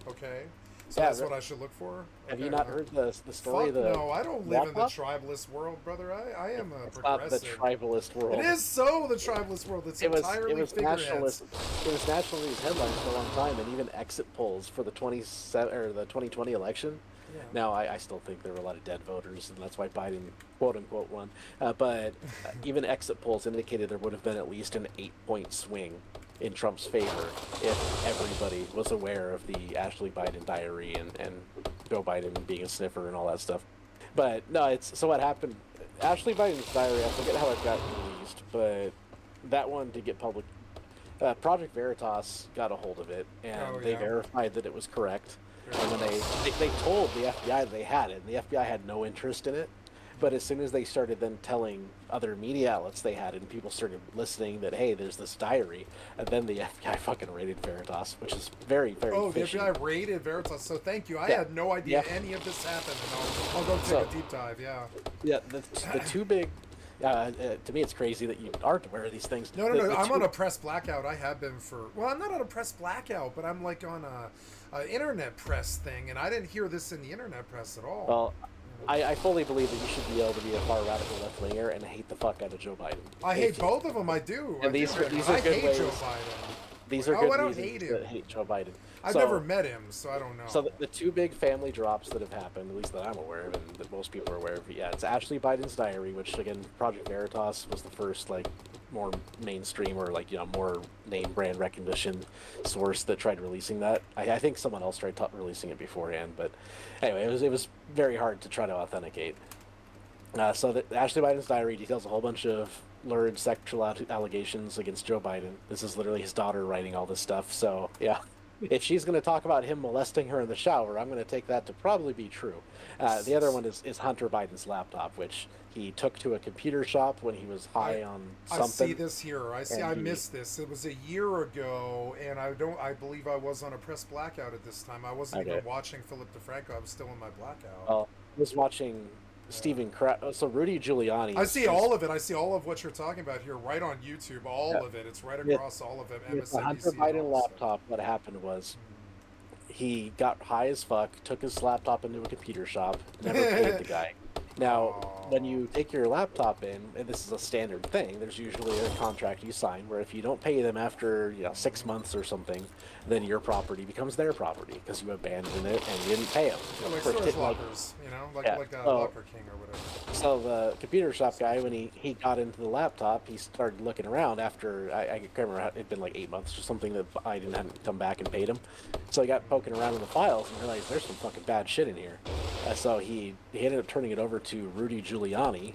Okay. So that's what I should look for? Have you not heard the story? No, I don't live in the tribalist world, brother. I am a progressive. Not the tribalist world. It is so the tribalist world. It's entirely nationalist. It was national news headlines for a long time, and even exit polls for the 2020 election. Yeah. Now, I still think there were a lot of dead voters, and that's why Biden, quote-unquote, won. But even exit polls indicated there would have been at least an 8-point swing in Trump's favor if everybody was aware of the Ashley Biden diary and Joe Biden being a sniffer and all that stuff. But, no, so what happened, Ashley Biden's diary, I forget how it got released, but that one did get public. Project Veritas got a hold of it, and they verified that it was correct. And when they told the FBI they had it, and the FBI had no interest in it. But as soon as they started then telling other media outlets they had it, and people started listening that, hey, there's this diary, and then the FBI fucking raided Veritas, which is very, very fishy. The FBI raided Veritas, so thank you. I had no idea any of this happened, and I'll go take a deep dive, Yeah, the two big... to me, it's crazy that you aren't aware of these things. No, I'm on a press blackout. I have been for... Well, I'm not on a press blackout, but I'm like on a internet press thing, and I didn't hear this in the internet press at all. Well, I fully believe that you should be able to be a far radical left-winger and hate the fuck out of Joe Biden. I hate both of them, I do. And these are good ways. Joe Biden. These are good reasons to hate Joe Biden. I've never met him, so I don't know. So the two big family drops that have happened, at least that I'm aware of, and that most people are aware of, it's Ashley Biden's diary, which, again, Project Veritas was the first, more mainstream or like more name brand recognition source that tried releasing that. I think someone else tried releasing it beforehand, but anyway, it was very hard to try to authenticate. So Ashley Biden's diary details a whole bunch of lurid sexual allegations against Joe Biden. This is literally his daughter writing all this stuff. So yeah, if she's going to talk about him molesting her in the shower, I'm going to take that to probably be true. The other one is Hunter Biden's laptop, which he took to a computer shop when he was high on something. I see this here. I missed this. It was a year ago, and I believe I was on a press blackout at this time. I wasn't even watching Philip DeFranco. I was still in my blackout. Well, I was watching Stephen so Rudy Giuliani. I see all of it. I see all of what you're talking about here, right on YouTube. All of it. It's right across all of it. With the Hunter Biden laptop, what happened was he got high as fuck, took his laptop into a computer shop, never paid the guy. Now, when you take your laptop in, and this is a standard thing, there's usually a contract you sign where if you don't pay them after 6 months or something, then your property becomes their property because you abandoned it and you didn't pay them. Yeah, like storage lockers, like a Locker King or whatever. So the computer shop guy, when he got into the laptop, he started looking around after, I can't remember, it'd been like 8 months or something that Biden hadn't come back and paid him. So he got poking around in the files and realized there's some fucking bad shit in here. So he ended up turning it over to Rudy Giuliani.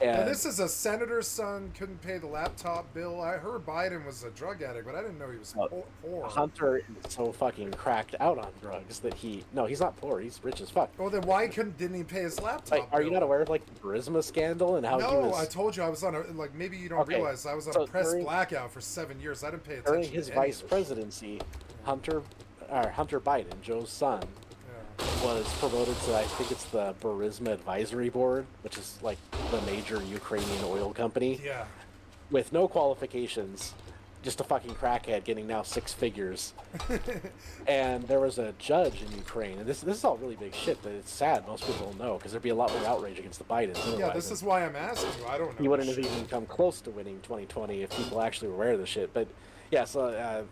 And this is a senator's son, couldn't pay the laptop bill. I heard Biden was a drug addict, but I didn't know he was poor. Hunter is so fucking cracked out on drugs that he's not poor, he's rich as fuck. Well, then why didn't he pay his laptop bill? Are you not aware of like the Burisma scandal and how he was... No, I told you I was on maybe you don't realize I was on a press blackout for 7 years. I didn't pay attention during his vice presidency, Hunter Biden, Joe's son, was promoted to, I think it's the Burisma Advisory Board, which is like the major Ukrainian oil company. Yeah. With no qualifications, just a fucking crackhead getting now 6 figures. And there was a judge in Ukraine, and this is all really big shit, but it's sad most people don't know, because there'd be a lot more outrage against the Bidens. Yeah, this is why I'm asking you. I don't know. He wouldn't have even come close to winning 2020 if people actually were aware of the shit. But yeah, so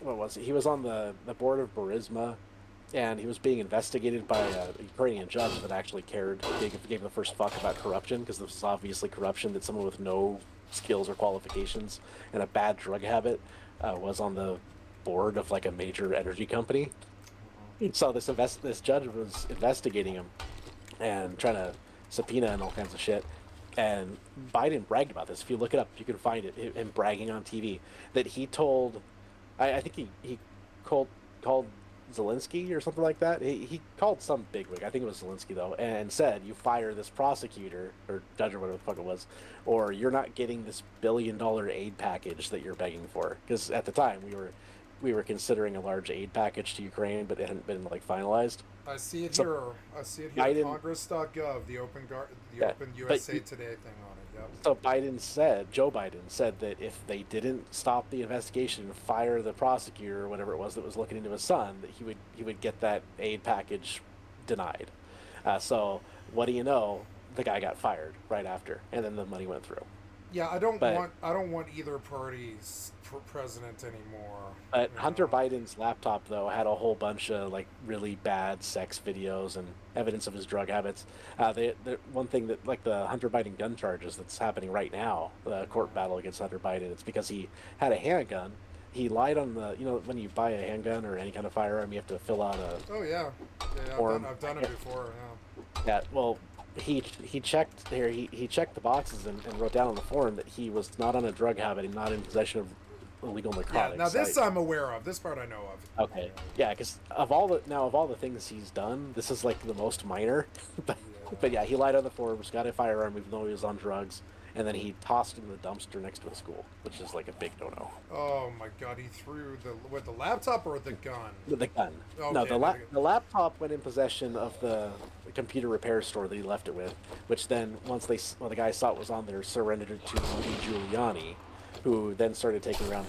what was it? He was on the board of Burisma, and he was being investigated by a Ukrainian judge that actually gave the first fuck about corruption, because this was obviously corruption that someone with no skills or qualifications and a bad drug habit was on the board of like a major energy company. So this judge was investigating him and trying to subpoena and all kinds of shit. And Biden bragged about this. If you look it up, you can find it. Him bragging on TV that he told, I think he called Zelensky or something like that. He called some bigwig, I think it was Zelensky though, and said, you fire this prosecutor or judge or whatever the fuck it was, or you're not getting this $1 billion aid package that you're begging for. Because at the time we were considering a large aid package to Ukraine, but it hadn't been like finalized. I see it here. I see it here. Congress.gov, the Open USA Today thing on it. Yep. So Joe Biden said that if they didn't stop the investigation and fire the prosecutor or whatever it was that was looking into his son, that he would get that aid package denied. So what do you know? The guy got fired right after, and then the money went through. Yeah, I don't want either party's president anymore. But Hunter Biden's laptop though had a whole bunch of like really bad sex videos and evidence of his drug habits. The one thing that like the Hunter Biden gun charges that's happening right now, the court battle against Hunter Biden, it's because he had a handgun. He lied on the, when you buy a handgun or any kind of firearm, you have to fill out a form. I've done it before. Yeah. Well, he checked here. He checked the boxes and wrote down on the form that he was not on a drug habit and not in possession of illegal narcotics. Yeah, now this I'm aware of. This part I know of. Okay. Yeah, because of all the things he's done, this is like the most minor. but yeah, he lied on the forms, got a firearm even though he was on drugs, and then he tossed it in the dumpster next to a school, which is like a big no-no. Oh my God! He threw the laptop or the gun? The gun. Okay, no, the laptop went in possession of the computer repair store that he left it with, which then once the guy saw it was on there, surrendered it to Rudy Giuliani, who then started taking around.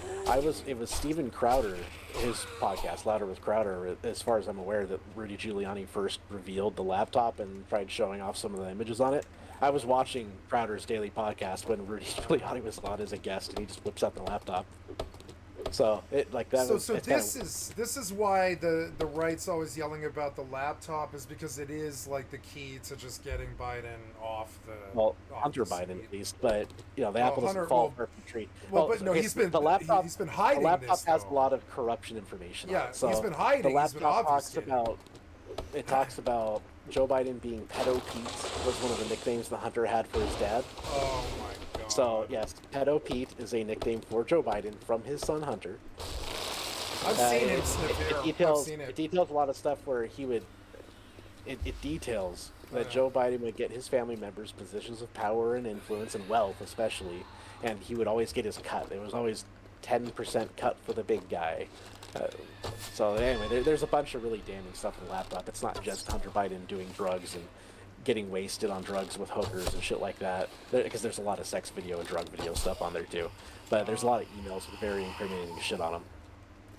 It was Steven Crowder, his podcast, Louder with Crowder, as far as I'm aware, that Rudy Giuliani first revealed the laptop and tried showing off some of the images on it. I was watching Crowder's daily podcast when Rudy Giuliani was on as a guest, and he just whips out the laptop. So it like that. So this is why the right's always yelling about the laptop, is because it is like the key to just getting Biden off the Hunter the Biden seat. at least, but the apple Hunter- doesn't fall well- far from the tree. Well, but no, okay, he's so been the laptop. he's been hiding The laptop this, has though. a lot of corruption information. Yeah, on it. So he's been hiding, The he's been laptop talks obfuscating. about. It talks about Joe Biden being Pedo Pete was one of the nicknames the Hunter had for his dad. Oh my god. So yes, Pedo Pete is a nickname for Joe Biden from his son Hunter. I've seen him sniff hair. Details, I've seen it it. details a lot of stuff where he would. It details that Joe Biden would get his family members positions of power and influence and wealth, especially, and he would always get his cut. It was always 10% cut for the big guy. So anyway, there's a bunch of really damning stuff in the laptop. It's not just Hunter Biden doing drugs and getting wasted on drugs with hookers and shit like that, because there's a lot of sex video and drug video stuff on there too. But there's a lot of emails with very incriminating shit on them.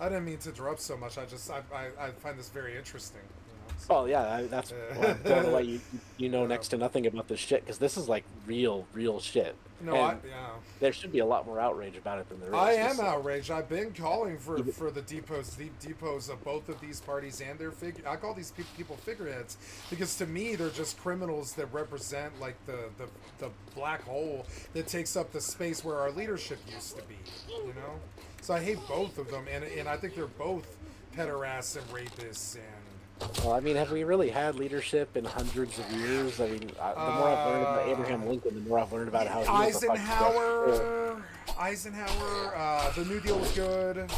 I didn't mean to interrupt so much. I find this very interesting. You know, so. Oh yeah, that's well, I'm blown away. You know next to nothing about this shit, because this is like real shit. No, and there should be a lot more outrage about it than there is. I am outraged. I've been calling for the depots of both of these parties and their I call these people figureheads, because to me they're just criminals that represent like the black hole that takes up the space where our leadership used to be. You know, so I hate both of them, and I think they're both pederasts and rapists and. Well, I mean, have we really had leadership in hundreds of years? I mean, the more I've learned about Abraham Lincoln, the more I've learned about how he was Eisenhower, the New Deal was good.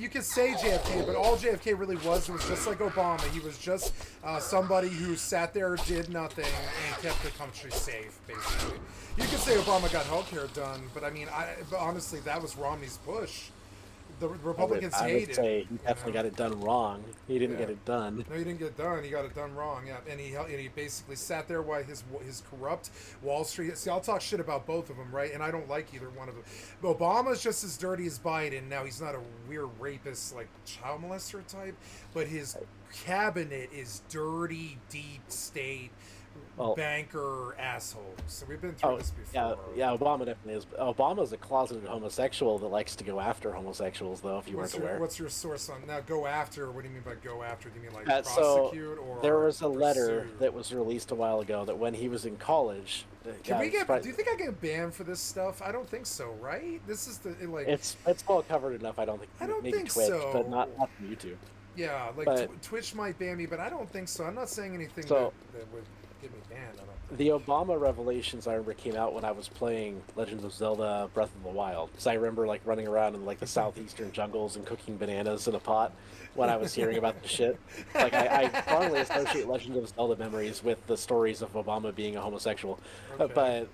You could say JFK, but all JFK really was just like Obama. He was just somebody who sat there, did nothing, and kept the country safe, basically. You could say Obama got healthcare done, but I mean, but honestly, that was Romney's push. The Republicans I hated would say he definitely got it done wrong. He didn't get it done. No, he didn't get it done. He got it done wrong. Yeah, and he basically sat there while his corrupt Wall Street. See, I'll talk shit about both of them, right? And I don't like either one of them. But Obama's just as dirty as Biden. Now he's not a weird rapist like child molester type, but his cabinet is dirty, deep state. Banker assholes. So we've been through this before. Yeah, Obama definitely is. Obama's a closeted homosexual that likes to go after homosexuals, though. If you weren't aware. What's your source on now? Go after. What do you mean by go after? Do you mean like So prosecute or? There was a letter that was released a while ago that when he was in college. Do you think I get banned for this stuff? I don't think so, right? This is It's well covered enough. I don't think. Maybe think Twitch, so. but not from YouTube. Yeah, Twitch might ban me, but I don't think so. I'm not saying anything that would get me banned. I don't think. The Obama revelations I remember came out when I was playing Legend of Zelda: Breath of the Wild. Because I remember like running around in like the southeastern jungles and cooking bananas in a pot when I was hearing about the shit. Like I strongly associate Legend of Zelda memories with the stories of Obama being a homosexual. Okay. But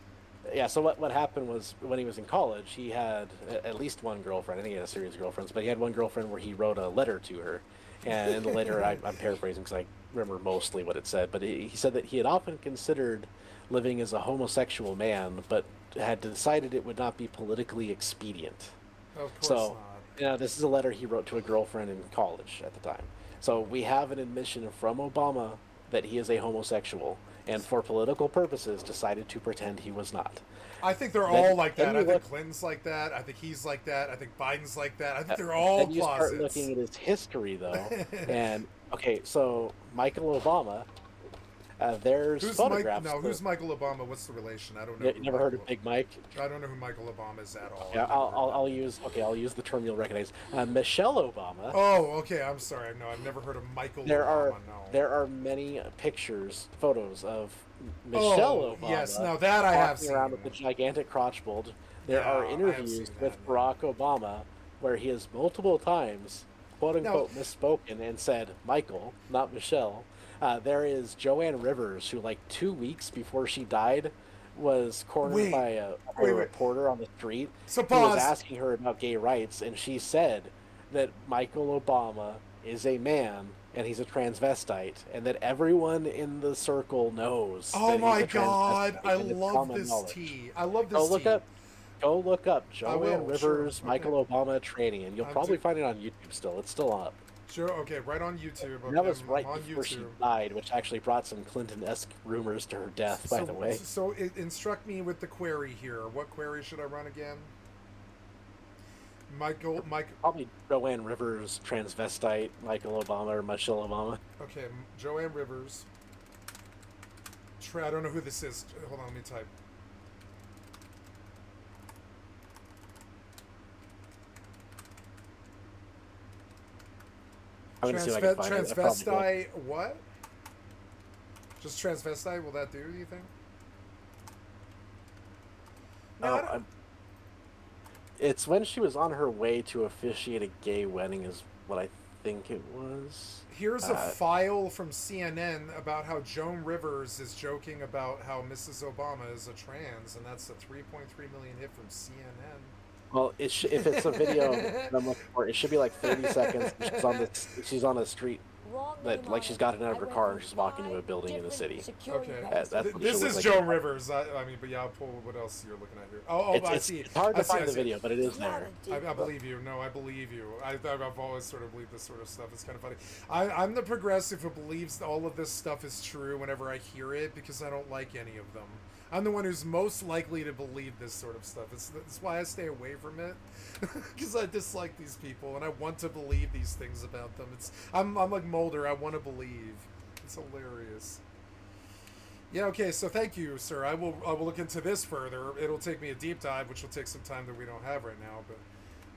yeah, so what happened was when he was in college, he had at least one girlfriend. I think he had a series of girlfriends, but he had one girlfriend where he wrote a letter to her. And in the letter, I'm paraphrasing because I remember mostly what it said, but he said that he had often considered living as a homosexual man, but had decided it would not be politically expedient. Of course not. This is a letter he wrote to a girlfriend in college at the time. So we have an admission from Obama that he is a homosexual, and for political purposes decided to pretend he was not. I think they're all like that. I think Clinton's like that. I think he's like that. I think Biden's like that. I think they're all then you closets. Start looking at his history, though, and okay, so Michael Obama. There's photographs. Who's Michael Obama? What's the relation? I don't know. You never heard of Big Mike? I don't know who Michael Obama is at all. Yeah, I'll use the term you'll recognize. Michelle Obama. Oh, okay. I'm sorry. No, I've never heard of Michael Obama. There are many photos of Michelle Obama. Yes, now that I have seen. Around with the gigantic crotch bulge. There are interviews with Barack Obama where he has multiple times, quote unquote, misspoken and said Michael, not Michelle. There is Joanne Rivers, who like 2 weeks before she died was cornered by a reporter on the street who was asking her about gay rights, and she said that Michael Obama is a man and he's a transvestite, and that everyone in the circle knows. Oh my God! I love this tea. I love this tea. Go look up Joanne Rivers, Michael Obama training, and you'll probably find it on YouTube still. It's still up. Sure, okay, right on YouTube. Okay, that was right before she died, which actually brought some Clinton-esque rumors to her death, by the way. So instruct me with the query here. What query should I run again? Mike. Probably Joanne Rivers, transvestite, Michael Obama, or Michelle Obama. Okay, Joanne Rivers. I don't know who this is. Hold on, let me type. I'm gonna see if I can find it. I probably Transvestite, what? Just transvestite, will that do you think? No, it's when she was on her way to officiate a gay wedding is what I think it was. Here's a file from CNN about how Joan Rivers is joking about how Mrs. Obama is a trans, and that's a 3.3 million hit from CNN. Well, if it's a video that I'm looking for, it should be like 30 seconds. She's on the street, like she's gotten out of her car and she's walking to a building in the city. Okay, that's what this is like. Joan Rivers. I mean, but yeah, I'll pull what else you're looking at here. I see. It's hard to find the video, but it is there. I believe you. No, I believe you. I've always sort of believed this sort of stuff. It's kind of funny. I'm the progressive who believes all of this stuff is true whenever I hear it because I don't like any of them. I'm the one who's most likely to believe this sort of stuff. It's why I stay away from it, because I dislike these people and I want to believe these things about them. I'm like Mulder. I want to believe. It's hilarious. Yeah. Okay. So thank you, sir. I will look into this further. It'll take me a deep dive, which will take some time that we don't have right now, but.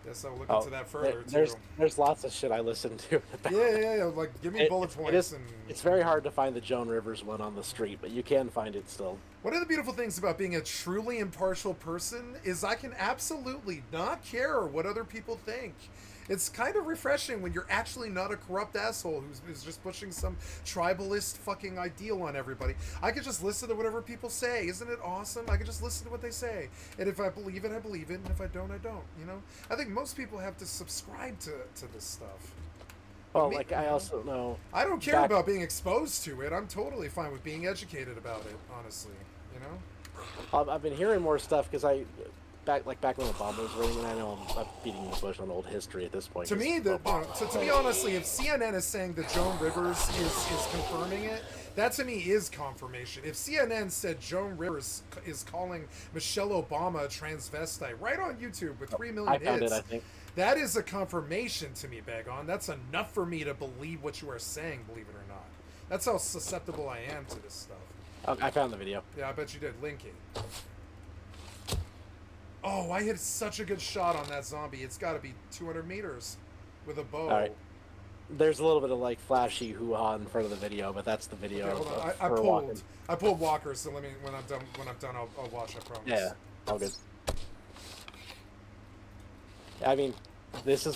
Yes, I'll look into that further too. There's lots of shit I listen to. Yeah. Like, give me bullet points. It's very hard to find the Joan Rivers one on the street, but you can find it still. One of the beautiful things about being a truly impartial person is I can absolutely not care what other people think. It's kind of refreshing when you're actually not a corrupt asshole who's just pushing some tribalist fucking ideal on everybody. I could just listen to whatever people say. Isn't it awesome? I could just listen to what they say. And if I believe it, I believe it. And if I don't, I don't. You know? I think most people have to subscribe to this stuff. Well, I also know... I don't care about being exposed to it. I'm totally fine with being educated about it, honestly. You know? I've been hearing more stuff because back when Obama was reigning, and I know I'm beating the bush on old history at this point. To me, to be honestly, if CNN is saying that Joan Rivers is confirming it, that to me is confirmation. If CNN said Joan Rivers is calling Michelle Obama a transvestite right on YouTube with 3 million hits, I think. That is a confirmation to me, Baegon. That's enough for me to believe what you are saying, believe it or not. That's how susceptible I am to this stuff. I found the video. Yeah, I bet you did. Link it. Oh, I hit such a good shot on that zombie. It's got to be 200 meters with a bow. All right. There's a little bit of like flashy hoo-ha in front of the video, but that's the video. Okay, hold on. I pulled Walker, so let me when I'm done I'll watch. I promise. Yeah, all good. I mean, this is